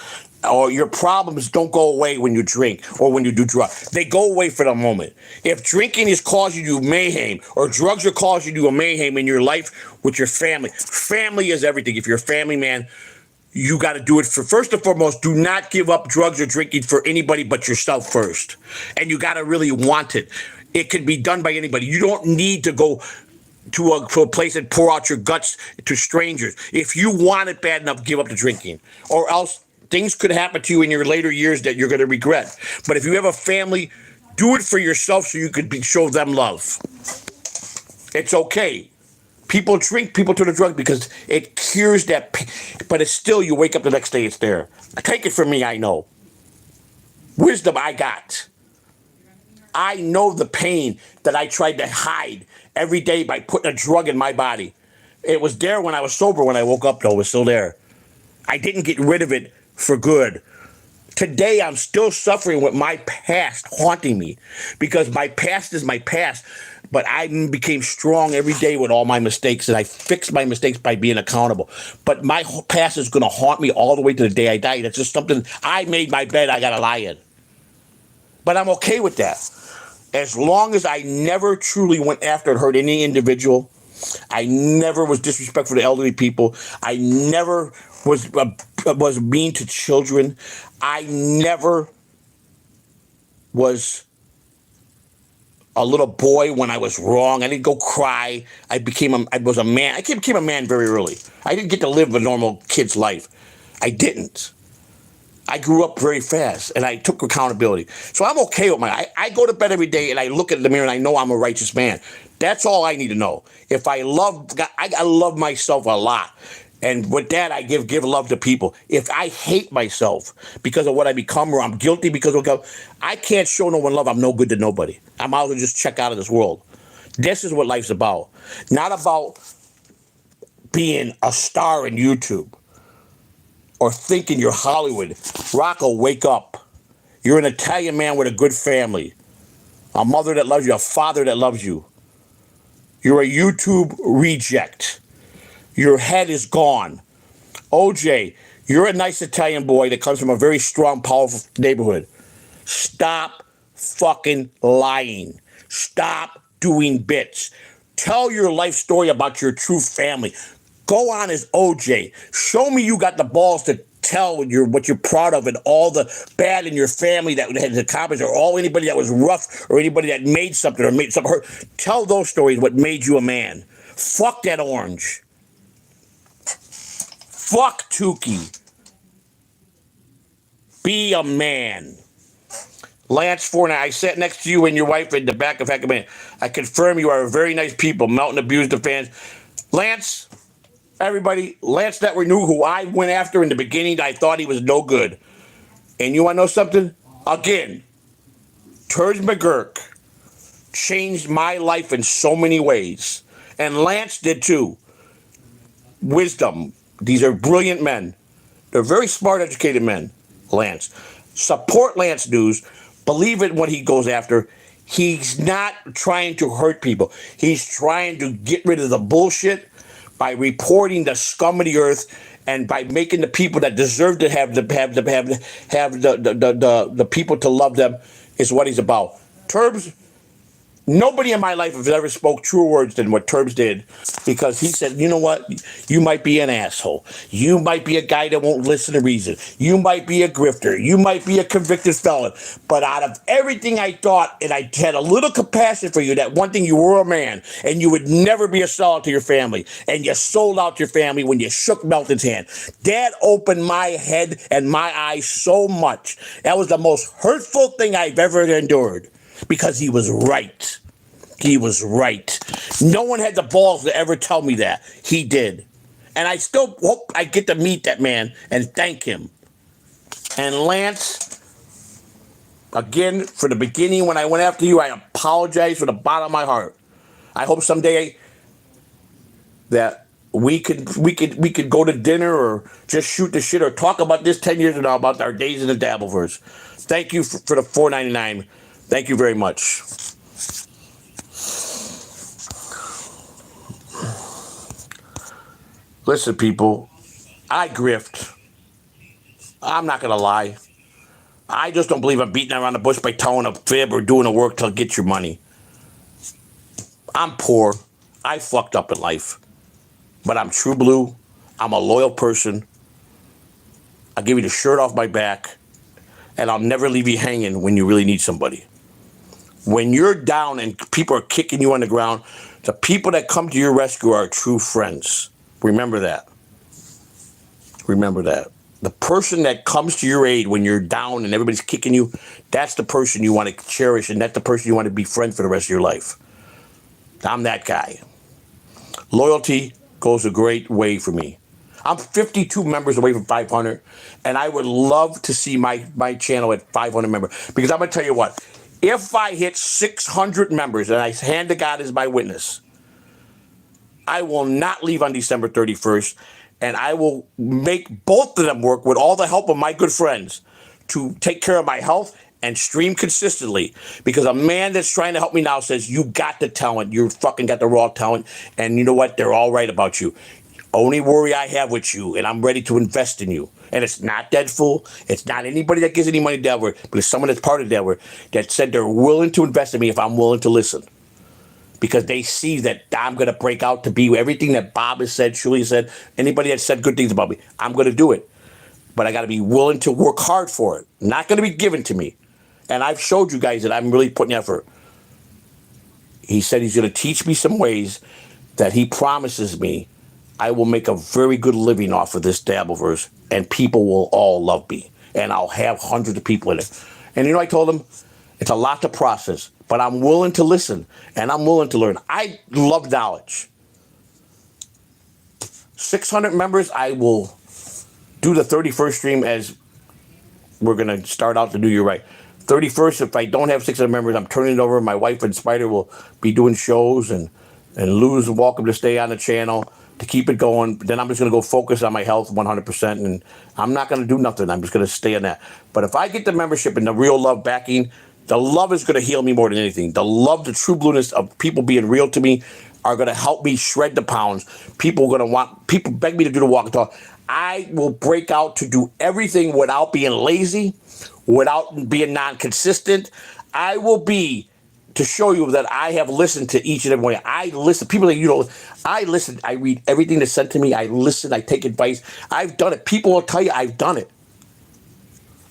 Or your problems don't go away when you drink or when you do drugs. They go away for the moment. If drinking is causing you mayhem or drugs are causing you a mayhem in your life with your family, family is everything. If you're a family man, you got to do it for, first and foremost, do not give up drugs or drinking for anybody but yourself first. And you got to really want it. It can be done by anybody. You don't need to go to a place and pour out your guts to strangers. If you want it bad enough, give up the drinking. Or else things could happen to you in your later years that you're going to regret. But if you have a family, do it for yourself so you could show them love. It's okay. People drink, people turn to drugs because it cures that pain. But it's still, you wake up the next day, it's there. Take it from me, I know. Wisdom I got. I know the pain that I tried to hide every day by putting a drug in my body. It was there when I was sober. When I woke up, though, it was still there. I didn't get rid of it for good. Today, I'm still suffering with my past haunting me because my past is my past. But I became strong every day with all my mistakes, and I fixed my mistakes by being accountable. But my past is going to haunt me all the way to the day I die. That's just something, I made my bed, I got to lie in. But I'm okay with that. As long as I never truly went after and hurt any individual, I never was disrespectful to elderly people, I never was mean to children, I never was a little boy when I was wrong. I didn't go cry. I was a man. I became a man very early. I didn't get to live a normal kid's life. I didn't. I grew up very fast, and I took accountability. So I'm okay with I go to bed every day, and I look at the mirror, and I know I'm a righteous man. That's all I need to know. If I love God, I love myself a lot. And with that, I give love to people. If I hate myself because of what I become, or I'm guilty because of what I can't show no one love, I'm no good to nobody. I'm out to just check out of this world. This is what life's about. Not about being a star in YouTube or thinking you're Hollywood. Rocco, wake up. You're an Italian man with a good family, a mother that loves you, a father that loves you. You're a YouTube reject. Your head is gone. OJ, you're a nice Italian boy that comes from a very strong, powerful neighborhood. Stop fucking lying. Stop doing bits. Tell your life story about your true family. Go on as OJ. Show me you got the balls to tell what you're proud of and all the bad in your family that had accomplished, or all anybody that was rough, or anybody that made something or made something hurt. Tell those stories, what made you a man. Fuck that orange. Fuck Tukey. Be a man. Lance Fortnite, I sat next to you and your wife in the back of Hackam. I confirm you are very nice people. Melton abused the fans. Lance, everybody, Lance that we knew, who I went after in the beginning, I thought he was no good. And you want to know something? Again, Turge McGurk changed my life in so many ways. And Lance did too. Wisdom. These are brilliant men. They're very smart, educated men. Lance. Support Lance News. Believe it when he goes after. He's not trying to hurt people. He's trying to get rid of the bullshit by reporting the scum of the earth and by making the people that deserve to have the people to love them is what he's about. Turbs. Nobody in my life has ever spoke truer words than what Turbs did, because he said, you know what? You might be an asshole. You might be a guy that won't listen to reason. You might be a grifter. You might be a convicted felon. But out of everything I thought, and I had a little compassion for you, that one thing, you were a man, and you would never be a sellout to your family, and you sold out your family when you shook Melton's hand. That opened my head and my eyes so much. That was the most hurtful thing I've ever endured. Because he was right. He was right. No one had the balls to ever tell me that. He did. And I still hope I get to meet that man and thank him. And Lance, again, for the beginning when I went after you, I apologize from the bottom of my heart. I hope someday that we could go to dinner or just shoot the shit or talk about this 10 years from now, about our days in the dabilverse. Thank you for the $4.99. Thank you very much. Listen, people, I grift. I'm not going to lie. I just don't believe I'm beating around the bush by telling a fib or doing the work to get your money. I'm poor. I fucked up in life. But I'm true blue. I'm a loyal person. I'll give you the shirt off my back. And I'll never leave you hanging when you really need somebody. When you're down and people are kicking you on the ground, the people that come to your rescue are true friends. Remember that. Remember that. The person that comes to your aid when you're down and everybody's kicking you, that's the person you want to cherish, and that's the person you want to be friends for the rest of your life. I'm that guy. Loyalty goes a great way for me. I'm 52 members away from 500, and I would love to see my channel at 500 members. Because I'm going to tell you what, if I hit 600 members, and I hand to God as my witness, I will not leave on December 31st, and I will make both of them work with all the help of my good friends to take care of my health and stream consistently. Because a man that's trying to help me now says, you got the talent, you fucking got the raw talent, and you know what, they're all right about you. Only worry I have with you, and I'm ready to invest in you. And it's not Deadful. It's not anybody that gives any money to Delaware, but it's someone that's part of Delaware that said they're willing to invest in me if I'm willing to listen. Because they see that I'm going to break out to be everything that Bob has said, Shuli said, anybody that said good things about me. I'm going to do it. But I got to be willing to work hard for it. Not going to be given to me. And I've showed you guys that I'm really putting effort. He said he's going to teach me some ways that he promises me I will make a very good living off of this dabilverse, and people will all love me. And I'll have hundreds of people in it. And you know, I told him, it's a lot to process, but I'm willing to listen, and I'm willing to learn. I love knowledge. 600 members, I will do the 31st stream as we're going to start out the new year right. 31st, if I don't have 600 members, I'm turning it over. My wife and Spider will be doing shows, and Lou's welcome to stay on the channel to keep it going. Then I'm just going to go focus on my health 100%, and I'm not going to do nothing. I'm just going to stay on that. But if I get the membership and the real love backing, the love is going to heal me more than anything. The love, the true blueness of people being real to me are going to help me shred the pounds. People are going to want, people beg me to do the walk and talk. I will break out to do everything without being lazy, without being non-consistent. I will be to show you that I have listened to each and every one. I listen. People that, you know, I listen. I read everything that's sent to me. I listen. I take advice. I've done it. People will tell you I've done it.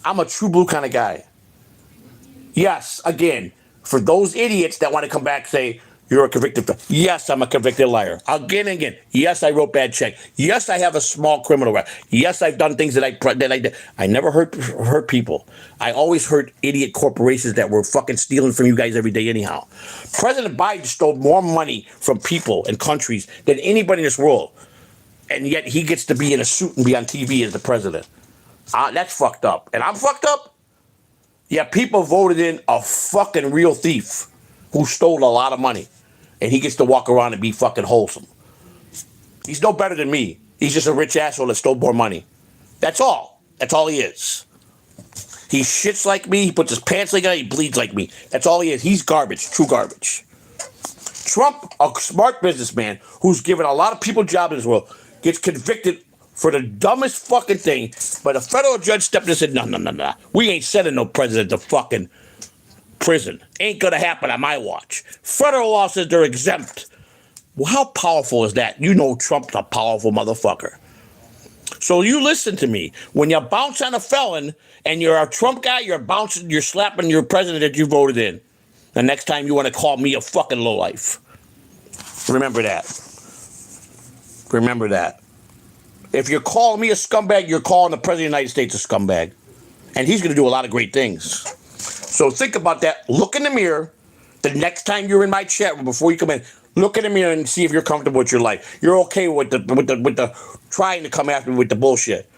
I'm a true blue kind of guy. Yes, again, for those idiots that want to come back and say, you're a convicted. Yes, I'm a convicted liar. Again and again. Yes, I wrote bad check. Yes, I have a small criminal record. Yes, I've done things that I did. I never hurt people. I always hurt idiot corporations that were fucking stealing from you guys every day anyhow. President Biden stole more money from people and countries than anybody in this world. And yet he gets to be in a suit and be on TV as the president. That's fucked up. And I'm fucked up? Yeah, people voted in a fucking real thief who stole a lot of money. And he gets to walk around and be fucking wholesome. He's no better than me. He's just a rich asshole that stole more money. That's all. That's all he is. He shits like me. He puts his pants like that. He bleeds like me. That's all he is. He's garbage. True garbage. Trump, a smart businessman who's given a lot of people jobs in this world, gets convicted for the dumbest fucking thing. But a federal judge stepped in and said, no. We ain't sending no president to fucking prison. Ain't gonna happen on my watch. Federal law says they're exempt. Well, how powerful is that? You know Trump's a powerful motherfucker. So you listen to me. When you bounce on a felon and you're a Trump guy, you're slapping your president that you voted in. The next time you want to call me a fucking lowlife. Remember that. Remember that. If you're calling me a scumbag, you're calling the president of the United States a scumbag. And he's gonna do a lot of great things. So think about that. Look in the mirror the next time you're in my chat room before you come in. Look in the mirror and see if you're comfortable with your life. You're okay with the trying to come after me with the bullshit.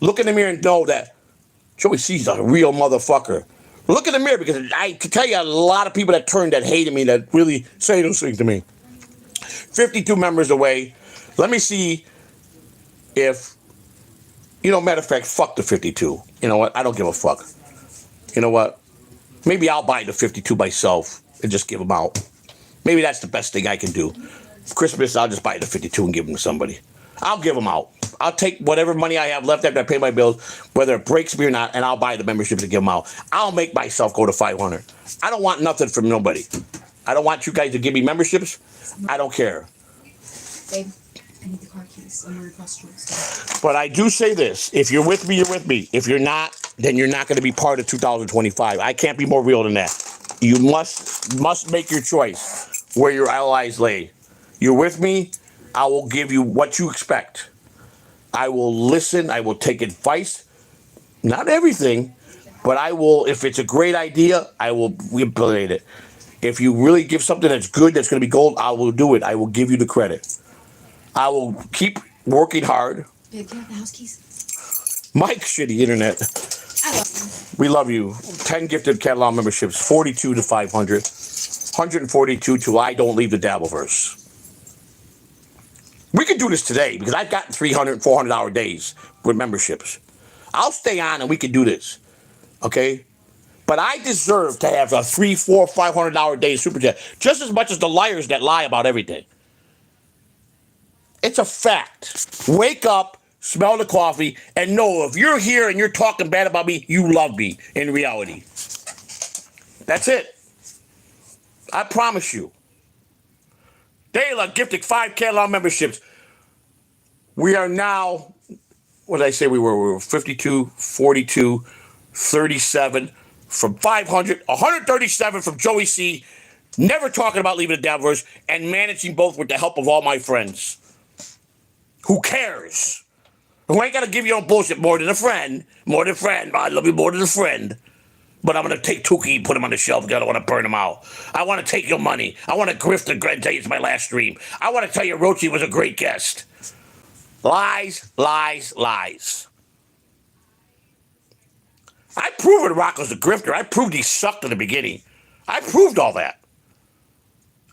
Look in the mirror and know that Joey C's a real motherfucker. Look in the mirror, because I can tell you a lot of people that turned that hated me that really say those things to me. 52 members away. Let me see if, matter of fact, fuck the 52. You know what? I don't give a fuck. You know what? Maybe I'll buy the 52 myself and just give them out. Maybe that's the best thing I can do. For Christmas, I'll just buy the 52 and give them to somebody. I'll give them out. I'll take whatever money I have left after I pay my bills, whether it breaks me or not, and I'll buy the memberships and give them out. I'll make myself go to 500. I don't want nothing from nobody. I don't want you guys to give me memberships. I don't care. Babe, I need the car keys. I'm going to request yours. But I do say this. If you're with me, you're with me. If you're not, then you're not going to be part of 2025. I can't be more real than that. You must make your choice where your allies lay. You're with me, I will give you what you expect. I will listen. I will take advice. Not everything, but I will, if it's a great idea, I will implement it. If you really give something that's good, that's going to be gold, I will do it. I will give you the credit. I will keep working hard. Babe, can I have the house keys? Mike, shitty internet. I love you. We love you. 10 gifted Catalan memberships, 42 to 500, 142 to I don't leave the dabilverse. We could do this today because I've gotten 300, 400-hour days with memberships. I'll stay on and we can do this, okay? But I deserve to have a 300, 400, 500-hour day super chat just as much as the liars that lie about everything. It's a fact. Wake up, smell the coffee, and know if you're here and you're talking bad about me, you love me in reality. That's it. I promise you. Dayla gifted 5 Catalan memberships. We are now, what did I say we were? We were 52, 42, 37 from 500, 137 from Joey C. Never talking about leaving the dabilverse and managing both with the help of all my friends. Who cares? Who ain't got to give you no bullshit more than a friend. More than a friend. I love you more than a friend. But I'm going to take Tukey and put him on the shelf because I don't want to burn him out. I want to take your money. I want to grift the and tell you it's my last stream. I want to tell you Roochi was a great guest. Lies, lies, lies. I proved Rocco's a grifter. I proved he sucked in the beginning. I proved all that.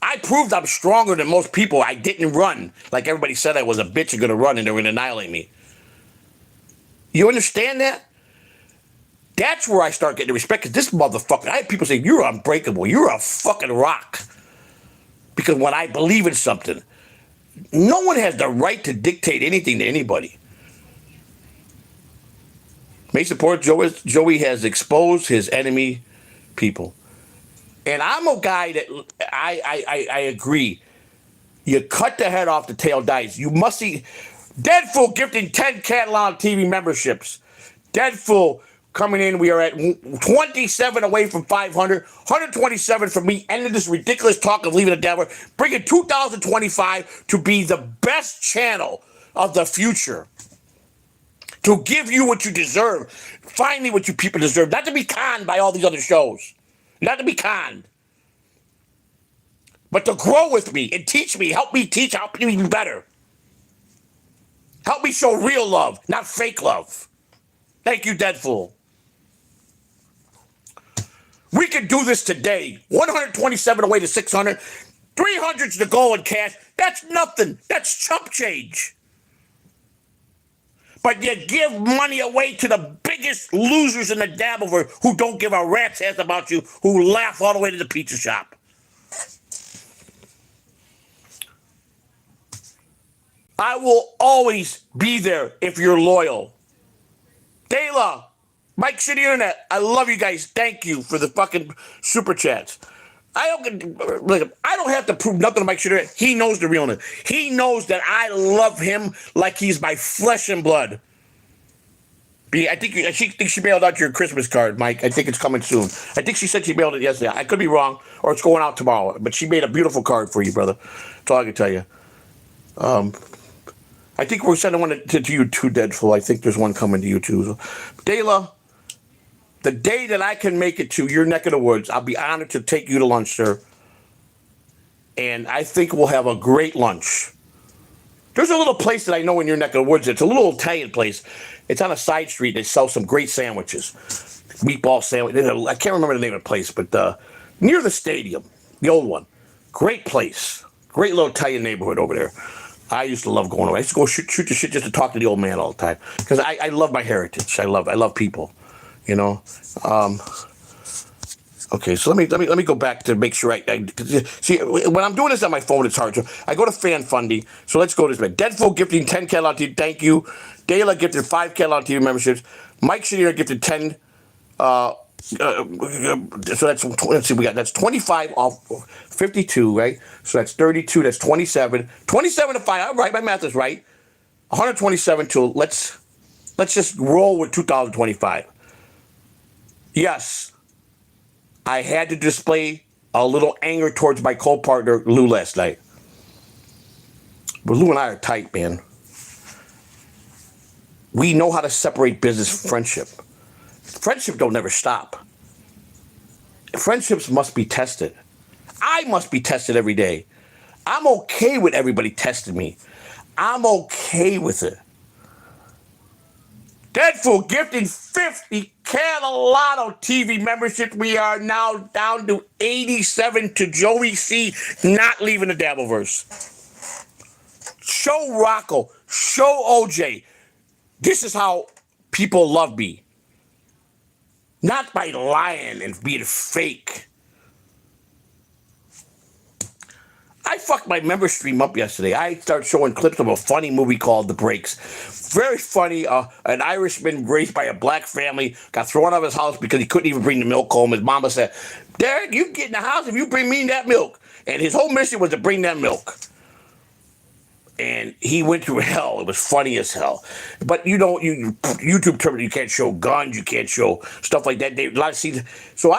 I proved I'm stronger than most people. I didn't run like everybody said I was a bitch and going to run and they were going to annihilate me. You understand that? That's where I start getting respect, because this motherfucker, I have people say, you're unbreakable. You're a fucking rock. Because when I believe in something, no one has the right to dictate anything to anybody. May support Joey has exposed his enemy people. And I'm a guy that I agree. You cut the head off, the tail dies. You must see Deadful gifting 10 Catalano TV memberships. Deadful coming in. We are at 27 away from 500. 127 from me ending this ridiculous talk of leaving the devil. Bringing 2025 to be the best channel of the future. To give you what you deserve. Finally what you people deserve. Not to be conned by all these other shows. Not to be conned. But to grow with me and teach me. Help me teach. Help me be better. Help me show real love, not fake love. Thank you, Deadful. We can do this today. 127 away to 600. 300's to go in cash. That's nothing. That's chump change. But you give money away to the biggest losers in the dabilverse who don't give a rat's ass about you, who laugh all the way to the pizza shop. I will always be there if you're loyal. Dayla, Mike Shitty Internet, I love you guys. Thank you for the fucking super chats. I don't have to prove nothing to Mike Shitty Internet. He knows the realness. He knows that I love him like he's my flesh and blood. I think she mailed out your Christmas card, Mike. I think it's coming soon. I think she said she mailed it yesterday. I could be wrong, or it's going out tomorrow. But she made a beautiful card for you, brother. That's all I can tell you. I think we're sending one to you too, Deadful. I think there's one coming to you too. So, Dayla, the day that I can make it to your neck of the woods, I'll be honored to take you to lunch, sir. And I think we'll have a great lunch. There's a little place that I know in your neck of the woods. It's a little Italian place. It's on a side street. They sell some great sandwiches. Meatball sandwich. I can't remember the name of the place, but near the stadium, the old one. Great place. Great little Italian neighborhood over there. I used to love going over. I used to go shoot the shit just to talk to the old man all the time. Because I love my heritage. I love people. You know? Okay, so let me go back to make sure I see when I'm doing this on my phone, it's hard. So I go to fan funding. So let's go this way. Deadful gifting 10 Catalano TV. Thank you. Dayla gifted 5 Catalano TV memberships. Mike Shinier gifted 10. So that's, let's see, that's 25 off 52, right? So that's 32. That's 27. 27 to 5. All right, my math is right. 127 to let's just roll with 2025. Yes. I had to display a little anger towards my co-partner, Lou, last night. But Lou and I are tight, man. We know how to separate business from friendship. Friendship don't never stop. Friendships must be tested. I must be tested every day. I'm okay with everybody testing me. I'm okay with it. Deadful gifting 50 Catalano TV membership. We are now down to 87 to Joey C. Not leaving the dabilverse. Show Rocco. Show OJ. This is how people love me. Not by lying and being fake. I fucked my member stream up yesterday. I started showing clips of a funny movie called The Breaks. Very funny. An Irishman raised by a black family got thrown out of his house because he couldn't even bring the milk home. His mama said, Derek, you get in the house if you bring me that milk. And his whole mission was to bring that milk. And he went through hell. It was funny as hell. But you know, YouTube term, you can't show guns, you can't show stuff like that. A lot of scenes. So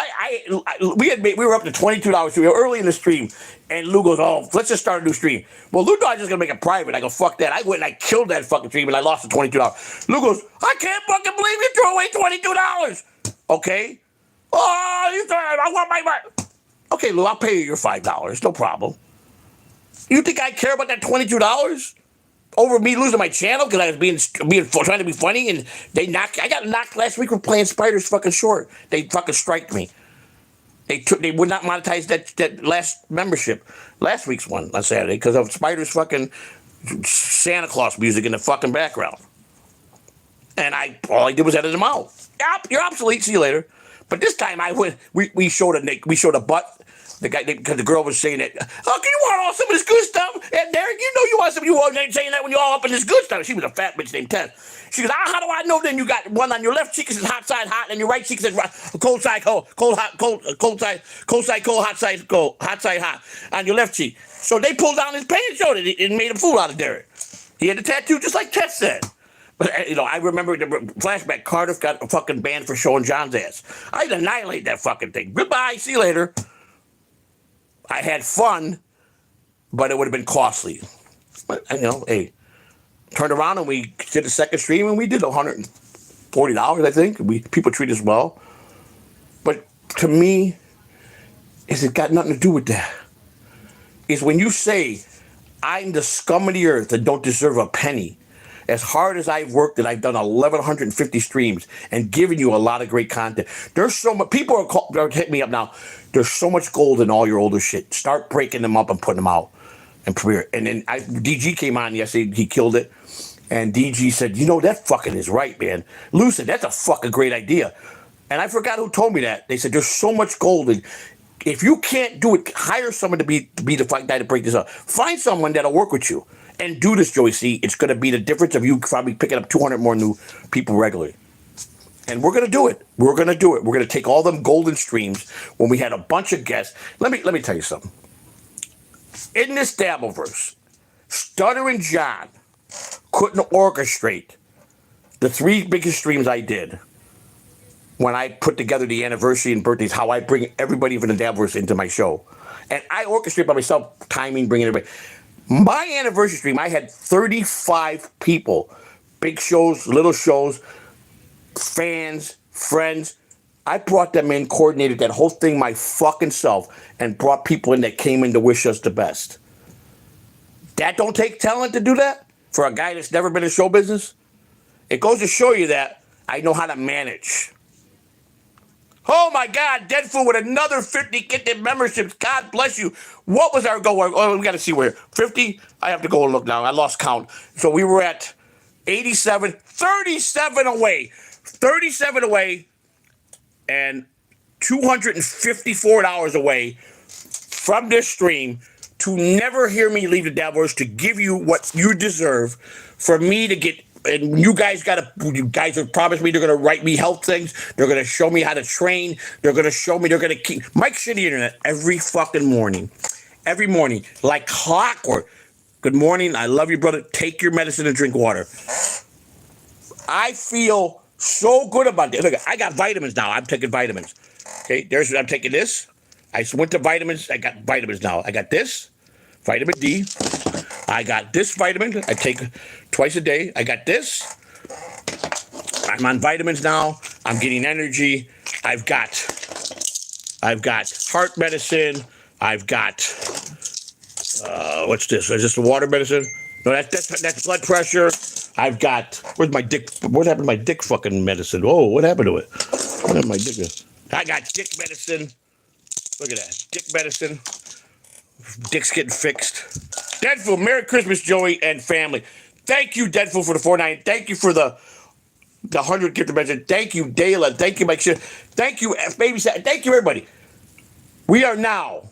we were up to $22. We were early in the stream, and Lou goes, "Oh, let's just start a new stream." Well, Lou thought I was just gonna make it private. I go, "Fuck that!" I went and I killed that fucking stream, and I lost the $22. Lou goes, "I can't fucking believe you threw away $22." Okay. Oh, you thought I want my money. Okay, Lou, I'll pay you your $5. No problem. You think I care about that $22? over me losing my channel because I was trying to be funny, and I got knocked last week for playing Spiders fucking short. They fucking striked me. They would not monetize that last membership, last week's one on Saturday, because of Spiders fucking Santa Claus music in the fucking background. And all I did was edit them out. Yep, you're obsolete. See you later. But this time we showed a butt. The guy, because the girl was saying that, oh, can you want all some of this good stuff? And Derek, you know you want some. You weren't saying that when you're all up in this good stuff. She was a fat bitch named Tess. She goes, how do I know then you got one on your left cheek is hot side hot, and your right cheek is cold side cold, cold hot, cold side cold, hot side cold, hot side hot on your left cheek. So they pulled down his pants, showed it, and made a fool out of Derek. He had the tattoo just like Tess said. But, I remember the flashback. Cardiff got a fucking banned for showing John's ass. I'd annihilate that fucking thing. Goodbye. See you later. I had fun, but it would have been costly. But, hey, turned around and we did a second stream and we did $140, I think. People treat us well. But to me, it got nothing to do with that. It's when you say, I'm the scum of the earth and don't deserve a penny. As hard as I've worked, and I've done 1,150 streams and given you a lot of great content. There's so much. People are hitting me up now. There's so much gold in all your older shit. Start breaking them up and putting them out and premiere. And then DG came on yesterday. He killed it. And DG said, that fucking is right, man. Lou said, that's a fucking great idea. And I forgot who told me that. They said, there's so much gold. And if you can't do it, hire someone to be the guy to break this up. Find someone that'll work with you. And do this, Joey C. It's going to be the difference of you probably picking up 200 more new people regularly. And we're going to do it. We're going to do it. We're going to take all them golden streams when we had a bunch of guests. Let me tell you something. In this dabilverse, Stuttering John couldn't orchestrate the 3 biggest streams I did when I put together the anniversary and birthdays, how I bring everybody from the dabilverse into my show. And I orchestrate by myself, timing, bringing everybody. My anniversary stream, I had 35 people, big shows, little shows, fans, friends. I brought them in, coordinated that whole thing my fucking self, and brought people in that came in to wish us the best. That don't take talent to do that for a guy that's never been in show business. It goes to show you that I know how to manage. Oh my God, Deadpool with another 50 gifted memberships. God bless you. What was our goal? Oh, we got to see where. 50? I have to go and look now. I lost count. So we were at 87, 37 away. 37 away and $254 away from this stream to never hear me leave the dabilverse, to give you what you deserve, for me to get. And you guys have promised me they're going to write me health things. They're going to show me how to train. They're going to show me, they're going to keep Mike Shitty Internet every fucking morning. Every morning, like clockwork. Good morning. I love you, brother. Take your medicine and drink water. I feel so good about this. Look, I got vitamins now. I'm taking vitamins. Okay, I'm taking this. I went to vitamins. I got vitamins now. I got this, vitamin D. I got this vitamin I take twice a day. I got this. I'm on vitamins now. I'm getting energy. I've got heart medicine. I've got what's this? Is this the water medicine? No, that's blood pressure. I've got where's my dick? What happened to my dick fucking medicine? Oh, what happened to it? What happened to my dick? I got dick medicine. Look at that. Dick medicine. Dick's getting fixed. Deadpool, Merry Christmas, Joey and family. Thank you, Deadpool, for the 49. Thank you for the 100 gift mention. Thank you, Dayla. Thank you, Mike. Thank you, Baby. Thank you, everybody. We are now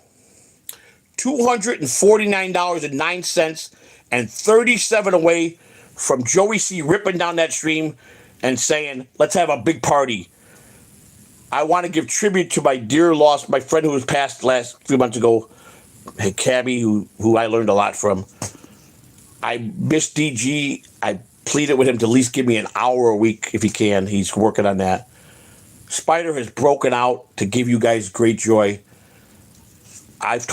$249.09 and 37 away from Joey C ripping down that stream and saying, let's have a big party. I want to give tribute to my dear lost, my friend who was passed last few months ago, hey, Cabby, who I learned a lot from. I miss DG. I pleaded with him to at least give me an hour a week if he can. He's working on that. Spider has broken out to give you guys great joy. I've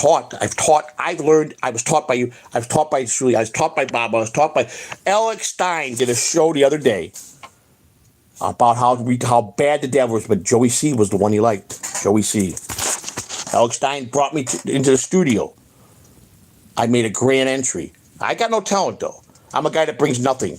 learned. I was taught by you. I was taught by Shuli. I was taught by Bob. I was taught by Alex Stein. Did a show the other day about how bad the devil was, but Joey C was the one he liked. Joey C. Alex Stein brought me into the studio. I made a grand entry. I got no talent though. I'm a guy that brings nothing.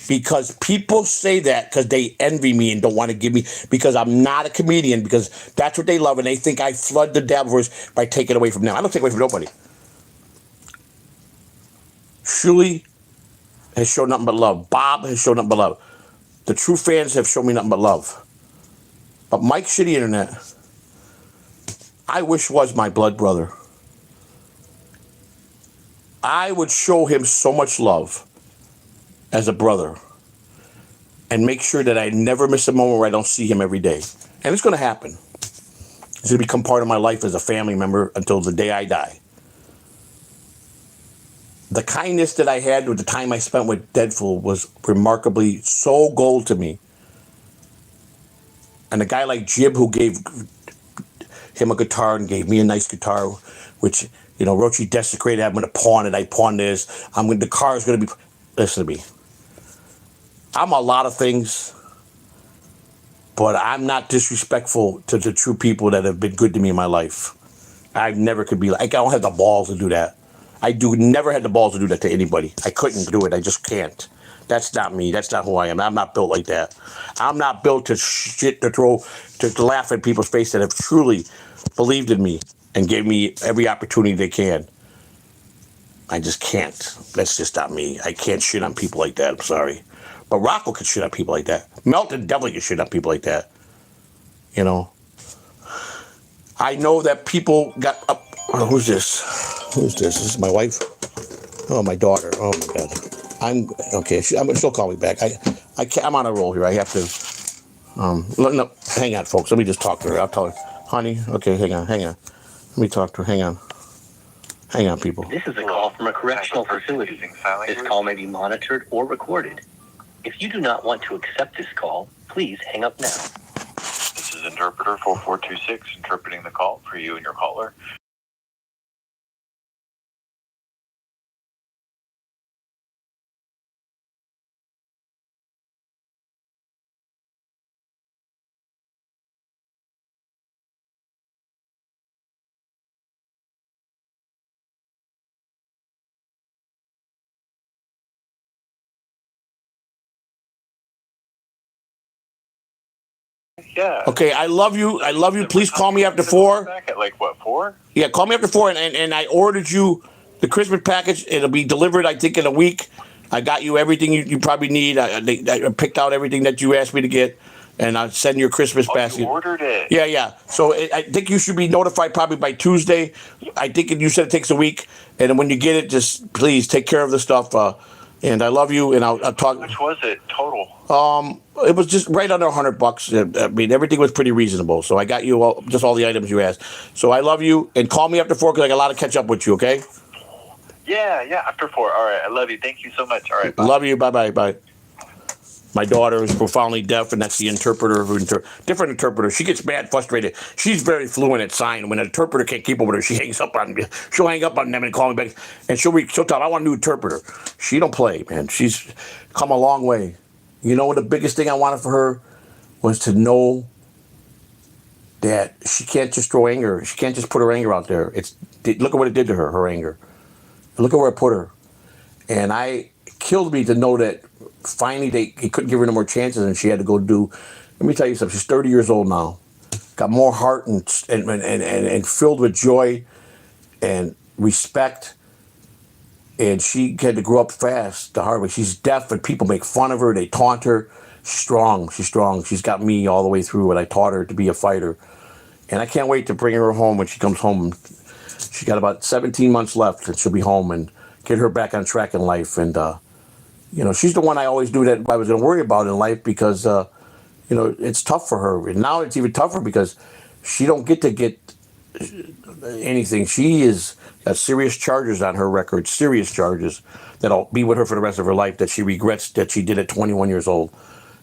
Because people say that because they envy me and don't want to give me, because I'm not a comedian, because that's what they love, and they think I flood the dabilverse by taking away from them. I don't take away from nobody. Shuli has shown nothing but love. Bob has shown nothing but love. The true fans have shown me nothing but love. But Mike Shitty Internet, I wish was my blood brother. I would show him so much love as a brother and make sure that I never miss a moment where I don't see him every day. And it's going to happen. It's going to become part of my life as a family member until the day I die. The kindness that I had with the time I spent with Deadpool was remarkably so gold to me. And a guy like Jib, who gave him a guitar and gave me a nice guitar, which, you know, Roochi desecrated. I'm going to pawn it. I pawned this. The car is going to be... Listen to me. I'm a lot of things, but I'm not disrespectful to the true people that have been good to me in my life. I never could be like... I don't have the balls to do that. Never had the balls to do that to anybody. I couldn't do it. I just can't. That's not me. That's not who I am. I'm not built like that. I'm not built to to laugh at people's face that have truly believed in me and gave me every opportunity they can. I just can't. That's just not me. I can't shit on people like that. I'm sorry. But Rocco can shit on people like that. Melton definitely can shit on people like that. You know? I know that people got up. Oh, who's this? Who's this? This is my wife? Oh, my daughter. Oh, my God. I'm okay. She'll call me back. I can't, I'm on a roll here. I have to. No, hang on, folks. Let me just talk to her. I'll tell her, honey. Okay, hang on. Let me talk to her. Hang on, people. This is a call from a correctional facility. This call may be monitored or recorded. If you do not want to accept this call, please hang up now. This is interpreter 4426 interpreting the call for you and your caller. Yeah. Okay, I love you. Please call me after 4. Back at like what, 4? Yeah, call me after 4, and I ordered you the Christmas package. It'll be delivered, I think, in a week. I got you everything you probably need. I picked out everything that you asked me to get, and I'll send your Christmas basket. You ordered it? Yeah. So I think you should be notified probably by Tuesday. I think you said it takes a week, and when you get it, just please take care of the stuff. And I love you, and I'll talk. How much was it total? It was just right under $100. I mean, everything was pretty reasonable. So I got you just all the items you asked. So I love you, and call me after 4 because I got a lot to catch up with you. Okay? Yeah, after 4. All right, I love you. Thank you so much. All right, bye. Love you. Bye. My daughter is profoundly deaf, and that's the interpreter. Different interpreter. She gets mad, frustrated. She's very fluent at sign. When an interpreter can't keep up with her, she hangs up on me. She'll hang up on them and call me back, and she'll tell, I want a new interpreter. She don't play, man. She's come a long way. You know what the biggest thing I wanted for her was to know that she can't just throw anger. She can't just put her anger out there. Look at what it did to her, her anger. Look at where it put her. And it killed me to know that finally he couldn't give her no more chances, and she had to go do. Let me tell you something. She's 30 years old now, got more heart and filled with joy and respect. And she had to grow up fast the hard way. She's deaf, and people make fun of her. They taunt her. She's strong. She's got me all the way through it. I taught her to be a fighter, and I can't wait to bring her home when she comes home. She's got about 17 months left, and she'll be home, and get her back on track in life. And she's the one I always knew that I was going to worry about in life because, it's tough for her. And now it's even tougher because she don't get anything. She is got serious charges on her record, serious charges that'll be with her for the rest of her life that she regrets that she did at 21 years old.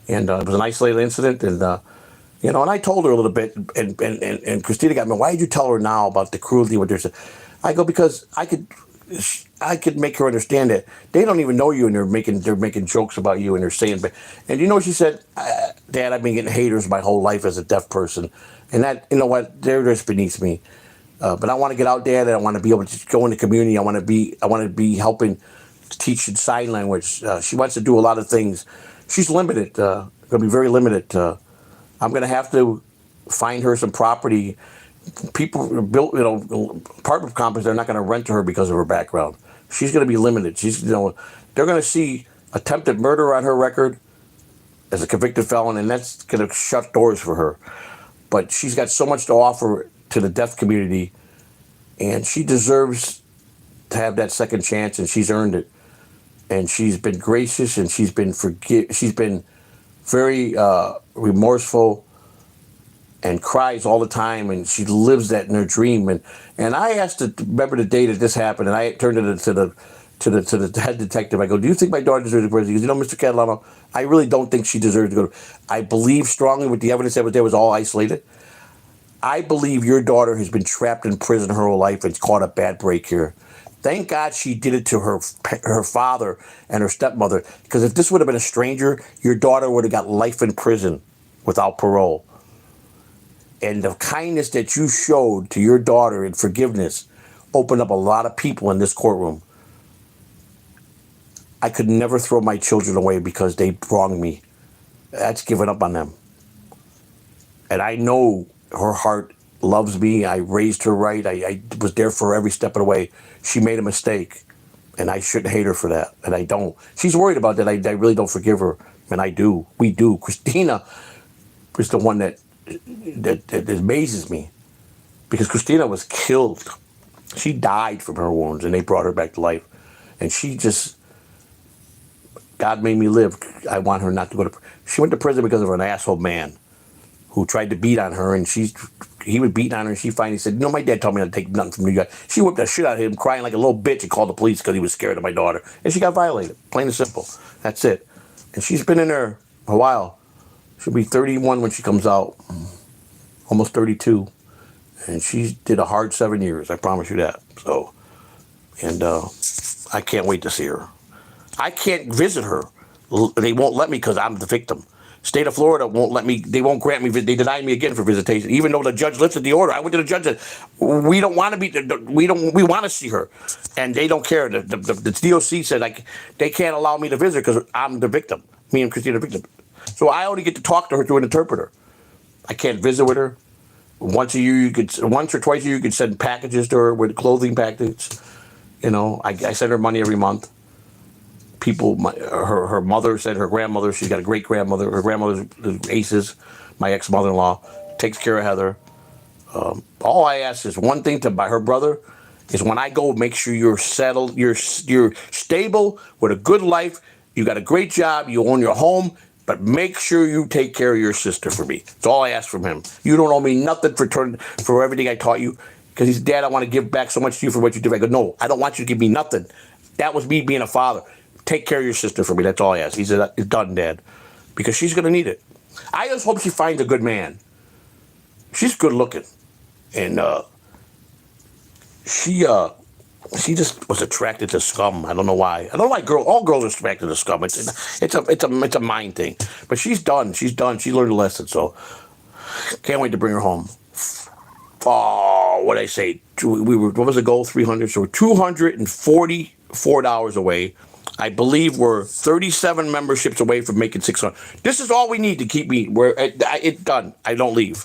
And it was an isolated incident. And, and I told her a little bit. And Christina got me, why did you tell her now about the cruelty? I go, because I could make her understand that they don't even know you, and they're making jokes about you, and they're saying, and she said, Dad, I've been getting haters my whole life as a deaf person, and that, you know what, they're just beneath me. But I want to get out there, and I want to be able to go in the community. I want to be helping teaching sign language. She wants to do a lot of things. She's limited. Going to be very limited. I'm going to have to find her some property. People built, apartment complexes. They're not going to rent to her because of her background. She's going to be limited. They're going to see attempted murder on her record as a convicted felon, and that's going to shut doors for her. But she's got so much to offer to the deaf community, and she deserves to have that second chance, and she's earned it. And she's been gracious, and she's been very remorseful, and cries all the time, and she lives that in her dream. And I asked to remember the day that this happened, and I turned it to the head detective. I go, "Do you think my daughter deserves to go to prison?" He goes, "Mr. Catalano, I really don't think she deserves to go. I believe strongly with the evidence that was there was all isolated. I believe your daughter has been trapped in prison her whole life and caught a bad break here. Thank God she did it to her father and her stepmother, because if this would have been a stranger, your daughter would have got life in prison without parole. And the kindness that you showed to your daughter and forgiveness opened up a lot of people in this courtroom. I could never throw my children away because they wronged me. That's giving up on them. And I know her heart loves me. I raised her right. I was there for her every step of the way. She made a mistake, and I shouldn't hate her for that. And I don't. She's worried about that. I really don't forgive her, and I do. We do. Christina is the one that amazes me, because Christina was killed. She died from her wounds, and they brought her back to life. And she just, God made me live. I want her not to go to. She went to prison because of an asshole man who tried to beat on her, and he was beating on her, and she finally said, my dad told me not to take nothing from you guys. She whipped the shit out of him, crying like a little bitch, and called the police because he was scared of my daughter. And she got violated, plain and simple. That's it. And she's been in there a while. She'll be 31 when she comes out, almost 32. And she did a hard 7 years, I promise you that. So, and I can't wait to see her. I can't visit her. They won't let me because I'm the victim. State of Florida won't let me. They won't grant me. They denied me again for visitation, even though the judge lifted the order. I went to the judge and said, "We don't want to be. We want to see her," and they don't care. The DOC said they can't allow me to visit because I'm the victim. Me and Christina are the victim. So I only get to talk to her through an interpreter. I can't visit with her. Once or twice a year, you could send packages to her with clothing packages. I send her money every month. People, her mother said, her grandmother, she's got a great grandmother. Her grandmother's Aces, my ex-mother-in-law, takes care of Heather. All I ask is one thing by her brother is, when I go, make sure you're settled, you're stable with a good life, you got a great job, you own your home, but make sure you take care of your sister for me. That's all I ask from him. You don't owe me nothing for everything I taught you, because he's, "Dad, I want to give back so much to you for what you did." I go, "No, I don't want you to give me nothing. That was me being a father. Take care of your sister for me. That's all I ask." He said, "It's done, Dad," because she's going to need it. I just hope she finds a good man. She's good looking. And she just was attracted to scum. I don't know why. I don't know why all girls are attracted to scum. It's a mind thing. But she's done. She's done. She learned a lesson. So can't wait to bring her home. Oh, what did I say? What was the goal? 300. So we're $244 away. I believe we're 37 memberships away from making 600. This is all we need to keep me where it's done. I don't leave.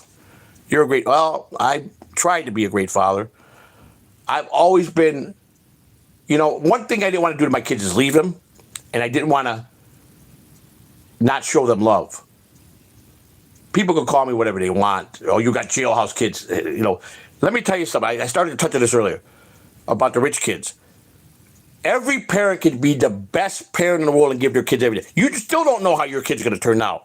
You're a great. Well, I tried to be a great father. I've always been. One thing I didn't want to do to my kids is leave them, and I didn't want to not show them love. People can call me whatever they want. Oh, you got jailhouse kids. Let me tell you something. I started to touch on this earlier about the rich kids. Every parent can be the best parent in the world and give their kids everything. You still don't know how your kid's going to turn out.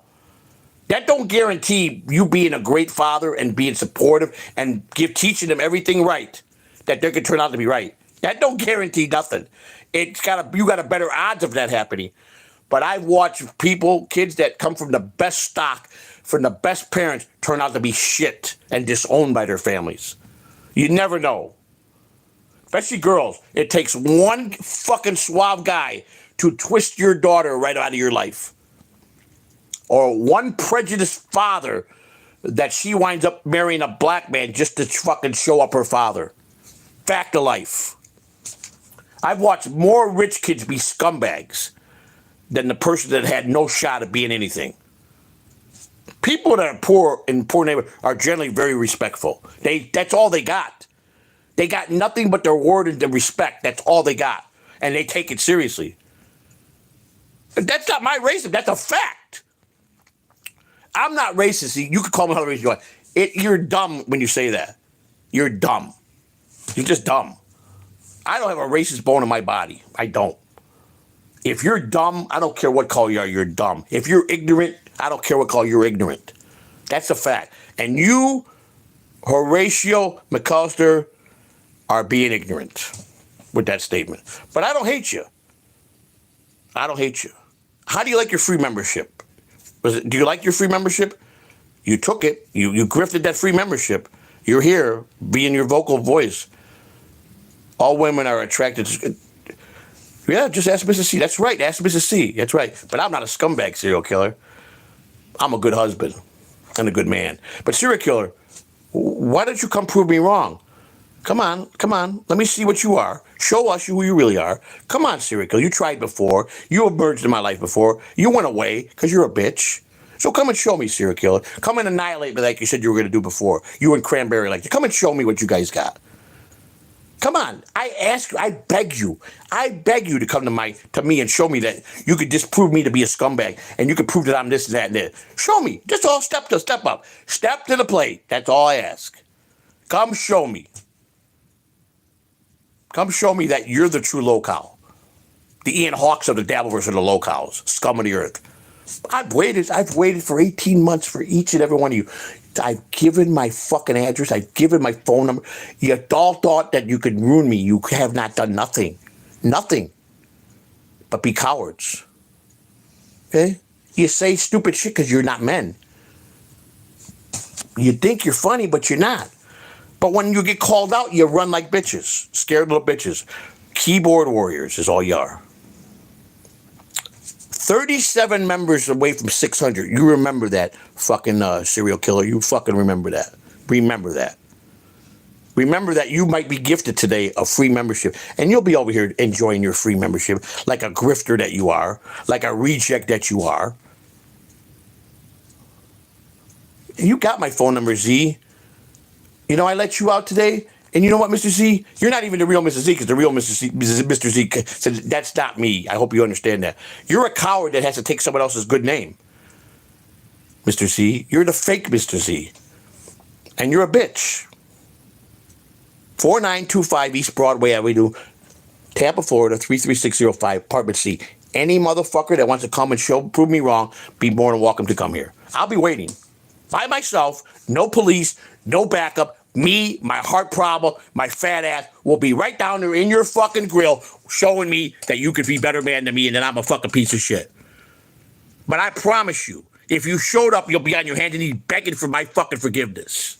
That don't guarantee you being a great father and being supportive and teaching them everything right, that they can turn out to be right. That don't guarantee nothing. You got a better odds of that happening. But I've watched kids that come from the best stock, from the best parents, turn out to be shit and disowned by their families. You never know. Especially girls. It takes one fucking suave guy to twist your daughter right out of your life. Or one prejudiced father that she winds up marrying a black man just to fucking show up her father. Fact of life. I've watched more rich kids be scumbags than the person that had no shot at being anything. People that are poor in poor neighborhoods are generally very respectful. That's all they got. They got nothing but their word and their respect. That's all they got. And they take it seriously. That's not my racism. That's a fact. I'm not racist. You can call me how racist you want. You're dumb when you say that. You're dumb. You're just dumb. I don't have a racist bone in my body. I don't. If you're dumb, I don't care what color you are, you're dumb. If you're ignorant, I don't care what color you're ignorant. That's a fact. And you, Horatio McAllister, are being ignorant with that statement. But I don't hate you. I don't hate you. How do you like your free membership? Do you like your free membership? You took it. You grifted that free membership. You're here being your vocal voice. All women are attracted to... Yeah, just ask Mrs. C. That's right. Ask Mrs. C. That's right. But I'm not a scumbag serial killer. I'm a good husband and a good man. But serial killer, why don't you come prove me wrong? Come on. Let me see what you are. Show us who you really are. Come on, serial killer. You tried before. You emerged in my life before. You went away because you're a bitch. So come and show me, serial killer. Come and annihilate me like you said you were going to do before. You and Cranberry like you. Come and show me what you guys got. Come on. I ask you. I beg you. I beg you to come to me and show me that you could disprove me to be a scumbag and you could prove that I'm this and that and this. Show me. Just all step up. Step to the plate. That's all I ask. Come show me. Come show me that you're the true locale. The Ian Hawks of the dabilverse of the locales. Scum of the earth. I've waited for 18 months for each and every one of you. I've given my fucking address. I've given my phone number. You all thought that you could ruin me. You have not done nothing. Nothing. But be cowards. Okay? You say stupid shit because you're not men. You think you're funny, but you're not. But when you get called out, you run like bitches. Scared little bitches. Keyboard warriors is all you are. 37 members away from 600. You remember that, fucking serial killer. You fucking remember that. Remember that. Remember that you might be gifted today a free membership. And you'll be over here enjoying your free membership like a grifter that you are. Like a reject that you are. You got my phone number, Z. You know, I let you out today. And you know what, Mr. Z? You're not even the real Mr. Z, because the real Mr. Z said, that's not me. I hope you understand that. You're a coward that has to take someone else's good name, Mr. Z. You're the fake Mr. Z. And you're a bitch. 4925 East Broadway Avenue, Tampa, Florida, 33605, apartment C. Any motherfucker that wants to come and prove me wrong, be more than welcome to come here. I'll be waiting. By myself, no police, no backup. Me, my heart problem, my fat ass will be right down there in your fucking grill showing me that you could be a better man than me and that I'm a fucking piece of shit. But I promise you, if you showed up, you'll be on your hands and knees begging for my fucking forgiveness.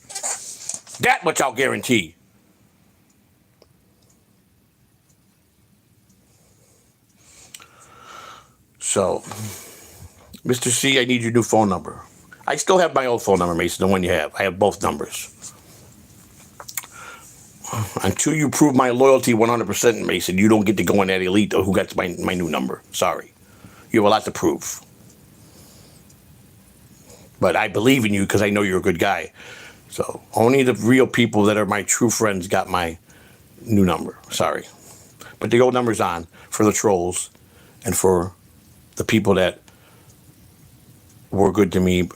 That much I'll guarantee. So, Mr. C, I need your new phone number. I still have my old phone number, Mason, the one you have. I have both numbers. Until you prove my loyalty 100%, Mason, you don't get to go in that elite or who gets my new number. Sorry. You have a lot to prove. But I believe in you because I know you're a good guy. So only the real people that are my true friends got my new number. Sorry. But the old number's on for the trolls and for the people that were good to me.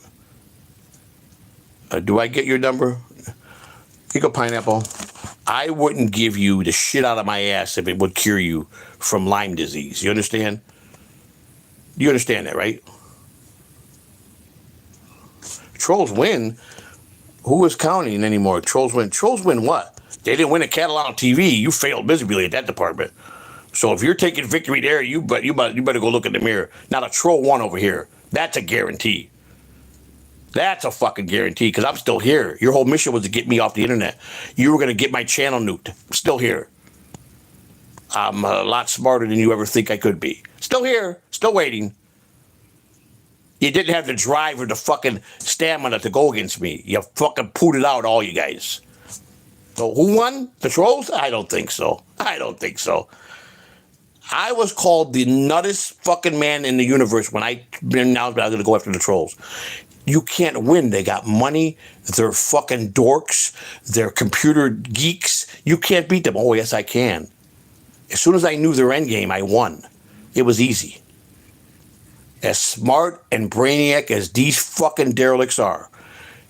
Do I get your number? Here you go, Pineapple. I wouldn't give you the shit out of my ass if it would cure you from Lyme disease. You understand? You understand that, right? Trolls win. Who is counting anymore? Trolls win. Trolls win what? They didn't win at CatalanoTV. You failed miserably at that department. So if you're taking victory there, you better go look in the mirror. Not a troll won over here. That's a guarantee. That's a fucking guarantee, because I'm still here. Your whole mission was to get me off the internet. You were going to get my channel nuked. Still here. I'm a lot smarter than you ever think I could be. Still here. Still waiting. You didn't have the drive or the fucking stamina to go against me. You fucking pooted out, all you guys. So who won? The trolls? I don't think so. I don't think so. I was called the nuttest fucking man in the universe when I announced that I was going to go after the trolls. You can't win. They got money. They're fucking dorks. They're computer geeks. You can't beat them. Oh, yes, I can. As soon as I knew their end game, I won. It was easy. As smart and brainiac as these fucking derelicts are,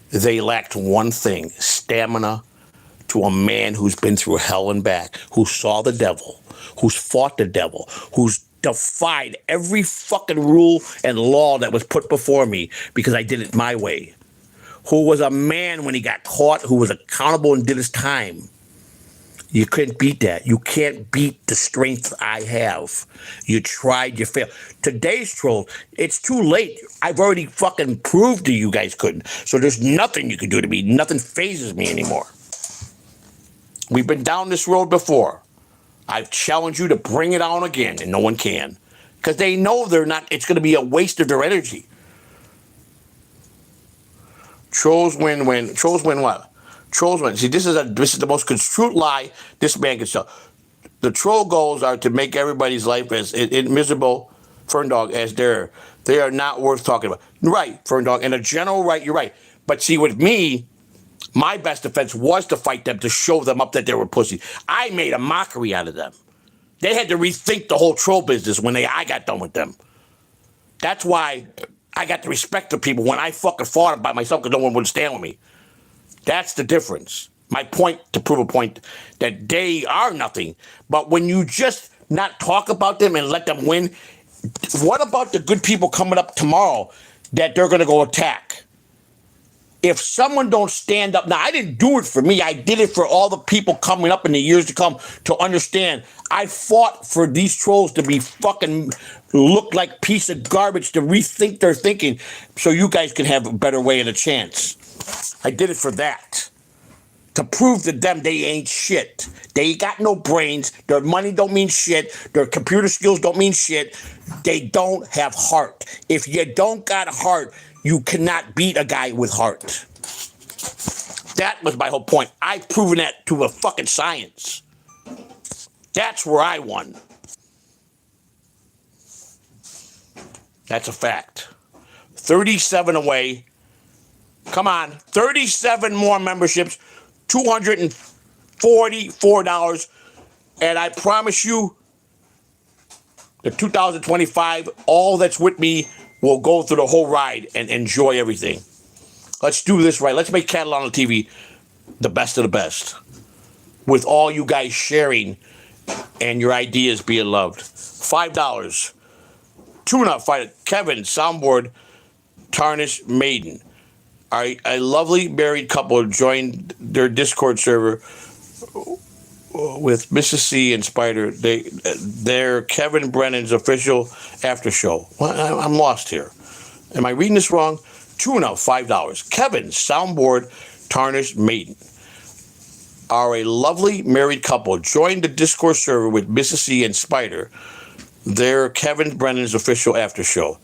they lacked one thing: stamina to a man who's been through hell and back, who saw the devil, who's fought the devil, who's defied every fucking rule and law that was put before me because I did it my way, who was a man when he got caught, who was accountable and did his time. You couldn't beat that. You can't beat the strength I have. You tried, you failed. Today's trolls, it's too late. I've already fucking proved to you guys couldn't. So there's nothing you can do to me. Nothing phases me anymore. We've been down this road before. I've challenged you to bring it on again, and no one can. Because they know they're not, it's going to be a waste of their energy. Trolls win what? Trolls win. See, this is the most construed lie this man can sell. The troll goals are to make everybody's life as miserable, Fern Dog, as they are not worth talking about. Right, Fern Dog. In a general right, you're right. But see, with me, my best defense was to fight them, to show them up that they were pussy. I made a mockery out of them. They had to rethink the whole troll business when I got done with them. That's why I got the respect of people when I fucking fought by myself because no one would stand with me. That's the difference. My point, to prove a point, that they are nothing. But when you just not talk about them and let them win, what about the good people coming up tomorrow that they're going to go attack? If someone don't stand up, now I didn't do it for me, I did it for all the people coming up in the years to come to understand. I fought for these trolls to be fucking look like piece of garbage, to rethink their thinking so you guys can have a better way and a chance. I did it for that. To prove to them they ain't shit. They got no brains, their money don't mean shit, their computer skills don't mean shit, they don't have heart. If you don't got heart, you cannot beat a guy with heart. That was my whole point. I've proven that to a fucking science. That's where I won. That's a fact. 37 away. Come on. 37 more memberships. $244. And I promise you, the 2025, all that's with me will go through the whole ride and enjoy everything. Let's do this right. Let's make CatalanoTV the best of the best. With all you guys sharing and your ideas being loved. $5. Tune-up fighter. Kevin, soundboard, Tarnish Maiden. A lovely married couple joined their Discord server with Mrs. C and Spider. They're Kevin Brennan's official after show. Well, I'm lost here. Am I reading this wrong? Tune-up, $5. Kevin, soundboard, Tarnish Maiden. Are a lovely married couple joined the Discord server with Mrs. C and Spider. They're Kevin Brennan's official after show.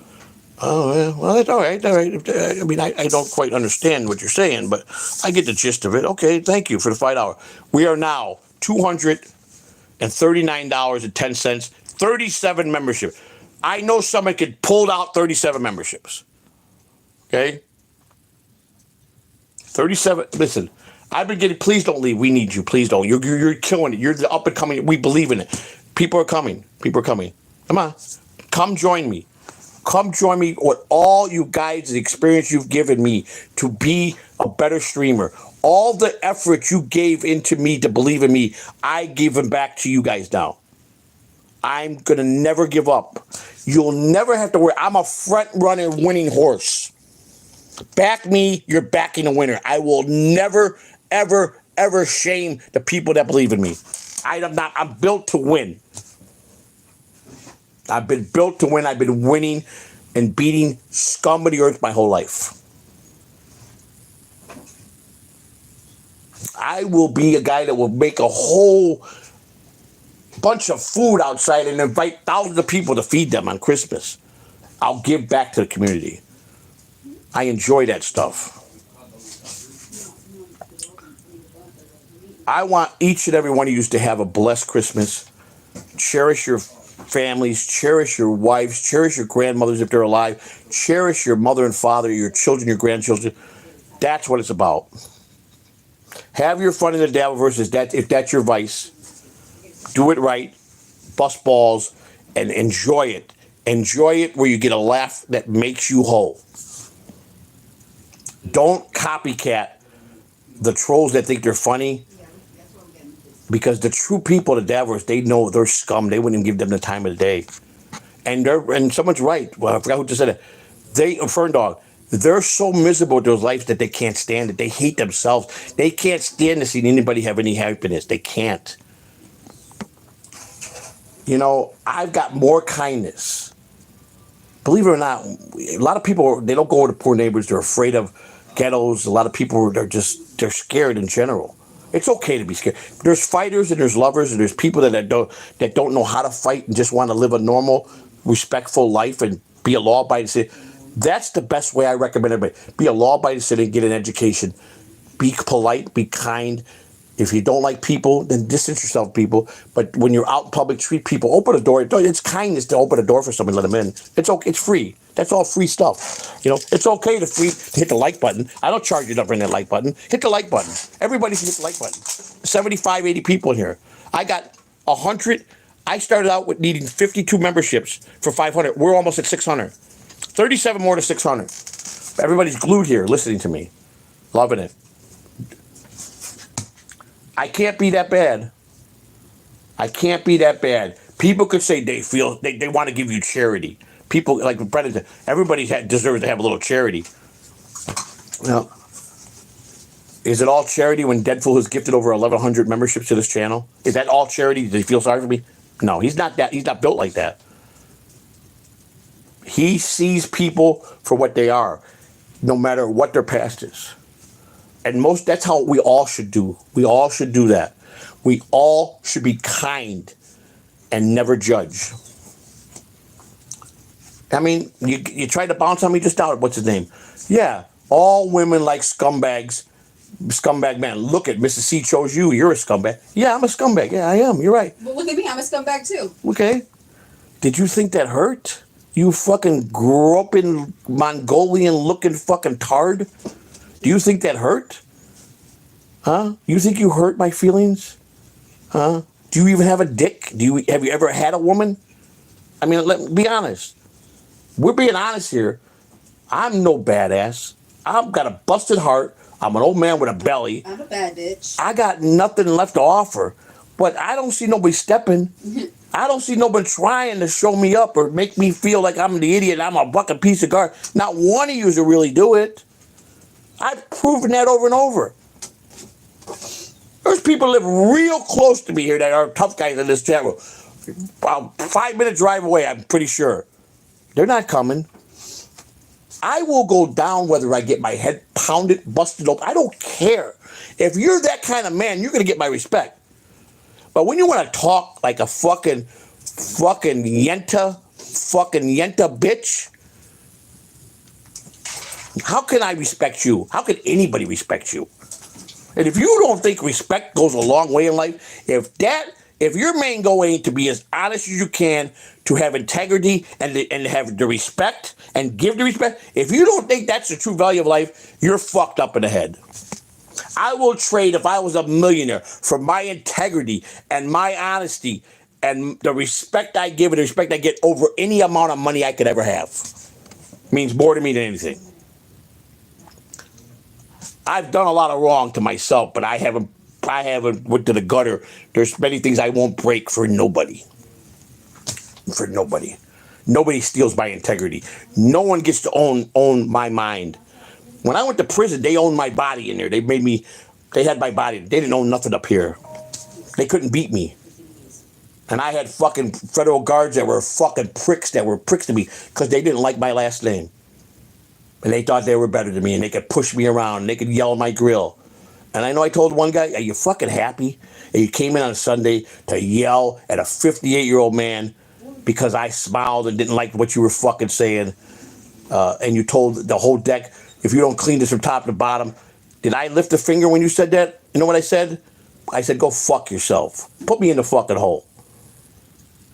Oh, well, that's all right. All right. I mean, I don't quite understand what you're saying, but I get the gist of it. Okay, thank you for the $5. We are now $239.10, 37 membership. I know somebody could pull out 37 memberships. Okay? 37. Listen, I've been getting, please don't leave. We need you. Please don't. You're killing it. You're the up and coming. We believe in it. People are coming. People are coming. Come on. Come join me. Come join me with all you guys, the experience you've given me to be a better streamer. All the effort you gave into me to believe in me, I give them back to you guys now. I'm going to never give up. You'll never have to worry. I'm a front-runner winning horse. Back me, you're backing a winner. I will never, ever, ever shame the people that believe in me. I'm built to win. I've been built to win. I've been winning and beating scum of the earth my whole life. I will be a guy that will make a whole bunch of food outside and invite thousands of people to feed them on Christmas. I'll give back to the community. I enjoy that stuff. I want each and every one of you to have a blessed Christmas. Cherish your families, cherish your wives, cherish your grandmothers if they're alive, cherish your mother and father, your children, your grandchildren. That's what it's about. Have your fun in the dabilverse. If that's your vice, do it right, bust balls, and enjoy it. Enjoy it where you get a laugh that makes you whole. Don't copycat the trolls that think they're funny, because the true people of the dabilverse, they know they're scum. They wouldn't even give them the time of the day. And someone's right. Well, I forgot who just said it. Fern Dog, they're so miserable with their lives that they can't stand it. They hate themselves. They can't stand to see anybody have any happiness. They can't. You know, I've got more kindness. Believe it or not, a lot of people, they don't go to poor neighbors. They're afraid of ghettos. A lot of people, they're scared in general. It's okay to be scared. There's fighters and there's lovers and there's people that don't know how to fight and just want to live a normal, respectful life and be a law-abiding citizen. That's the best way I recommend everybody. Be a law-abiding citizen, get an education. Be polite, be kind. If you don't like people, then distance yourself from people. But when you're out in public, treat people. Open a door. It's kindness to open a door for someone, let them in. It's okay. It's free. That's all free stuff. You know, it's okay to hit the like button. I don't charge you nothing for that like button. Hit the like button. Everybody can hit the like button. 75, 80 people in here. I got 100. I started out with needing 52 memberships for 500. We're almost at 600. 37 more to 600. Everybody's glued here listening to me. Loving it. I can't be that bad. I can't be that bad. People could say they want to give you charity. People like Brennan, everybody deserves to have a little charity. Now, is it all charity when Deadpool has gifted over 1,100 memberships to this channel? Is that all charity? Does he feel sorry for me? No, he's not that. He's not built like that. He sees people for what they are, no matter what their past is. And that's how we all should do. We all should do that. We all should be kind and never judge. I mean, you tried to bounce on me just out. What's his name? Yeah, all women like scumbags. Scumbag man. Look at Mrs. C chose you. You're a scumbag. Yeah, I'm a scumbag. Yeah, I am. You're right. But look at me. I'm a scumbag too. Okay. Did you think that hurt? You fucking groping Mongolian looking fucking tard? Do you think that hurt? Huh? You think you hurt my feelings? Huh? Do you even have a dick? Have you ever had a woman? I mean, be honest. We're being honest here. I'm no badass. I've got a busted heart. I'm an old man with a belly. I'm a bad bitch. I got nothing left to offer. But I don't see nobody stepping. I don't see nobody trying to show me up or make me feel like I'm the idiot. I'm a fucking piece of garbage. Not one of you will really do it. I've proven that over and over. There's people that live real close to me here that are tough guys in this chat room. About 5-minute drive away, I'm pretty sure. They're not coming. I will go down whether I get my head pounded, busted open. I don't care. If you're that kind of man, you're going to get my respect. But when you want to talk like a fucking yenta bitch, how can I respect you? How can anybody respect you? And if you don't think respect goes a long way in life, if your main goal ain't to be as honest as you can, to have integrity and have the respect and give the respect, if you don't think that's the true value of life, you're fucked up in the head. I will trade, if I was a millionaire, for my integrity and my honesty and the respect I give and the respect I get over any amount of money I could ever have. Means more to me than anything. I've done a lot of wrong to myself, but I haven't went to the gutter. There's many things I won't break for nobody. For nobody. Nobody steals my integrity. No one gets to own my mind. When I went to prison, they owned my body in there. They had my body. They didn't own nothing up here. They couldn't beat me. And I had fucking federal guards that were fucking pricks to me because they didn't like my last name. And they thought they were better than me, and they could push me around, and they could yell at my grill. And I know I told one guy, are you fucking happy? And you came in on a Sunday to yell at a 58-year-old man because I smiled and didn't like what you were fucking saying. And you told the whole deck, if you don't clean this from top to bottom. Did I lift a finger when you said that? You know what I said? I said, go fuck yourself. Put me in the fucking hole.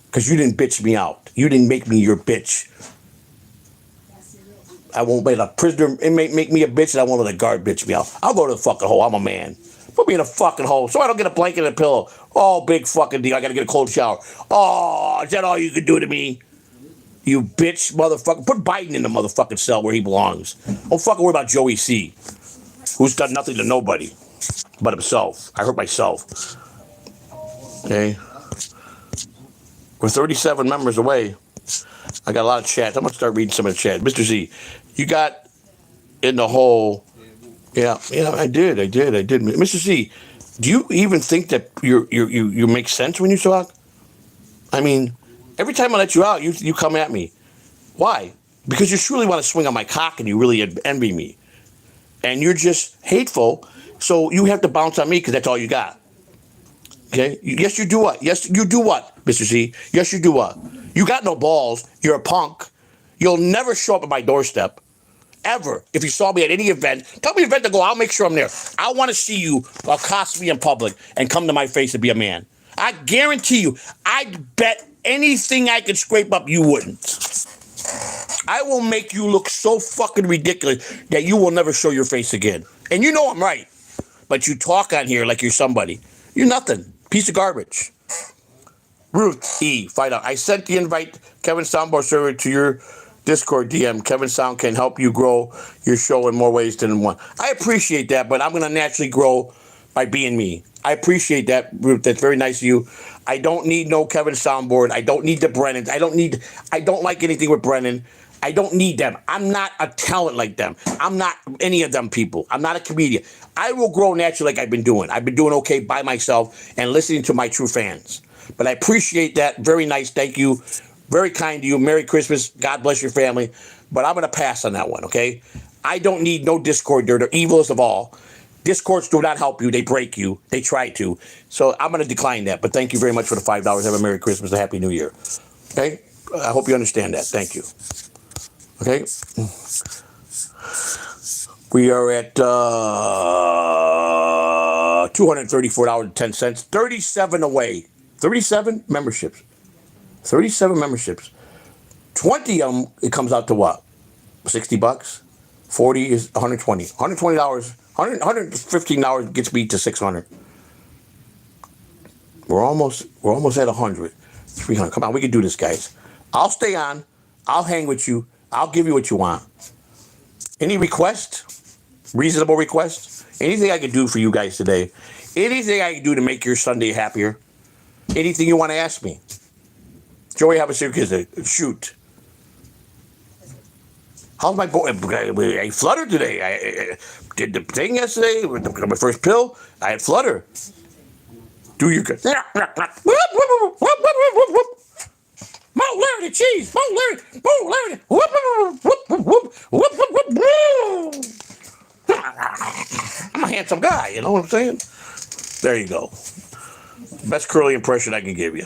Because you didn't bitch me out. You didn't make me your bitch. I won't let a prisoner inmate make me a bitch, and I won't let a guard bitch me out. I'll go to the fucking hole. I'm a man. Put me in a fucking hole so I don't get a blanket and a pillow. Oh, big fucking deal. I gotta get a cold shower. Oh, is that all you can do to me? You bitch, motherfucker. Put Biden in the motherfucking cell where he belongs. Don't fucking worry about Joey C., who's done nothing to nobody but himself. I hurt myself. Okay? We're 37 members away. I got a lot of chats. I'm going to start reading some of the chat. Mr. Z, you got in the hole. Yeah, I did. Mr. Z, do you even think that you make sense when you talk? I mean, every time I let you out, you come at me. Why? Because you truly want to swing on my cock and you really envy me. And you're just hateful, so you have to bounce on me because that's all you got. Okay? Yes, you do what? Yes, you do what, Mr. Z? Yes, you do what? You got no balls. You're a punk. You'll never show up at my doorstep. Ever. If you saw me at any event, tell me event to go, I'll make sure I'm there. I want to see you accost me in public and come to my face and be a man. I guarantee you, I'd bet anything I could scrape up, you wouldn't. I will make you look so fucking ridiculous that you will never show your face again. And you know I'm right. But you talk on here like you're somebody. You're nothing. Piece of garbage. Ruth E. Find out. I sent the invite, Kevin Soundboard server, to your Discord DM. Kevin Sound can help you grow your show in more ways than one. I appreciate that, but I'm going to naturally grow by being me. I appreciate that, Ruth. That's very nice of you. I don't need no Kevin Soundboard. I don't need the Brennans. I don't like anything with Brennan. I don't need them. I'm not a talent like them. I'm not any of them people. I'm not a comedian. I will grow naturally like I've been doing. I've been doing okay by myself and listening to my true fans. But I appreciate that. Very nice. Thank you. Very kind to you. Merry Christmas. God bless your family. But I'm going to pass on that one, okay? I don't need no Discord. They're the evilest of all. Discords do not help you. They break you. They try to. So I'm going to decline that. But thank you very much for the $5. Have a Merry Christmas, a Happy New Year. Okay? I hope you understand that. Thank you. Okay? We are at $234.10. 37 away. 37 memberships. 37 memberships. 20 of them, it comes out to what? $60? 40 is 120. $120. $115 gets me to 600. We're almost at 100. 300. Come on, we can do this, guys. I'll stay on. I'll hang with you. I'll give you what you want. Any request? Reasonable request? Anything I can do for you guys today? Anything I can do to make your Sunday happier? Anything you want to ask me? Joey, have a serious shoot. How's my boy? I fluttered today. I did the thing yesterday with my first pill. I had flutter. Do you good? Mount Larry cheese. Mount Larry. I'm a handsome guy. You know what I'm saying? There you go. Best curly impression I can give you.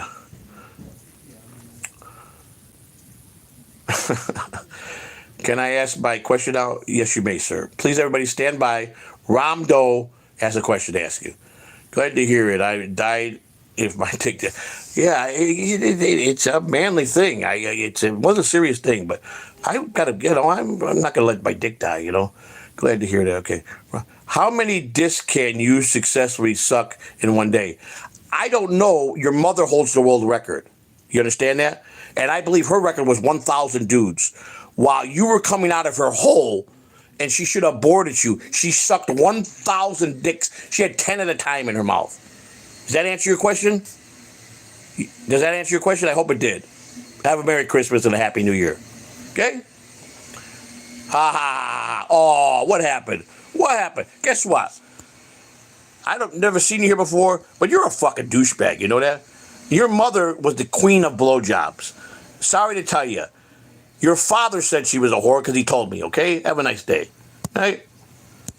Can I ask my question now? Yes, you may, sir. Please, everybody, stand by. Ram Doe has a question to ask you. Glad to hear it. I died if my dick did. Yeah, it's a manly thing. It was a serious thing, but I gotta, I'm not gonna let my dick die. Glad to hear that. Okay, how many discs can you successfully suck in one day? I don't know. Your mother holds the world record. You understand that? And I believe her record was 1,000 dudes. While you were coming out of her hole, and she should have aborted you, she sucked 1,000 dicks. She had 10 at a time in her mouth. Does that answer your question? Does that answer your question? I hope it did. Have a Merry Christmas and a Happy New Year. Okay? Ha ha. Oh, what happened? What happened? Guess what? I've never seen you here before, but you're a fucking douchebag. You know that? Your mother was the queen of blowjobs. Sorry to tell you. Your father said she was a whore because he told me, okay? Have a nice day. All right?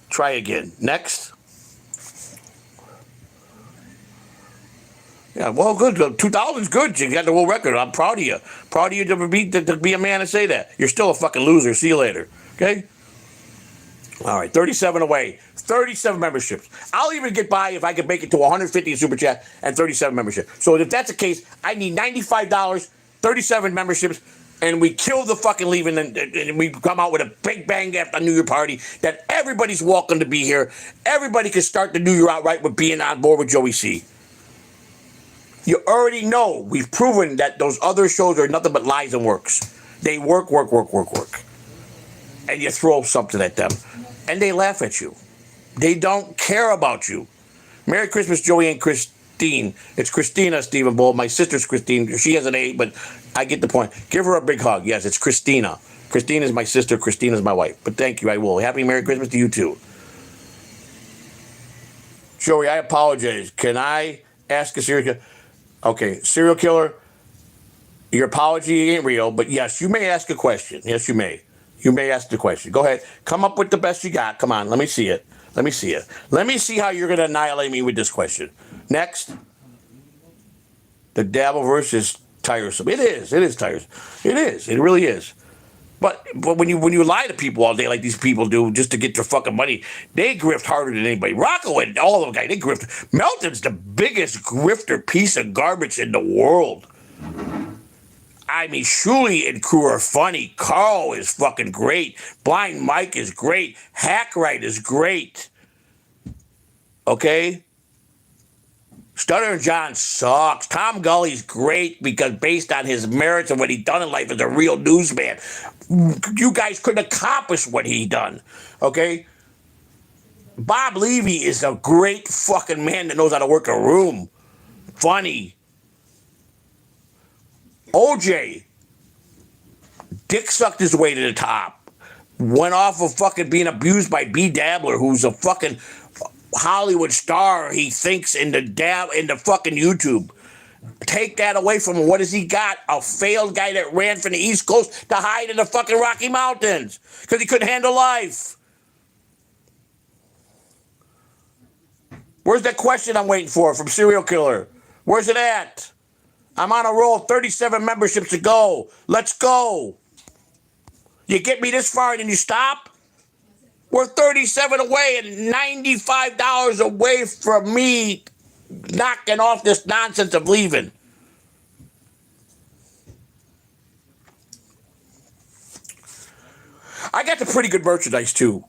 Try again. Next. Yeah, well, good. 2,000 is good. You got the world record. I'm proud of you. Proud of you to be a man and say that. You're still a fucking loser. See you later. Okay? All right, 37 away. 37 memberships. I'll even get by if I can make it to 150 in Super Chat and 37 memberships. So if that's the case, I need $95, 37 memberships, and we kill the fucking leaving, and we come out with a big bang after New Year party that everybody's welcome to be here. Everybody can start the New Year out right with being on board with Joey C. You already know we've proven that those other shows are nothing but lies and works. They work. And you throw something at them, and they laugh at you. They don't care about you. Merry Christmas, Joey and Christine. It's Christina, Stephen Bull. My sister's Christine. She has an A, but I get the point. Give her a big hug. Yes, it's Christina. Christine is my sister. Christina is my wife. But thank you, I will. Happy Merry Christmas to you, too. Joey, I apologize. Can I ask a serial killer? Okay, serial killer, your apology ain't real, but yes, you may ask a question. Yes, you may. You may ask the question. Go ahead. Come up with the best you got. Come on, let me see it. Let me see it. Let me see how you're going to annihilate me with this question. Next. The dabilverse is tiresome. It is. It is tiresome. It is. It really is. But when you lie to people all day like these people do just to get their fucking money, they grift harder than anybody. Rocco and all of them guys, they grift. Melton's the biggest grifter piece of garbage in the world. I mean, Shuli and crew are funny. Carl is fucking great. Blind Mike is great. Hackride is great. Okay? Stuttering John sucks. Tom Gully's great because based on his merits and what he done in life as a real newsman, you guys couldn't accomplish what he done. Okay? Bob Levy is a great fucking man that knows how to work a room. Funny. OJ, dick sucked his way to the top. Went off of fucking being abused by B. Dabbler, who's a fucking Hollywood star. He thinks in the fucking YouTube. Take that away from him. What has he got? A failed guy that ran from the East Coast to hide in the fucking Rocky Mountains because he couldn't handle life. Where's that question I'm waiting for from Serial Killer? Where's it at? I'm on a roll, 37 memberships to go. Let's go. You get me this far and then you stop? We're 37 away and $95 away from me knocking off this nonsense of leaving. I got some pretty good merchandise too.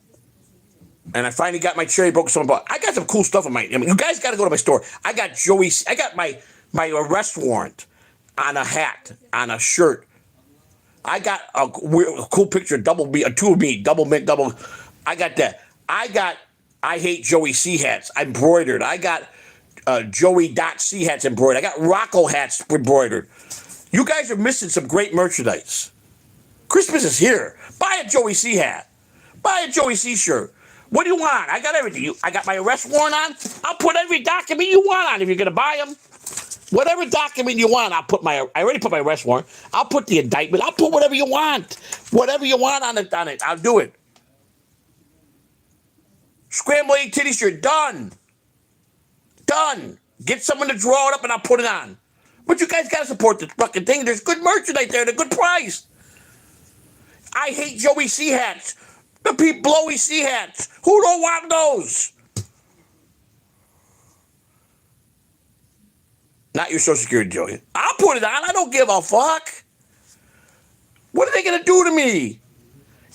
And I finally got my cherry broke someone bought. I got some cool stuff in my, you guys got to go to my store. I got my arrest warrant on a hat, on a shirt. I got a cool picture, two of me, double mint, double. I got that. I hate Joey C hats embroidered. I got Joey.C hats embroidered. I got Rocco hats embroidered. You guys are missing some great merchandise. Christmas is here. Buy a Joey C hat. Buy a Joey C shirt. What do you want? I got everything. I got my arrest warrant on. I'll put every document you want on if you're going to buy them. Whatever document you want, I already put my arrest warrant. I'll put the indictment. I'll put whatever you want. Whatever you want on it. I'll do it. Scramble egg titty shirt. Done. Done. Get someone to draw it up and I'll put it on. But you guys got to support this fucking thing. There's good merchandise there at a good price. I hate Joey C hats. The Pete Blowy C hats. Who don't want those? Not your Social Security, Joey. I'll put it on. I don't give a fuck. What are they going to do to me?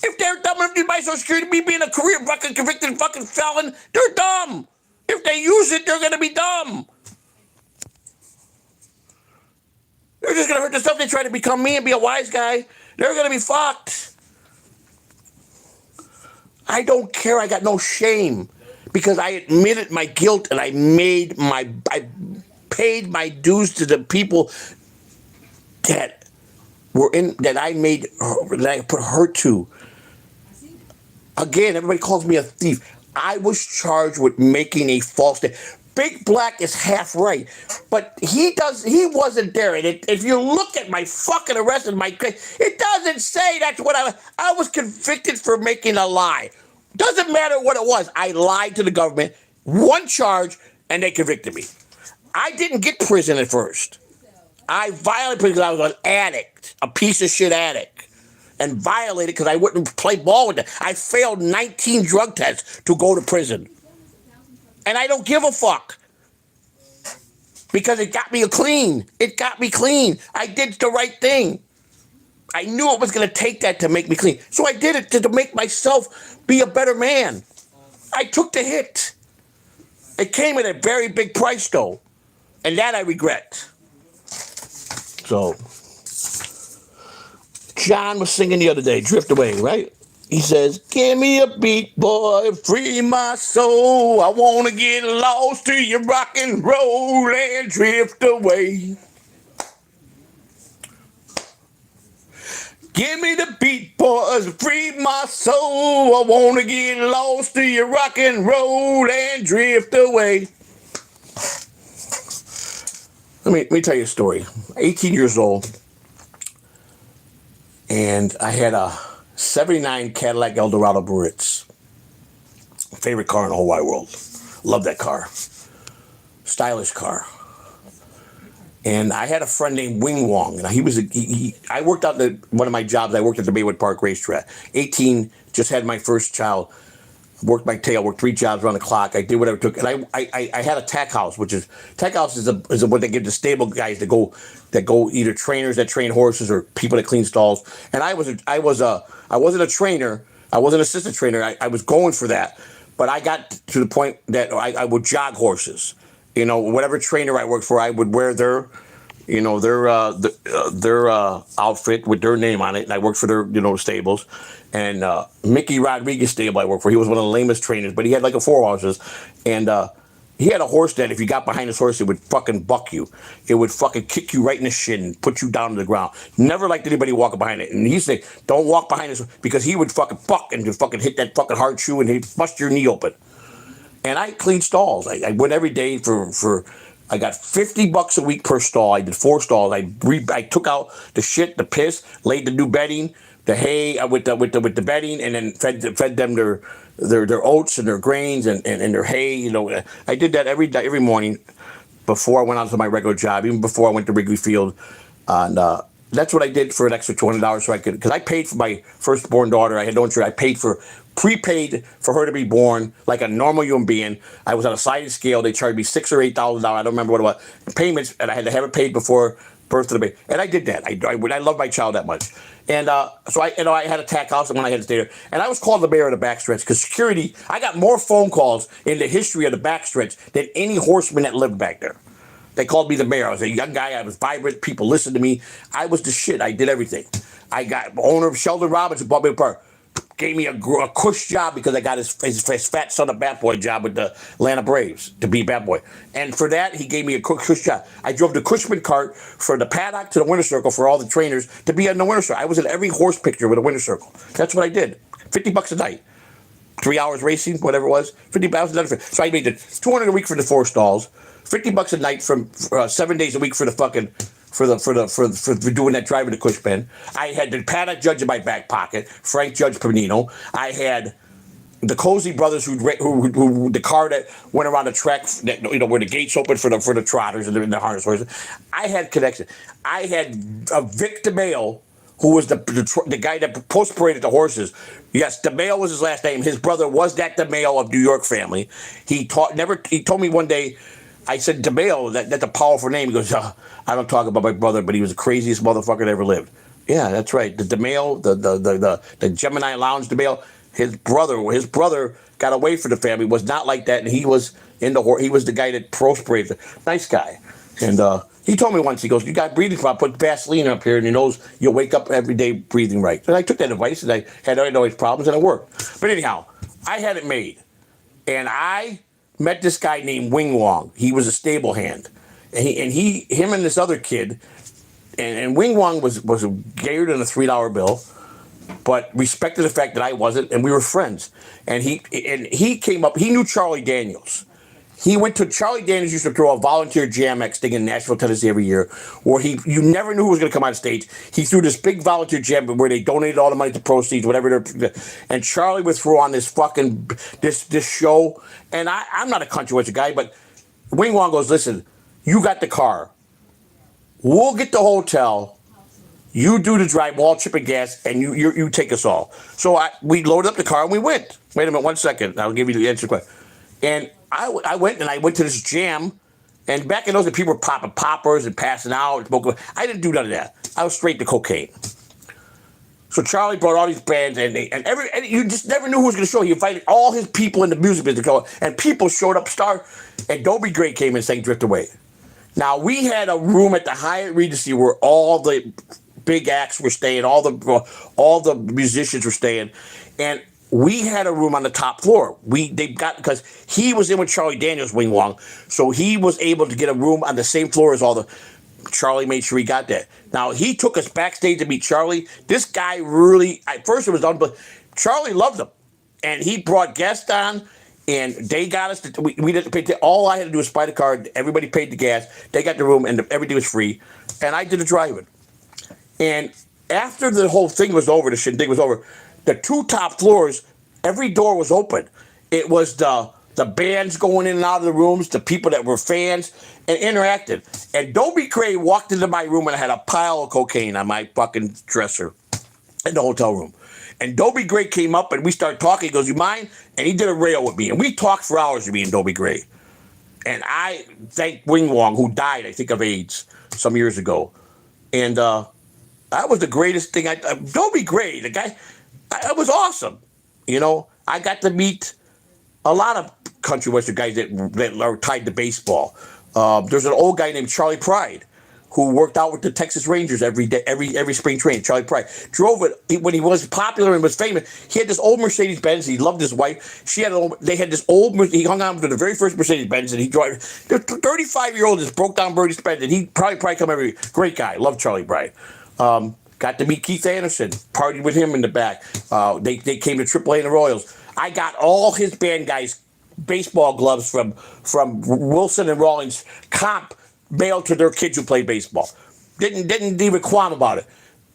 If they're dumb enough to buy Social Security, me being a career fucking convicted fucking felon, they're dumb. If they use it, they're going to be dumb. They're just going to hurt themselves. They try to become me and be a wise guy. They're going to be fucked. I don't care. I got no shame because I admitted my guilt and I paid my dues to the people that I put hurt to. Again, everybody calls me a thief. I was charged with making a false statement. Big Black is half right, but he wasn't there. And if you look at my fucking arrest and my case, it doesn't say that's what I was convicted for making a lie. Doesn't matter what it was. I lied to the government, one charge, and they convicted me. I didn't get prison at first. I violated because I was an addict, a piece of shit addict. and violated because I wouldn't play ball with them. I failed 19 drug tests to go to prison. And I don't give a fuck. Because it got me clean. It got me clean. I did the right thing. I knew it was going to take that to make me clean. So I did it to make myself be a better man. I took the hit. It came at a very big price, though. And that I regret. So, John was singing the other day, Drift Away, right? He says, give me a beat, boy, free my soul. I want to get lost to your rock and roll and drift away. Give me the beat, boys, free my soul. I want to get lost to your rock and roll and drift away. Let me tell you a story. 18 years old, and I had a 79 Cadillac Eldorado Baritz. Favorite car in the whole wide world. Love that car. Stylish car. And I had a friend named Wing Wong, and I worked out one of my jobs. I worked at the Maywood Park racetrack. 18, just had my first child. Worked my tail, worked 3 jobs around the clock. I did whatever it took, and I had a tack house, which is what they give the stable guys that go either trainers that train horses or people that clean stalls. And I wasn't a trainer, I wasn't an assistant trainer. I was going for that, but I got to the point that I would jog horses. You know, whatever trainer I worked for, I would wear their outfit with their name on it, and I worked for their stables. And Mickey Rodriguez stable I worked for, he was one of the lamest trainers, but he had like 4 horses, and he had a horse that if you got behind his horse, it would fucking buck you. It would fucking kick you right in the shin and put you down to the ground. Never liked anybody walking behind it. And he'd say, don't walk behind this, because he would fucking buck and fucking hit that fucking hard shoe and he'd bust your knee open. And I cleaned stalls. I went every day for I got $50 a week per stall. I did 4 stalls. I took out the shit, the piss, laid the new bedding, the hay with the bedding, and then fed them their oats and their grains and their hay. You know, I did that every morning before I went out to my regular job, even before I went to Wrigley Field, and that's what I did for an extra $20 so I could, because I paid for my firstborn daughter. I had no insurance. I prepaid for her to be born like a normal human being. I was on a sliding scale. They charged me $6,000 or $8,000. I don't remember what it was. Payments, and I had to have it paid before birth of the baby. And I did that. I love my child that much. And so I had a tack house when I had to stay there. And I was called the mayor of the backstretch because security, I got more phone calls in the history of the backstretch than any horseman that lived back there. They called me the mayor. I was a young guy. I was vibrant. People listened to me. I was the shit. I did everything. I got owner of Sheldon Robbins who bought me a park. Gave me a cush job because I got his fat son a bat boy job with the Atlanta Braves to be bat boy. And for that, he gave me a cush job. I drove the Cushman cart from the paddock to the winter circle for all the trainers to be in the winter circle. I was in every horse picture with a winter circle. That's what I did. $50 a night. 3 hours racing, whatever it was. $50,000. So I made the $200 a week for the 4 stalls. $50 a night from 7 days a week for the fucking for doing that driving the Cushman. I had the paddock judge in my back pocket, Frank Judge Panino. I had the Cozy brothers who the car that went around the track, that, where the gates open for the trotters and the harness horses. I had connection. I had Vic DeMayo, who was the guy that post-paraded the horses. Yes, DeMayo was his last name. His brother was that DeMayo of New York family. He told me one day, I said, DeMayo, that's a powerful name. He goes, I don't talk about my brother, but he was the craziest motherfucker that ever lived. Yeah, that's right. The DeMayo, the Gemini Lounge DeMayo, his brother got away from the family, was not like that, and he was he was the guy that prosperated. Nice guy. And he told me once, he goes, you got breathing problem, put Vaseline up here in your nose, you'll wake up every day breathing right. And I took that advice, and I had always problems, and it worked. But anyhow, I had it made. And I met this guy named Wing Wong. He was a stable hand. And him and this other kid, and Wing Wong was gayer than a $3 bill, but respected the fact that I wasn't, and we were friends. And he came up, he knew Charlie Daniels. Charlie Daniels used to throw a volunteer Jam X thing in Nashville, Tennessee every year, where you never knew who was going to come on stage. He threw this big volunteer jam where they donated all the money to proceeds, whatever. And Charlie would throw on this fucking, this show. And I'm not a country western guy, but Wing Wong goes, listen, you got the car. We'll get the hotel. You do the drive, all chip and gas, and you take us all. So we loaded up the car and we went. Wait a minute, 1 second. I'll give you the answer question. And I went to this jam, and back in those days, people were popping poppers and passing out. And smoking. I didn't do none of that. I was straight to cocaine. So Charlie brought all these bands, and you just never knew who was going to show. He invited all his people in the music business to go, and people showed up. And Dobie Gray came and sang "Drift Away." Now we had a room at the Hyatt Regency where all the big acts were staying, all the musicians were staying, and we had a room on the top floor. Because he was in with Charlie Daniels, Wing Wong, so he was able to get a room on the same floor as all the. Charlie made sure he got that. Now, he took us backstage to meet Charlie. This guy really, at first it was done, but Charlie loved him. And he brought guests on, and they got us, we didn't pay, all I had to do was buy the card. Everybody paid the gas. They got the room, and everything was free. And I did the driving. And after the whole thing was over, the shindig was over, the 2 top floors, every door was open. It was the bands going in and out of the rooms, the people that were fans, and interacted. And Dobie Gray walked into my room and I had a pile of cocaine on my fucking dresser in the hotel room. And Dobie Gray came up and we started talking. He goes, "You mind?" And he did a rail with me. And we talked for hours with me and Dobie Gray. And I thank Wing Wong, who died, I think, of AIDS some years ago. And that was the greatest thing. Dobie Gray, the guy, it was awesome. You know, I got to meet a lot of country western guys that are tied to baseball. There's an old guy named Charlie Pride who worked out with the Texas Rangers every day, every spring training. Charlie Pride drove it when he was popular and was famous. He had this old Mercedes Benz. He loved his wife. They had this old. He hung on to the very first Mercedes Benz, and he drove. The 35-year-old just broke down Mercedes Benz, and he probably come every. Great guy, loved Charlie Pride. Got to meet Keith Anderson, partied with him in the back. They came to AAA and the Royals. I got all his band guys baseball gloves from Wilson and Rawlings comp mailed to their kids who played baseball. Didn't even qualm about it.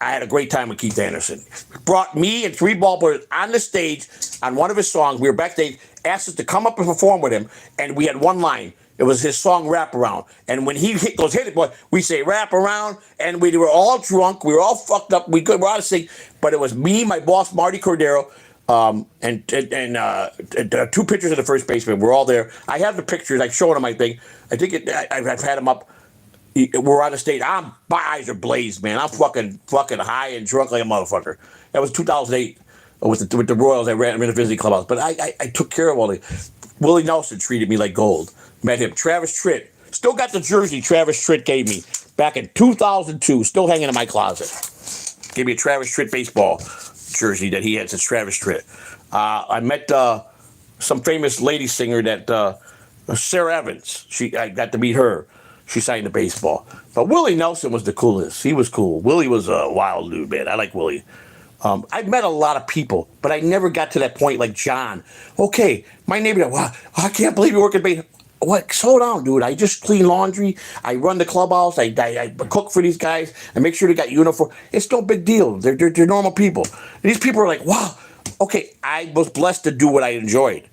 I had a great time with Keith Anderson. Brought me and 3 ball boys on the stage on one of his songs. We were backstage, asked us to come up and perform with him, and we had one line. It was his song "Wrap Around." And when he goes, "Hit it, boy," we say "Wrap Around," and we were all drunk. We were all fucked up. We're out of sync. But it was me, my boss, Marty Cordero, and 2 pictures of the first baseman. We're all there. I have the pictures. I showed him, I think. I've had them up. We're on the stage. My eyes are blazed, man. I'm fucking high and drunk like a motherfucker. That was 2008 with the Royals. I ran in the visiting clubhouse. But I took care of all the. Willie Nelson treated me like gold. Met him. Travis Tritt. Still got the jersey Travis Tritt gave me back in 2002. Still hanging in my closet. Gave me a Travis Tritt baseball jersey that he had since Travis Tritt. I met some famous lady singer that Sarah Evans. I got to meet her. She signed the baseball. But Willie Nelson was the coolest. He was cool. Willie was a wild dude, man. I like Willie. I've met a lot of people, but I never got to that point like John. Okay, my neighbor, wow, I can't believe you work at baseball. What? Slow down, dude. I just clean laundry. I run the clubhouse. I cook for these guys. I make sure they got uniform. It's no big deal. They're normal people. These people are like, wow. Okay, I was blessed to do what I enjoyed.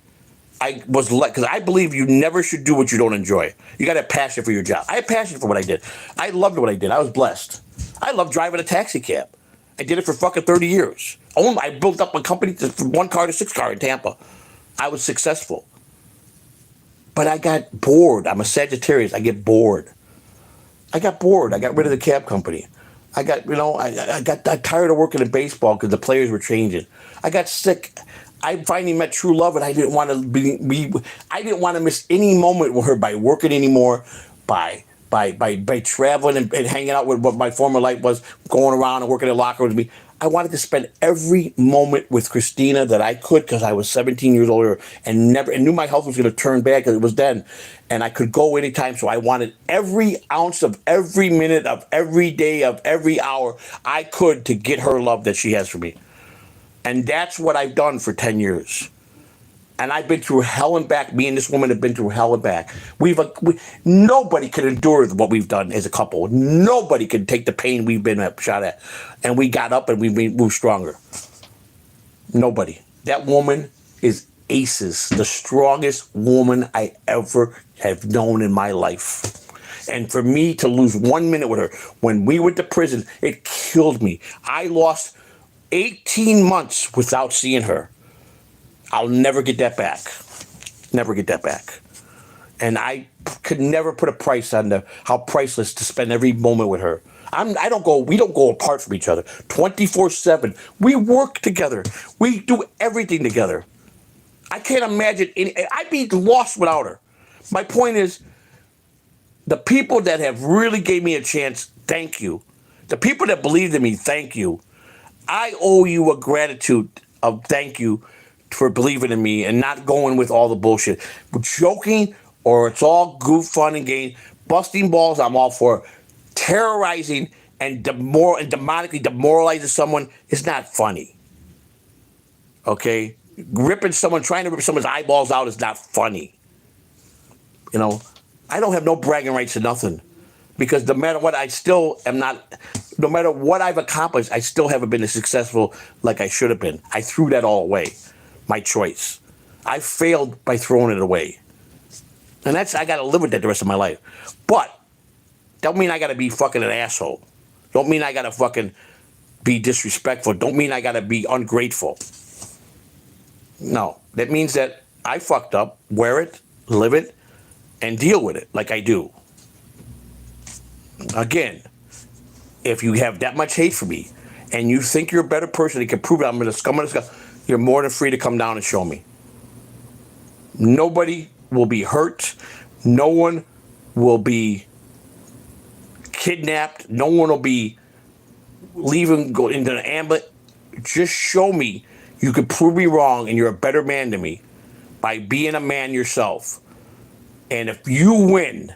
Because I believe you never should do what you don't enjoy. You got to have passion for your job. I had passion for what I did. I loved what I did. I was blessed. I loved driving a taxi cab. I did it for fucking 30 years. I built up a company from 1 car to 6 car in Tampa. I was successful. But I got bored. I'm a Sagittarius. I get bored. I got bored. I got rid of the cab company. I got tired of working in baseball because the players were changing. I got sick. I finally met true love, and I didn't want to I didn't want to miss any moment with her by working anymore, by traveling and hanging out with what my former life was, going around and working in the locker room with me. I wanted to spend every moment with Christina that I could because I was 17 years older and knew my health was going to turn bad because it was then. And I could go anytime. So I wanted every ounce of every minute of every day of every hour I could to get her love that she has for me. And that's what I've done for 10 years. And I've been through hell and back. Me and this woman have been through hell and back. Nobody could endure what we've done as a couple. Nobody could take the pain we've been shot at. And we got up and we moved stronger. Nobody. That woman is aces. The strongest woman I ever have known in my life. And for me to lose 1 minute with her, when we went to prison, it killed me. I lost 18 months without seeing her. I'll never get that back. Never get that back. And I could never put a price on how priceless to spend every moment with her. We don't go apart from each other 24/7. We work together. We do everything together. I can't imagine I'd be lost without her. My point is, the people that have really gave me a chance, thank you. The people that believed in me, thank you. I owe you a gratitude of thank you for believing in me and not going with all the bullshit. Joking, or it's all goof, fun, and game. Busting balls, I'm all for. Terrorizing and demonically demoralizing someone is not funny. Okay? Trying to rip someone's eyeballs out is not funny. You know, I don't have no bragging rights to nothing. Because no matter what, no matter what I've accomplished, I still haven't been as successful like I should have been. I threw that all away. My choice. I failed by throwing it away. And I got to live with that the rest of my life. But don't mean I got to be fucking an asshole. Don't mean I got to fucking be disrespectful. Don't mean I got to be ungrateful. No. That means that I fucked up, wear it, live it, and deal with it like I do. Again, if you have that much hate for me and you think you're a better person and can prove it, I'm going to scum of the skull, you're more than free to come down and show me. Nobody will be hurt. No one will be kidnapped. No one will be go into an ambulance. Just show me you can prove me wrong and you're a better man than me by being a man yourself. And if you win,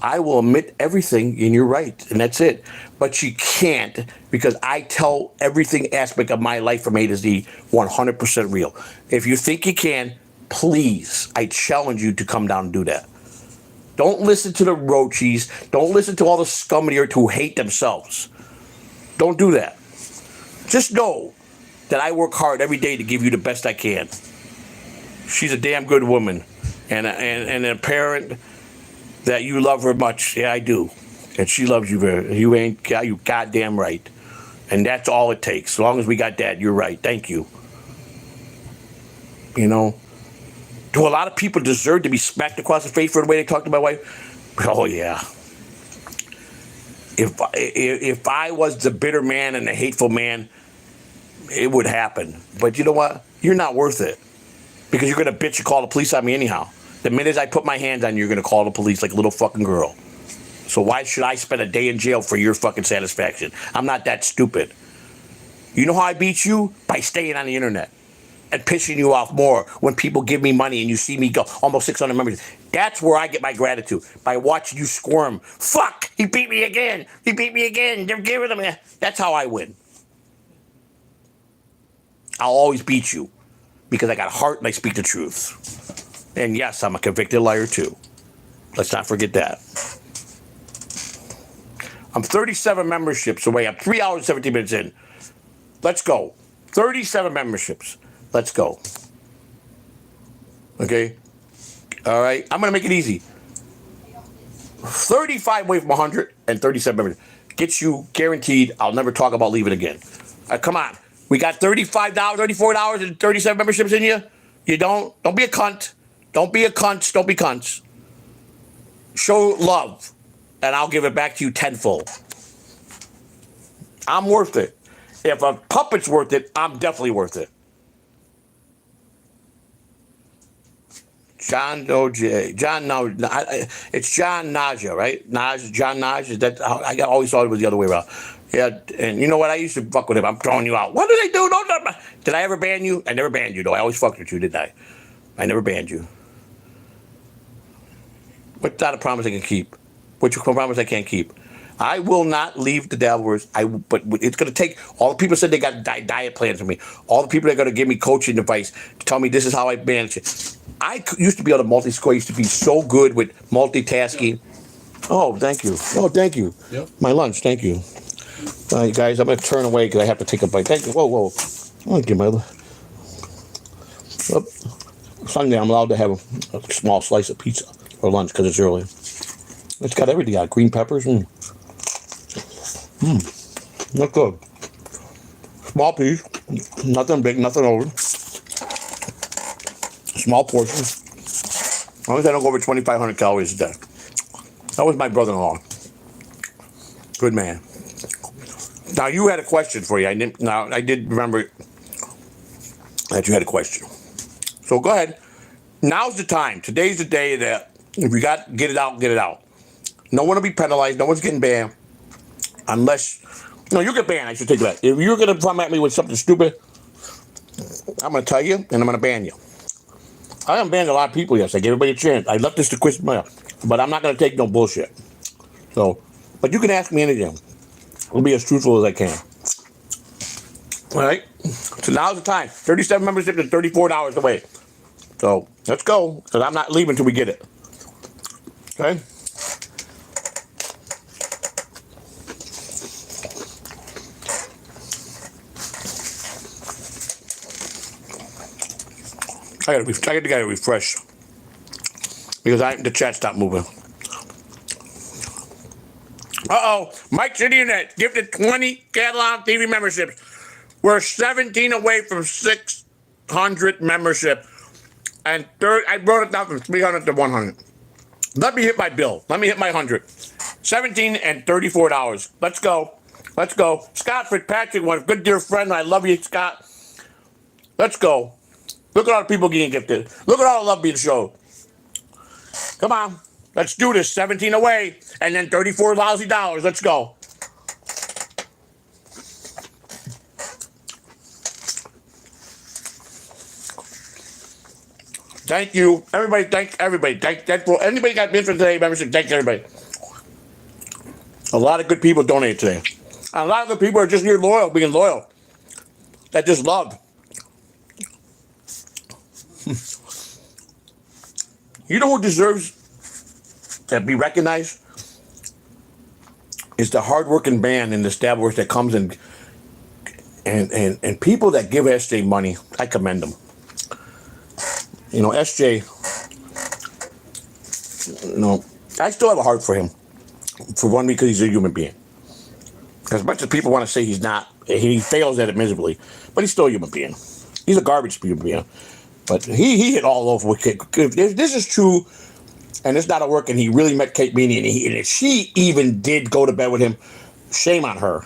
I will admit everything and you're right. And that's it. But you can't, because I tell everything aspect of my life from A to Z 100% real. If you think you can, please, I challenge you to come down and do that. Don't listen to the Roochis. Don't listen to all the scum of the earth who hate themselves. Don't do that. Just know that I work hard every day to give you the best I can. She's a damn good woman. And a parent that you love her much. Yeah, I do. And she loves you you goddamn right. And that's all it takes. As long as we got that, you're right. Thank you. You know? Do a lot of people deserve to be smacked across the face for the way they talk to my wife? Oh, yeah. If I was the bitter man and the hateful man, it would happen. But you know what? You're not worth it. Because you're going to bitch and call the police on me anyhow. The minute I put my hands on you, you're going to call the police like a little fucking girl. So why should I spend a day in jail for your fucking satisfaction? I'm not that stupid. You know how I beat you? By staying on the internet and pissing you off more when people give me money and you see me go almost 600 members. That's where I get my gratitude, by watching you squirm. Fuck! He beat me again! He beat me again! They're giving him. That's how I win. I'll always beat you because I got a heart and I speak the truth. And yes, I'm a convicted liar too. Let's not forget that. I'm 37 memberships away. I'm 3 hours and 17 minutes in. Let's go. 37 memberships. Let's go. Okay? All right? I'm going to make it easy. 35 away from 100 and 37 memberships. Gets you guaranteed I'll never talk about leaving again. Come on. We got $35, $34 and 37 memberships in you? You don't? Don't be a cunt. Don't be a cunt. Don't be cunts. Show love, and I'll give it back to you tenfold. I'm worth it. If a puppet's worth it, I'm definitely worth it. It's John Naja, right? John Naj. Is that? I always thought it was the other way around. Yeah, and you know what? I used to fuck with him. I'm throwing you out. What did I do? Did I ever ban you? I never banned you, though. I always fucked with you, didn't I? I never banned you. What's not a promise I can keep? Which promise I can't keep? I will not leave the dabilverse. But it's going to take all the people said they got diet plans for me. All the people that are going to give me coaching advice to tell me this is how I manage it. I used to be able to multi-score. I used to be so good with multitasking. Oh, thank you. Oh, thank you. Yep. My lunch. Thank you. All right, guys, I'm going to turn away because I have to take a bite. Thank you. Whoa. I'm going to give my... Sunday, I'm allowed to have a small slice of pizza for lunch because it's early. It's got everything. Got green peppers. Look good. Small piece. Nothing big, nothing over. Small portion. As long as I don't go over 2,500 calories a day. That was my brother-in-law. Good man. Now you had a question for you. I did remember that you had a question. So go ahead. Now's the time. Today's the day that if you got get it out, get it out. No one will be penalized. No one's getting banned. Unless, no, you get banned. I should take that. If you're going to come at me with something stupid, I'm going to tell you and I'm going to ban you. I haven't banned a lot of people yet. So I gave everybody a chance. I left this to Chris Maya, but I'm not going to take no bullshit. So, but you can ask me anything. I'll be as truthful as I can. All right. So now's the time. 37 memberships and $34 away. So let's go, because I'm not leaving until we get it. Okay? I gotta refresh because the chat stopped moving. Mike City Internet gifted 20 CatalanoTV memberships. We're 17 away from 600 membership, and I brought it down from 300 to 100. Let me hit my bill. Let me hit my 100. 17 and $34. Let's go. Let's go. Scott Fitzpatrick, one good dear friend. I love you, Scott. Let's go. Look at all the people getting gifted. Look at all the love being shown. Come on. Let's do this. 17 away. And then 34 lousy dollars. Let's go. Thank you. Everybody, thank everybody. Thank for anybody got business today, membership. Thank everybody. A lot of good people donated today. And a lot of the people are just here loyal, being loyal. That just love. You know who deserves to be recognized? It's the hardworking band and the stablers that comes in and people that give SJ money. I commend them. You know, SJ, you know, I still have a heart for him. For one, because he's a human being. As much as people want to say he's not, he fails at it miserably, but he's still a human being. He's a garbage human being. But he hit all over with Kate. If this is true, and it's not a work, and he really met Kate Meany, and if she even did go to bed with him, shame on her.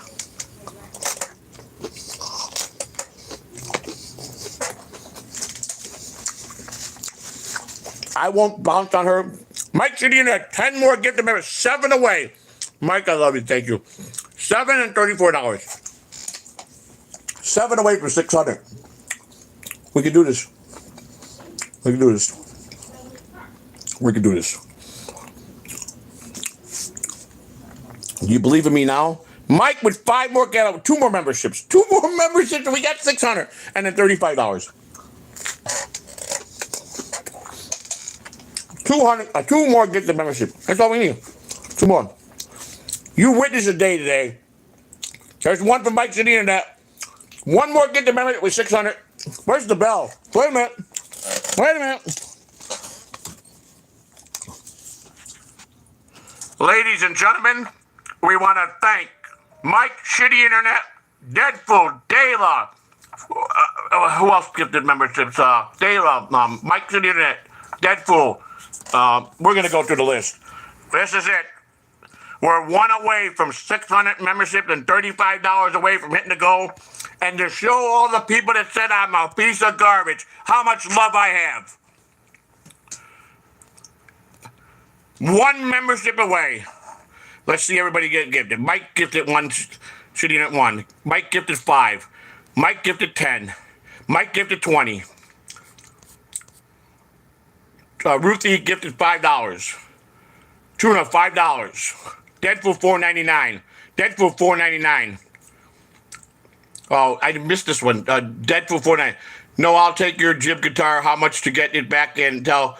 I won't bounce on her. Mike City Internet, 10 more gift members, 7 away. Mike, I love you. Thank you. 7 and $34. 7 away from 600. We can do this. We can do this. We can do this. Do you believe in me now? Mike with 5 more, 2 more memberships. 2 more memberships, and we got 600. And then $35. 2 more get the membership. That's all we need. 2 more. You witness a day today. There's 1 from Mike City Internet. 1 more get the membership with 600. Where's the bell? Wait a minute. Wait a minute. Ladies and gentlemen, we want to thank Mike Shitty Internet, Deadful, Dayla. Who else gifted memberships? Dayla, Mike Shitty Internet, Deadful. We're going to go through the list. This is it. We're 1 away from 600 memberships and $35 away from hitting the goal. And to show all the people that said I'm a piece of garbage how much love I have. 1 membership away. Let's see everybody get gifted. Mike gifted 1, shooting at 1. Mike gifted 5. Mike gifted 10. Mike gifted 20. Roochi gifted $5. Tuna $5. Deadpool $4.99. Deadpool $4.99. Oh, I missed this one. Deadpool $4.99. No, I'll take your jib guitar. How much to get it back and sell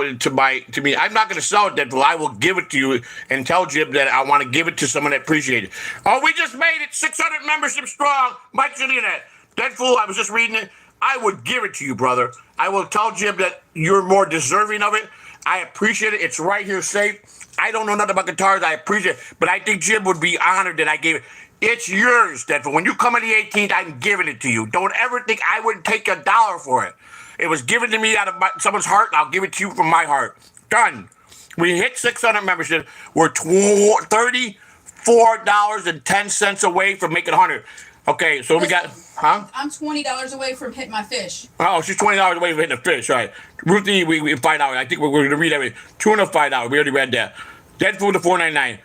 it to me? I'm not going to sell it, Deadpool. I will give it to you and tell Jib that I want to give it to someone that appreciates it. Oh, we just made it 600 memberships strong. Mike Internet. Deadpool, I was just reading it. I would give it to you, brother. I will tell Jib that you're more deserving of it. I appreciate it. It's right here safe. I don't know nothing about guitars. I appreciate it. But I think Jim would be honored that I gave it. It's yours, Deadpool. When you come on the 18th, I'm giving it to you. Don't ever think I wouldn't take $1 for it. It was given to me out of someone's heart, and I'll give it to you from my heart. Done. We hit 600 memberships. We're $34.10 away from making 100. Okay, so we got, huh? I'm $20 away from hitting my fish. Oh, she's $20 away from hitting a fish, right? Ruthie, we $5. I think we're going to read everything. $205. We already read that. Deadpool to $4.99.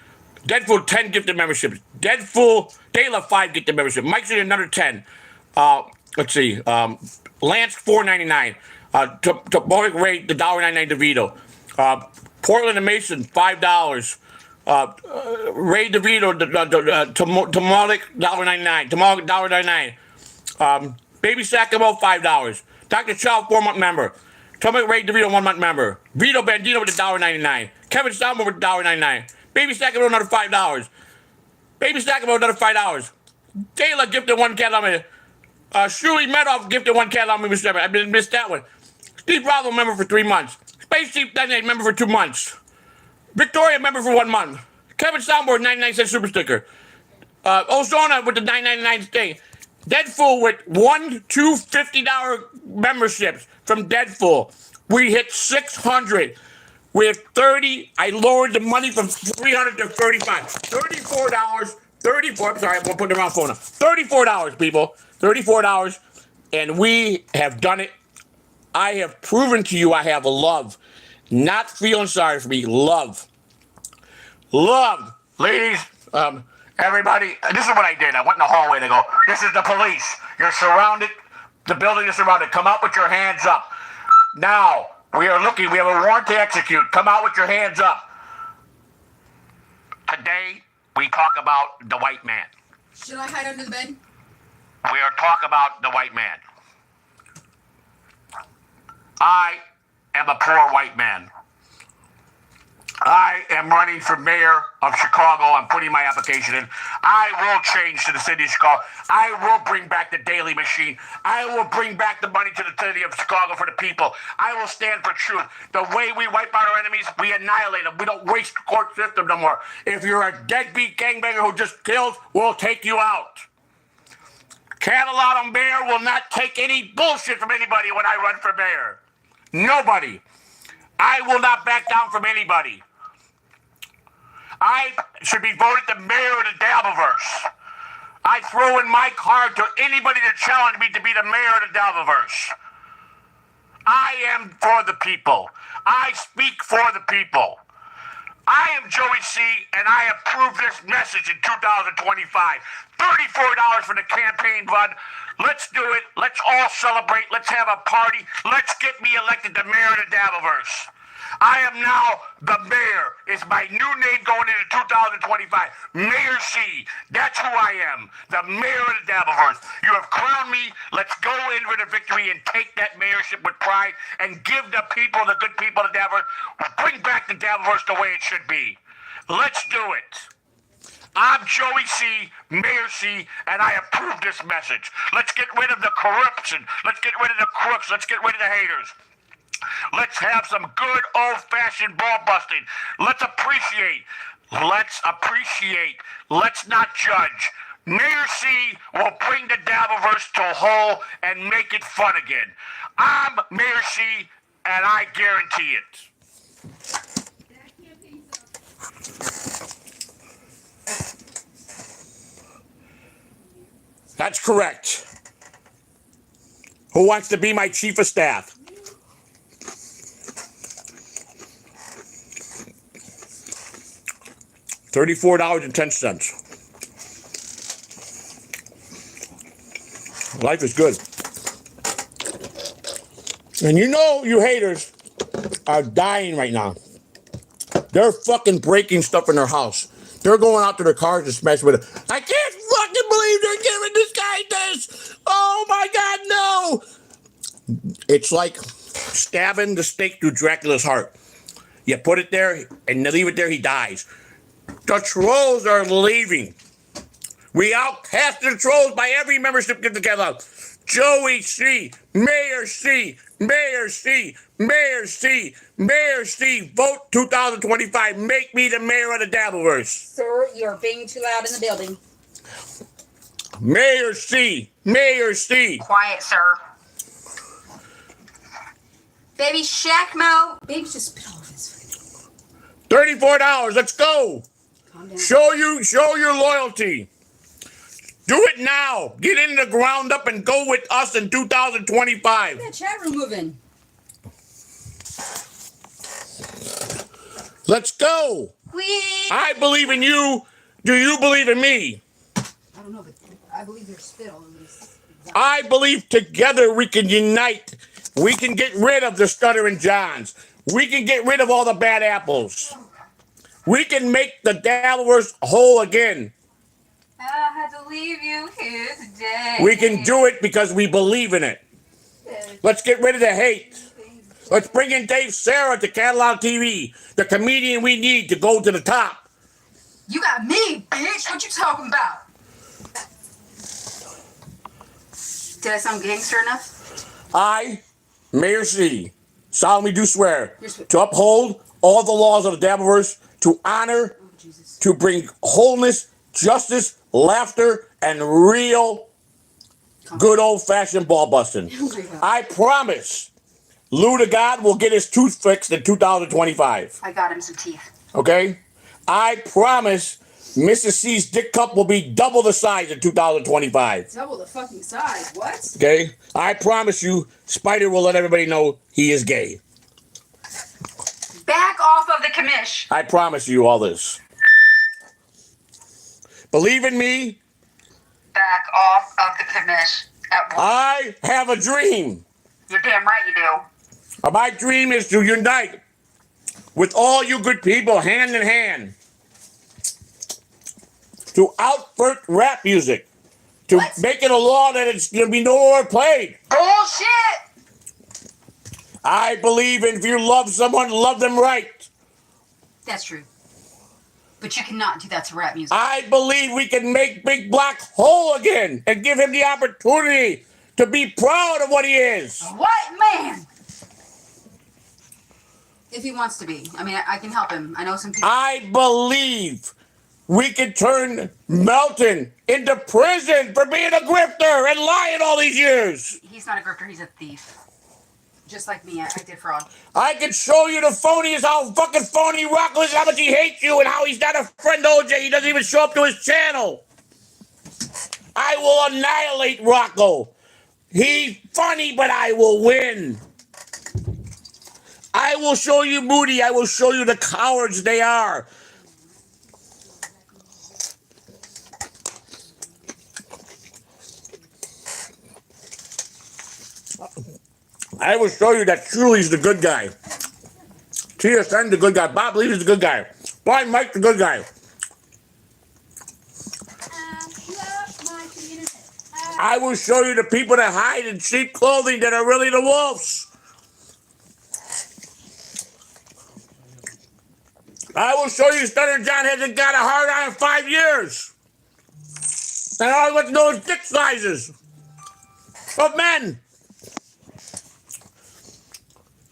Deadpool 10 gifted memberships. Deadpool Dayla 5 gifted membership. Mike's in another 10. Let's see. Lance $4.99. Toboric Ray the $1.99 DeVito. Portland and Mason $5. Ray DeVito Tamalik $1.99. Tamalik $1.99. Baby Sacamo $5. Dr. Chow 4-month member. Tamalik Ray DeVito 1-month member. Vito Bandino with $1.99. Kevin Salmo with $1.99. Baby Sacamo another $5. Baby Sacamo another $5. Taylor gifted 1 Catalano. Shuli Medoff gifted 1 Catalano membership. I missed that one. Steve Bravo member for 3 months. Space Chief 98 member for 2 months. Victoria member for 1 month. Kevin Soundboard 99-cent super sticker. Ozona with the $9.99 thing. Deadpool with 2 $50 memberships from Deadpool. We hit 600. We have 30. I lowered the money from 300 to 35. $34. I'm sorry, I'm gonna put the wrong phone up. $34, people. $34, and we have done it. I have proven to you I have a love. Not feeling sorry for me. Love. Love. Ladies, everybody, this is what I did. I went in the hallway to go, this is the police. You're surrounded. The building is surrounded. Come out with your hands up. Now, we are looking. We have a warrant to execute. Come out with your hands up. Today, we talk about the white man. Should I hide under the bed? We are talking about the white man. I am a poor white man. I am running for mayor of Chicago. I'm putting my application in. I will change to the city of Chicago. I will bring back the daily machine. I will bring back the money to the city of Chicago for the people. I will stand for truth. The way we wipe out our enemies, we annihilate them. We don't waste the court system no more. If you're a deadbeat gangbanger who just kills, we'll take you out. Catalano mayor will not take any bullshit from anybody when I run for mayor. Nobody. I will not back down from anybody. I should be voted the mayor of the dabilverse. I throw in my card to anybody that challenged me to be the mayor of the dabilverse. I am for the people. I speak for the people. I am Joey C, and I approve this message in 2025. $34 for the campaign fund. Let's do it. Let's all celebrate. Let's have a party. Let's get me elected the mayor of the dabilverse. I am now the mayor. It's my new name going into 2025. Mayor C. That's who I am. The mayor of the dabilverse. You have crowned me. Let's go in for the victory and take that mayorship with pride and give the people, the good people of the dabilverse, bring back the dabilverse the way it should be. Let's do it. I'm Joey C, Mayor C, and I approve this message. Let's get rid of the corruption. Let's get rid of the crooks. Let's get rid of the haters. Let's have some good old-fashioned ball busting. Let's appreciate. Let's appreciate. Let's not judge. Mayor C will bring the dabilverse to a whole and make it fun again. I'm Mayor C, and I guarantee it. That's correct. Who wants to be my chief of staff? $34.10. Life is good. And you know you haters are dying right now. They're fucking breaking stuff in their house. They're going out to their cars and smashing with it. I can't fucking believe they're giving this guy this. Oh my God, no. It's like stabbing the stake through Dracula's heart. You put it there and you leave it there, he dies. The trolls are leaving. We outcast the trolls by every membership get together. Joey C, Mayor C, Mayor C, Mayor C, Mayor C, vote 2025. Make me the mayor of the dabilverse. Sir, you're being too loud in the building. Mayor C, Mayor C. Quiet, sir. Baby Shackmo. Baby just spit all of his food. $34. Let's go. Calm down. Show your loyalty. Do it now. Get in the ground up and go with us in 2025. Get that chat room moving. Let's go. I believe in you. Do you believe in me? I don't know, but I believe there's spit all over this. I believe together we can unite. We can get rid of the Stuttering Johns. We can get rid of all the bad apples. We can make the dabilverse whole again. I had to leave you here today. We can do it because we believe in it. Let's get rid of the hate. Let's bring in Dave Sarah to CatalanoTV, the comedian we need to go to the top. You got me, bitch. What you talking about? Did I sound gangster enough? I, Mayor C, solemnly do swear to uphold all the laws of the dabilverse, to honor, to bring wholeness, justice, laughter, and real good old-fashioned ball busting. I promise Lou to God will get his tooth fixed in 2025. I got him some teeth. Okay? I promise Mrs. C's dick cup will be double the size in 2025. Double the fucking size. What? Okay? I promise you, Spider will let everybody know he is gay. Back off of the commish. I promise you all this. Believe in me. Back off of the commish. I have a dream. You're damn right you do. My dream is to unite with all you good people hand in hand to outfert rap music, to make it a law that it's going to be no more played. Bullshit! I believe if you love someone, love them right. That's true. But you cannot do that to rap music. I believe we can make Big Black whole again and give him the opportunity to be proud of what he is. What man? If he wants to be. I mean, I can help him. I know some people. I believe we can turn Melton into prison for being a grifter and lying all these years. He's not a grifter, he's a thief. Just like me, I did fraud. I can show you the phoniest, how fucking phony Rocco is, how much he hates you, and how he's not a friend OJ. He doesn't even show up to his channel. I will annihilate Rocco. He's funny, but I will win. I will show you Moody. I will show you the cowards they are. I will show you that Truly's the good guy. TSN the good guy. Bob Levy's the good guy. Blind Mike the good guy. I will show you the people that hide in cheap clothing that are really the wolves. I will show you Stuttering John hasn't got a hard on in 5 years. And all I want to know is dick sizes of men.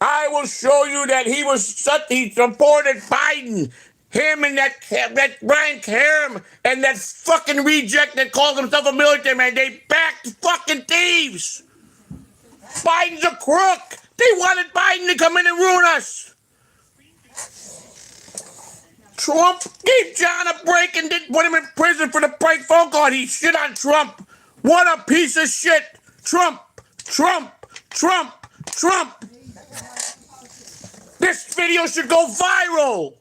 I will show you that he supported Biden. Him and that Brian Karam and that fucking reject that calls himself a military man. They backed fucking thieves. Biden's a crook. They wanted Biden to come in and ruin us. Trump gave John a break and didn't put him in prison for the prank phone call. He shit on Trump. What a piece of shit. Trump, Trump, Trump, Trump. This video should go viral.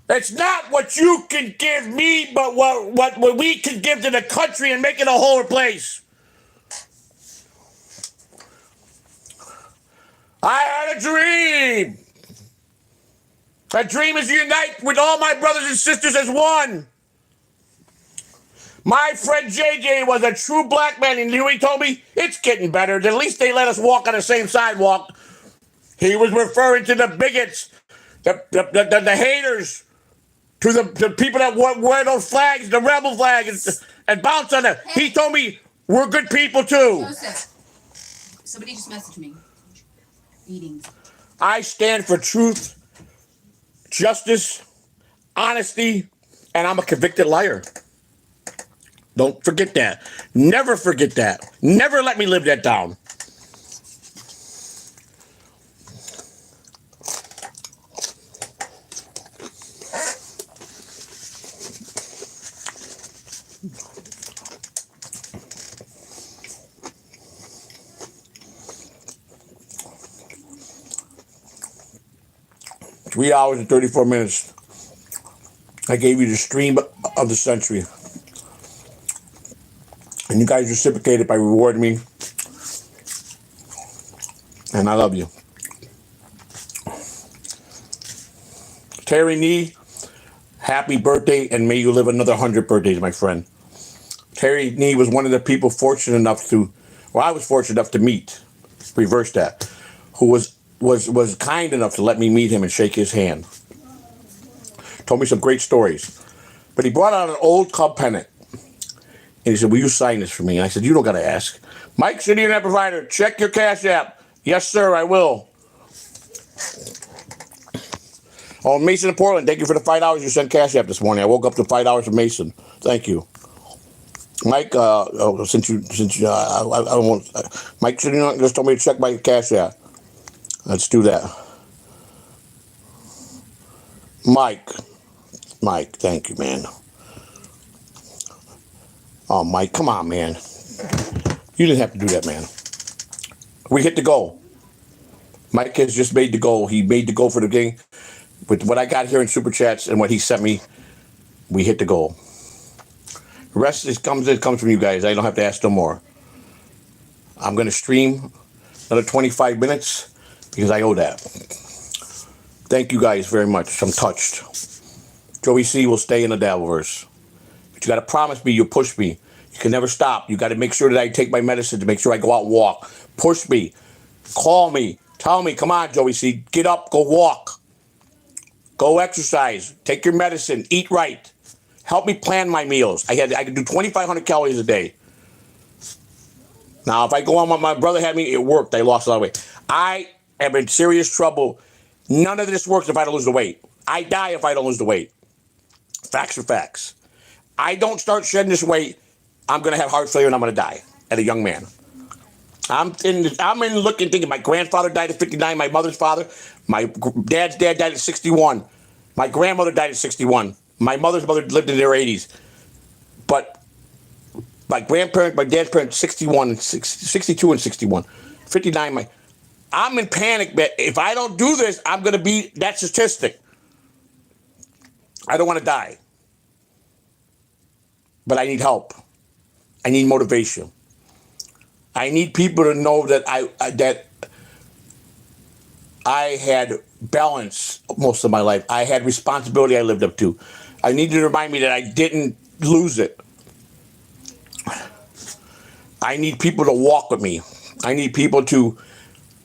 It's not what you can give me, but what we can give to the country and make it a whole place. I had a dream. That dream is to unite with all my brothers and sisters as one. My friend JJ was a true black man, and he told me, it's getting better. At least they let us walk on the same sidewalk. He was referring to the bigots, the haters, to the people that wear those flags, the rebel flag, and bounce on them. He told me we're good people too. Joseph, somebody just messaged me. Eating. I stand for truth, justice, honesty, and I'm a convicted liar. Don't forget that. Never forget that. Never let me live that down. Three hours and 34 minutes. I gave you the stream of the century. And you guys reciprocated by rewarding me. And I love you. Terry Nee, happy birthday, and may you live another 100 birthdays, my friend. Terry Nee was one of the people fortunate enough to, well, I was fortunate enough to meet, reverse that, who was kind enough to let me meet him and shake his hand. Told me some great stories. But he brought out an old club pennant. And he said, will you sign this for me? And I said, you don't got to ask. Mike, City Internet Provider, check your Cash App. Yes, sir, I will. Oh, Mason in Portland, thank you for the $5 you sent Cash App this morning. I woke up to $5 from Mason. Thank you. Mike, since you, I don't want, Mike City just told me to check my Cash App. Let's do that. Mike, thank you, man. Oh, Mike, come on, man. You didn't have to do that, man. We hit the goal. Mike has just made the goal. He made the goal for the game. With what I got here in Super Chats and what he sent me, we hit the goal. The rest comes from you guys. I don't have to ask no more. I'm going to stream another 25 minutes because I owe that. Thank you guys very much. I'm touched. Joey C will stay in the dabilverse. But you got to promise me you'll push me. You can never stop. You got to make sure that I take my medicine, to make sure I go out and walk. Push me. Call me. Tell me, come on, Joey C. Get up. Go walk. Go exercise. Take your medicine. Eat right. Help me plan my meals. I could do 2,500 calories a day. Now, if I go on what my brother had me, it worked. I lost a lot of weight. I am in serious trouble. None of this works if I don't lose the weight. I die if I don't lose the weight. Facts are facts. I don't start shedding this weight, I'm going to have heart failure and I'm going to die as a young man. I'm in looking, thinking my grandfather died at 59, my mother's father. My dad's dad died at 61. My grandmother died at 61. My mother's mother lived in their 80s. But my grandparents, my dad's parents, 61, 62 and 61. 59, I'm in panic, but if I don't do this, I'm going to be that statistic. I don't want to die. But I need help. I need motivation. I need people to know that I had balance most of my life. I had responsibility I lived up to. I need you to remind me that I didn't lose it. I need people to walk with me. I need people to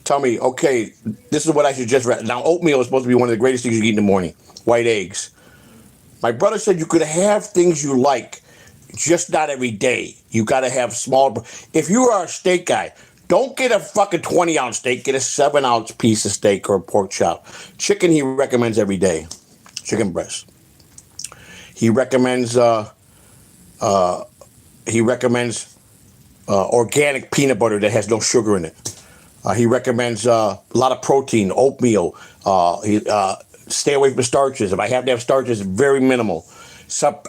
tell me, okay, this is what I should just read. Now, oatmeal is supposed to be one of the greatest things you eat in the morning. White eggs. My brother said you could have things you like, just not every day. You got to have small. If you are a steak guy, don't get a fucking 20-ounce steak. Get a 7-ounce piece of steak or a pork chop. Chicken he recommends every day. Chicken breast. He recommends organic peanut butter that has no sugar in it. He recommends a lot of protein, oatmeal. Stay away from starches. If I have to have starches, very minimal.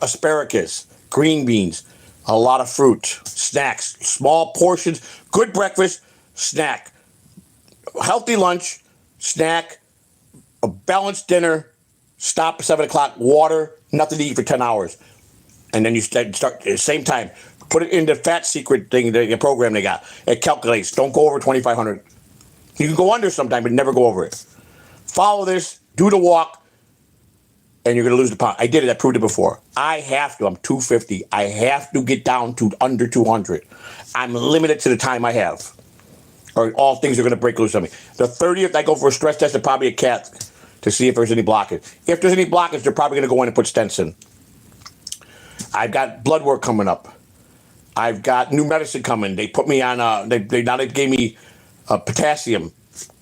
Asparagus, green beans, a lot of fruit, snacks, small portions, good breakfast, snack, healthy lunch, snack, a balanced dinner, stop at 7 o'clock, water, nothing to eat for 10 hours. And then you start at the same time. Put it in the fat secret thing, the program they got. It calculates. Don't go over 2,500. You can go under sometime, but never go over it. Follow this. Do the walk. And you're going to lose the pound. I did it. I proved it before. I have to. I'm 250. I have to get down to under 200. I'm limited to the time I have. Or all things are going to break loose on me. The 30th, I go for a stress test and probably a CAT to see if there's any blockage. If there's any blockage, they're probably going to go in and put stents in. I've got blood work coming up. I've got new medicine coming. They put me on, they gave me potassium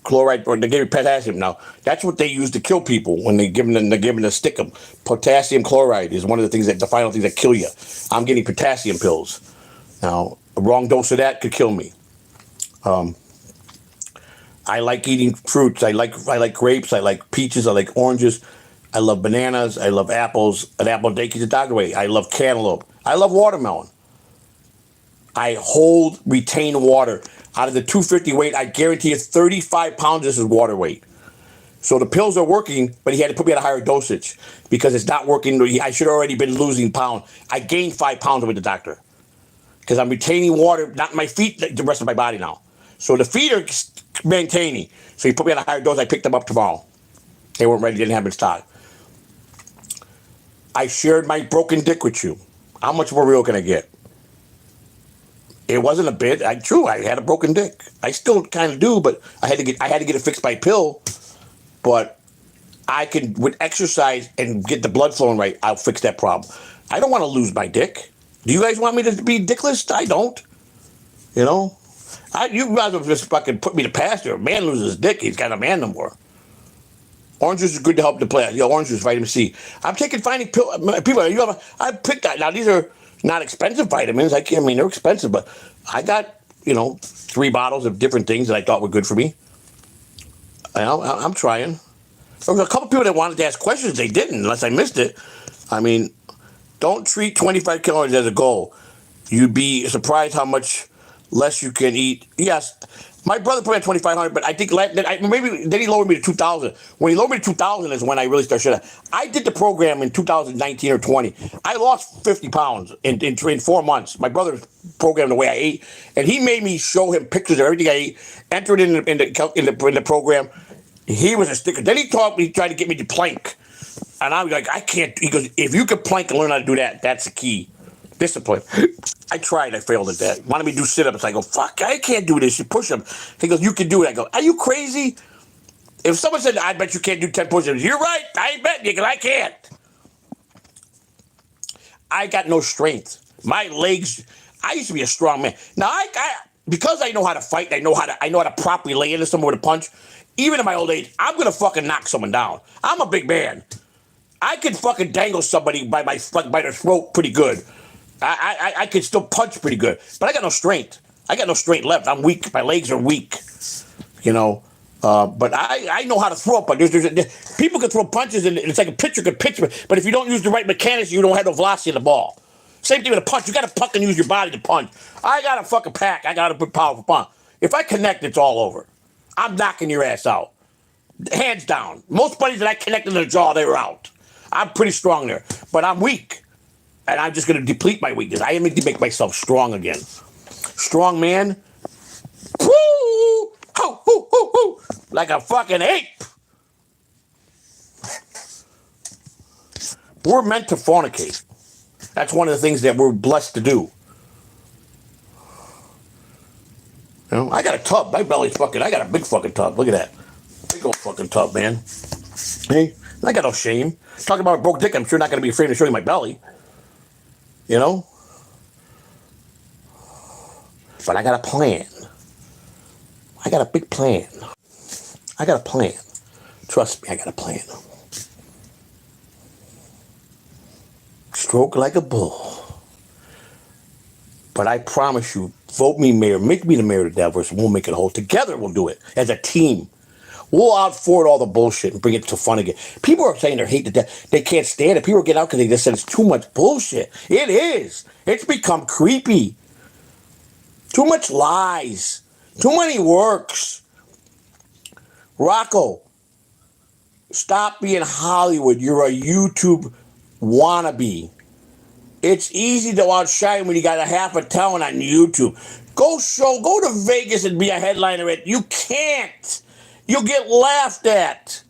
chloride, or they gave me potassium. Now, that's what they use to kill people when they're giving a stick of potassium chloride is one of the things the final things that kill you. I'm getting potassium pills. Now, a wrong dose of that could kill me. I like eating fruits. I like grapes. I like peaches. I like oranges. I love bananas. I love apples. An apple a day keeps the dog away. I love cantaloupe. I love watermelon. I retain water. Out of the 250 weight, I guarantee you 35 pounds of this is water weight. So the pills are working, but he had to put me at a higher dosage because it's not working. I should have already been losing pounds. I gained 5 pounds with the doctor because I'm retaining water, not in my feet, the rest of my body now. So the feet are maintaining. So he put me at a higher dose. I picked them up tomorrow. They weren't ready, didn't have them in stock. I shared my broken dick with you. How much more real can I get? It wasn't a bit. I had a broken dick. I still kind of do, but I had to get it fixed by pill. But I could, with exercise and get the blood flowing right, I'll fix that problem. I don't want to lose my dick. Do you guys want me to be dickless? I don't. You know, you guys have just fucking put me to pasture. A man loses his dick, he's got a man no more. Orange juice is good to help the plant. Orange juice, vitamin C. I'm taking people. I picked that. Now these are not expensive vitamins. They're expensive, but I got 3 bottles of different things that I thought were good for me. I'm trying. There was a couple people that wanted to ask questions. They didn't, unless I missed it. Don't treat 25 calories as a goal. You'd be surprised how much less you can eat. Yes, my brother put me at 2,500, but I think maybe then he lowered me to 2,000. When he lowered me to 2,000 is when I really started shit. I did the program in 2019 or 20. I lost 50 pounds in 4 months. My brother programmed the way I ate, and he made me show him pictures of everything I ate, entered in the program. He was a sticker. Then he tried to get me to plank, and I was like, I can't. He goes, if you could plank and learn how to do that, that's the key. Discipline. I tried. I failed at that. Wanted me to do sit-ups. I go, fuck, I can't do this. You push them. He goes, you can do it. I go, are you crazy? If someone said, I bet you can't do 10 push-ups, you're right. I bet you, because I can't. I got no strength. My legs, I used to be a strong man. Now, because I know how to fight, I know how to properly lay into someone with a punch, even in my old age, I'm going to fucking knock someone down. I'm a big man. I could fucking dangle somebody by their throat pretty good. I could still punch pretty good, but I got no strength. I got no strength left. I'm weak. My legs are weak, But I know how to throw a punch. People can throw punches, and it's like a pitcher could pitch, but if you don't use the right mechanics, you don't have no velocity in the ball. Same thing with a punch. You got to fucking use your body to punch. I got to fucking pack. I got to put powerful punch. If I connect, it's all over. I'm knocking your ass out. Hands down. Most buddies that I connected to the jaw, they were out. I'm pretty strong there, but I'm weak. And I'm just going to deplete my weakness. I need to make myself strong again. Strong man. Woo! Hoo, hoo, hoo, hoo. Like a fucking ape. We're meant to fornicate. That's one of the things that we're blessed to do. I got a tub. My belly's fucking, I got a big fucking tub. Look at that. Big old fucking tub, man. Hey, I got no shame. Talking about a broke dick, I'm sure not going to be afraid to show you my belly. But I got a plan. I got a big plan. I got a plan. Trust me, I got a plan. Stroke like a bull. But I promise you, vote me mayor, make me the mayor of the dabilverse, and we'll make it whole. Together we'll do it as a team. We'll outforward all the bullshit and bring it to fun again. People are saying they hate the death. They can't stand it. People get out because they just said it's too much bullshit. It is. It's become creepy. Too much lies. Too many works. Rocco, stop being Hollywood. You're a YouTube wannabe. It's easy to outshine when you got a half a talent on YouTube. Go to Vegas and be a headliner. You can't. You'll get laughed at.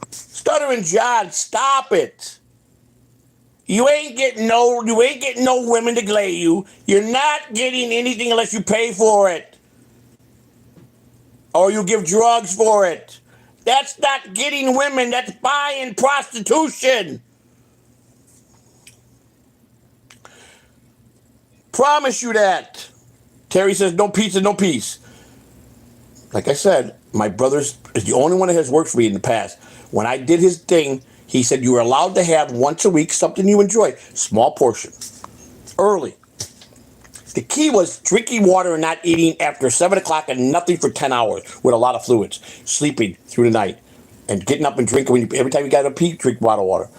Stuttering John, stop it. You ain't getting no women to glay you. You're not getting anything unless you pay for it. Or you give drugs for it. That's not getting women. That's buying prostitution. Promise you that. Terry says, no pizza, no peace. Like I said, my brother is the only one that has worked for me in the past. When I did his thing, he said you were allowed to have once a week something you enjoy. Small portion. Early. The key was drinking water and not eating after 7 o'clock and nothing for 10 hours with a lot of fluids. Sleeping through the night. And getting up and drinking. Every time you got to pee, drink a bottle of water.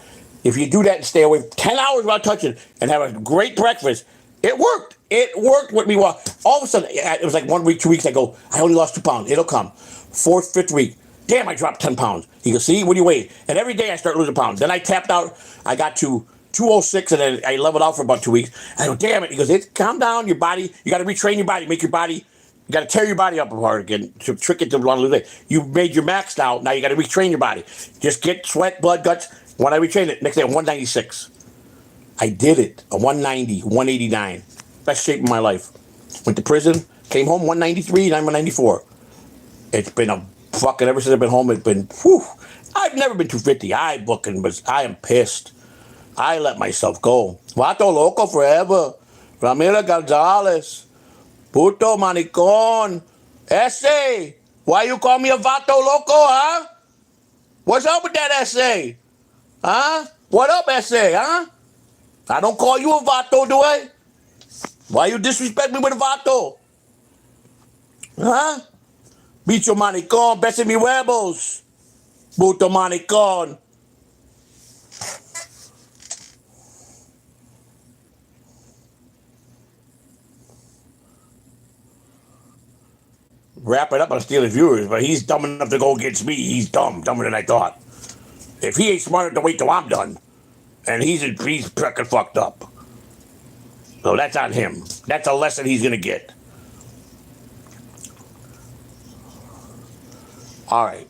If you do that and stay away for 10 hours without touching and have a great breakfast, it worked. It worked with me. All of a sudden, it was like 1 week, 2 weeks. I go, I only lost 2 pounds. It'll come. 4th, 5th week. Damn, I dropped 10 pounds. He goes, see, what do you weigh? And every day I start losing pounds. Then I tapped out. I got to 206 and then I leveled out for about 2 weeks. I go, damn it. He goes, calm down, your body. You got to retrain your body, make your body. You got to tear your body up apart again to trick it to want to lose weight. You made your max out. Now you got to retrain your body. Just get sweat, blood, guts. When I retrained it, next day, 196. I did it. A 190, 189. Best shape of my life. Went to prison, came home 193, and I'm 194. It's been a fucking, ever since I've been home, it's been, whew. I've never been 250. I am pissed. I let myself go. Vato loco forever. Ramira Gonzalez. Puto manicon. Essay. Why you call me a vato loco, huh? What's up with that essay? Huh? What up, essay, huh? I don't call you a vato, do I? Why you disrespect me with a vato? Huh? Bicho manicon, bese mi huevos. Puto manicon. Wrap it up on stealing viewers, but he's dumb enough to go against me. He's dumber than I thought. If he ain't smart enough to wait till I'm done, and he's fucking fucked up. So that's on him. That's a lesson he's gonna get. All right.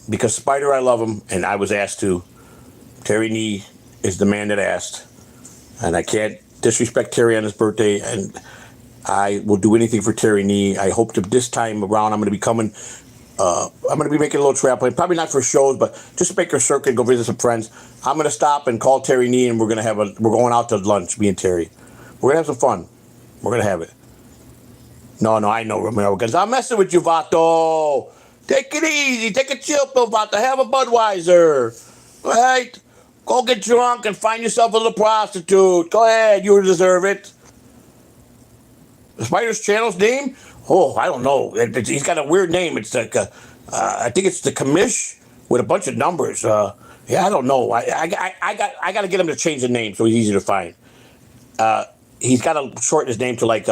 Because Spider, I love him, and I was asked to. Terry Nee is the man that asked. And I can't disrespect Terry on his birthday, and I will do anything for Terry Nee. I hope that this time around I'm going to be coming. I'm going to be making a little travel. Probably not for shows, but just make a circuit, go visit some friends. I'm going to stop and call Terry Nee, and we're going out to lunch, me and Terry. We're going to have some fun. We're going to have it. No, I know, Romero, because I'm messing with you, Vato. Take it easy. Take a chill pill, Vato. Have a Budweiser. All right? Go get drunk and find yourself a little prostitute. Go ahead. You deserve it. The Spider's channel's name? Oh, I don't know. He's got a weird name. It's like, I think it's the commish with a bunch of numbers. Yeah, I don't know. I got to get him to change the name so he's easy to find. He's got to shorten his name to like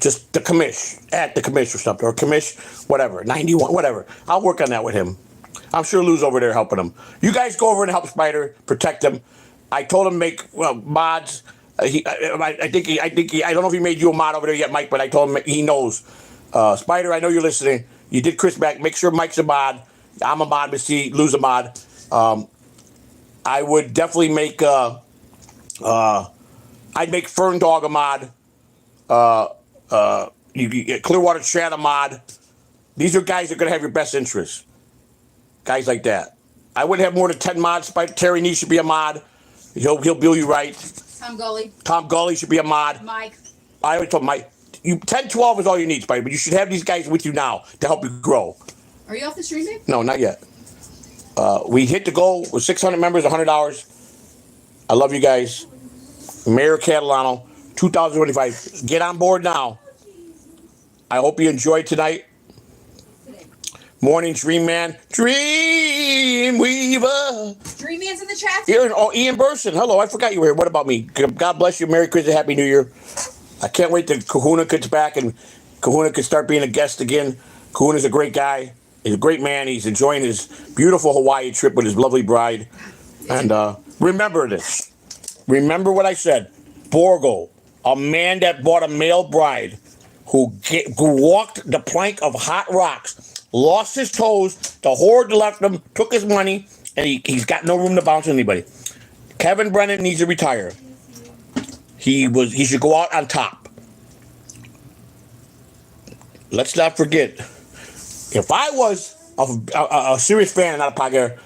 just the commish, at the commish or something, or commish, whatever, 91, whatever. I'll work on that with him. I'm sure Lou's over there helping him. You guys go over and help Spider, protect him. I told him make mods. I think I don't know if he made you a mod over there yet, Mike, but I told him he knows. Spider, I know you're listening. You did Chris back. Make sure Mike's a mod. I'm a mod, but see, Lou's a mod. I would definitely make, I'd make Fern Dog a mod. You get Clearwater Chat a mod. These are guys that are going to have your best interests. Guys like that. I wouldn't have more than 10 mods. Terry Nee should be a mod. He'll bill you right. Tom Gully should be a mod. Mike. I always told Mike, 10, 12 is all you need, Spider, but you should have these guys with you now to help you grow. Are you off the stream, babe? No, not yet. We hit the goal with 600 members, $100. I love you guys. Mayor Catalano, 2025. Get on board now. I hope you enjoyed tonight. Morning, Dream Man. Dream Weaver. Dream Man's in the chat. Ian Burson. Hello, I forgot you were here. What about me? God bless you. Merry Christmas. Happy New Year. I can't wait till Kahuna gets back and Kahuna can start being a guest again. Kahuna's a great guy. He's a great man. He's enjoying his beautiful Hawaii trip with his lovely bride. And remember this. Remember what I said. Borgo, a man that bought a male bride who walked the plank of hot rocks, lost his toes, the horde left him, took his money, and he's got no room to bounce anybody. Kevin Brennan needs to retire. He should go out on top. Let's not forget, If I was a serious fan and not a podcast,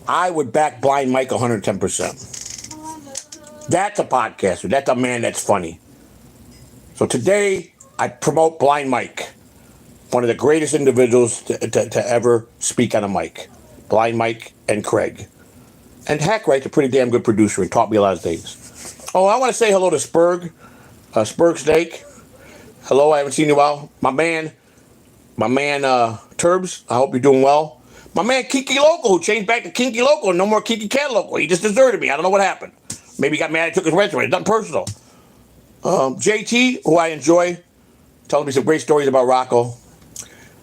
I would back Blind Mike 110%. That's a podcaster. That's a man that's funny. So today, I promote Blind Mike, one of the greatest individuals to ever speak on a mic. Blind Mike and Craig. And Hackride's a pretty damn good producer and taught me a lot of things. Oh, I want to say hello to Spurg Snake. Hello, I haven't seen you in a while. My man, Turbs, I hope you're doing well. My man, Kiki Local, who changed back to Kinky Local and no more Kiki Cat Local. He just deserted me. I don't know what happened. Maybe he got mad I took his restaurant. It's nothing personal. JT, who I enjoy, telling me some great stories about Rocco.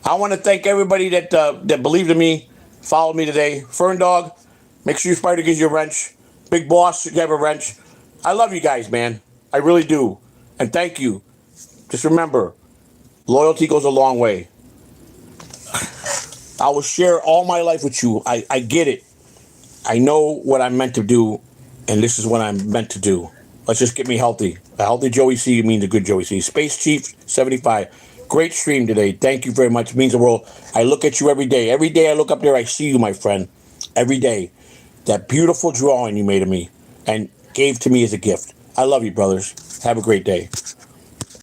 I want to thank everybody that believed in me, followed me today. Fern Dog, make sure your spider gives you a wrench. Big Boss, you have a wrench. I love you guys, man. I really do. And thank you. Just remember, loyalty goes a long way. I will share all my life with you. I get it. I know what I'm meant to do, and this is what I'm meant to do. Let's just get me healthy. A healthy Joey C means a good Joey C. Space Chief 75. Great stream today. Thank you very much. It means the world. I look at you every day. Every day I look up there, I see you, my friend. Every day. That beautiful drawing you made of me and gave to me as a gift. I love you, brothers. Have a great day.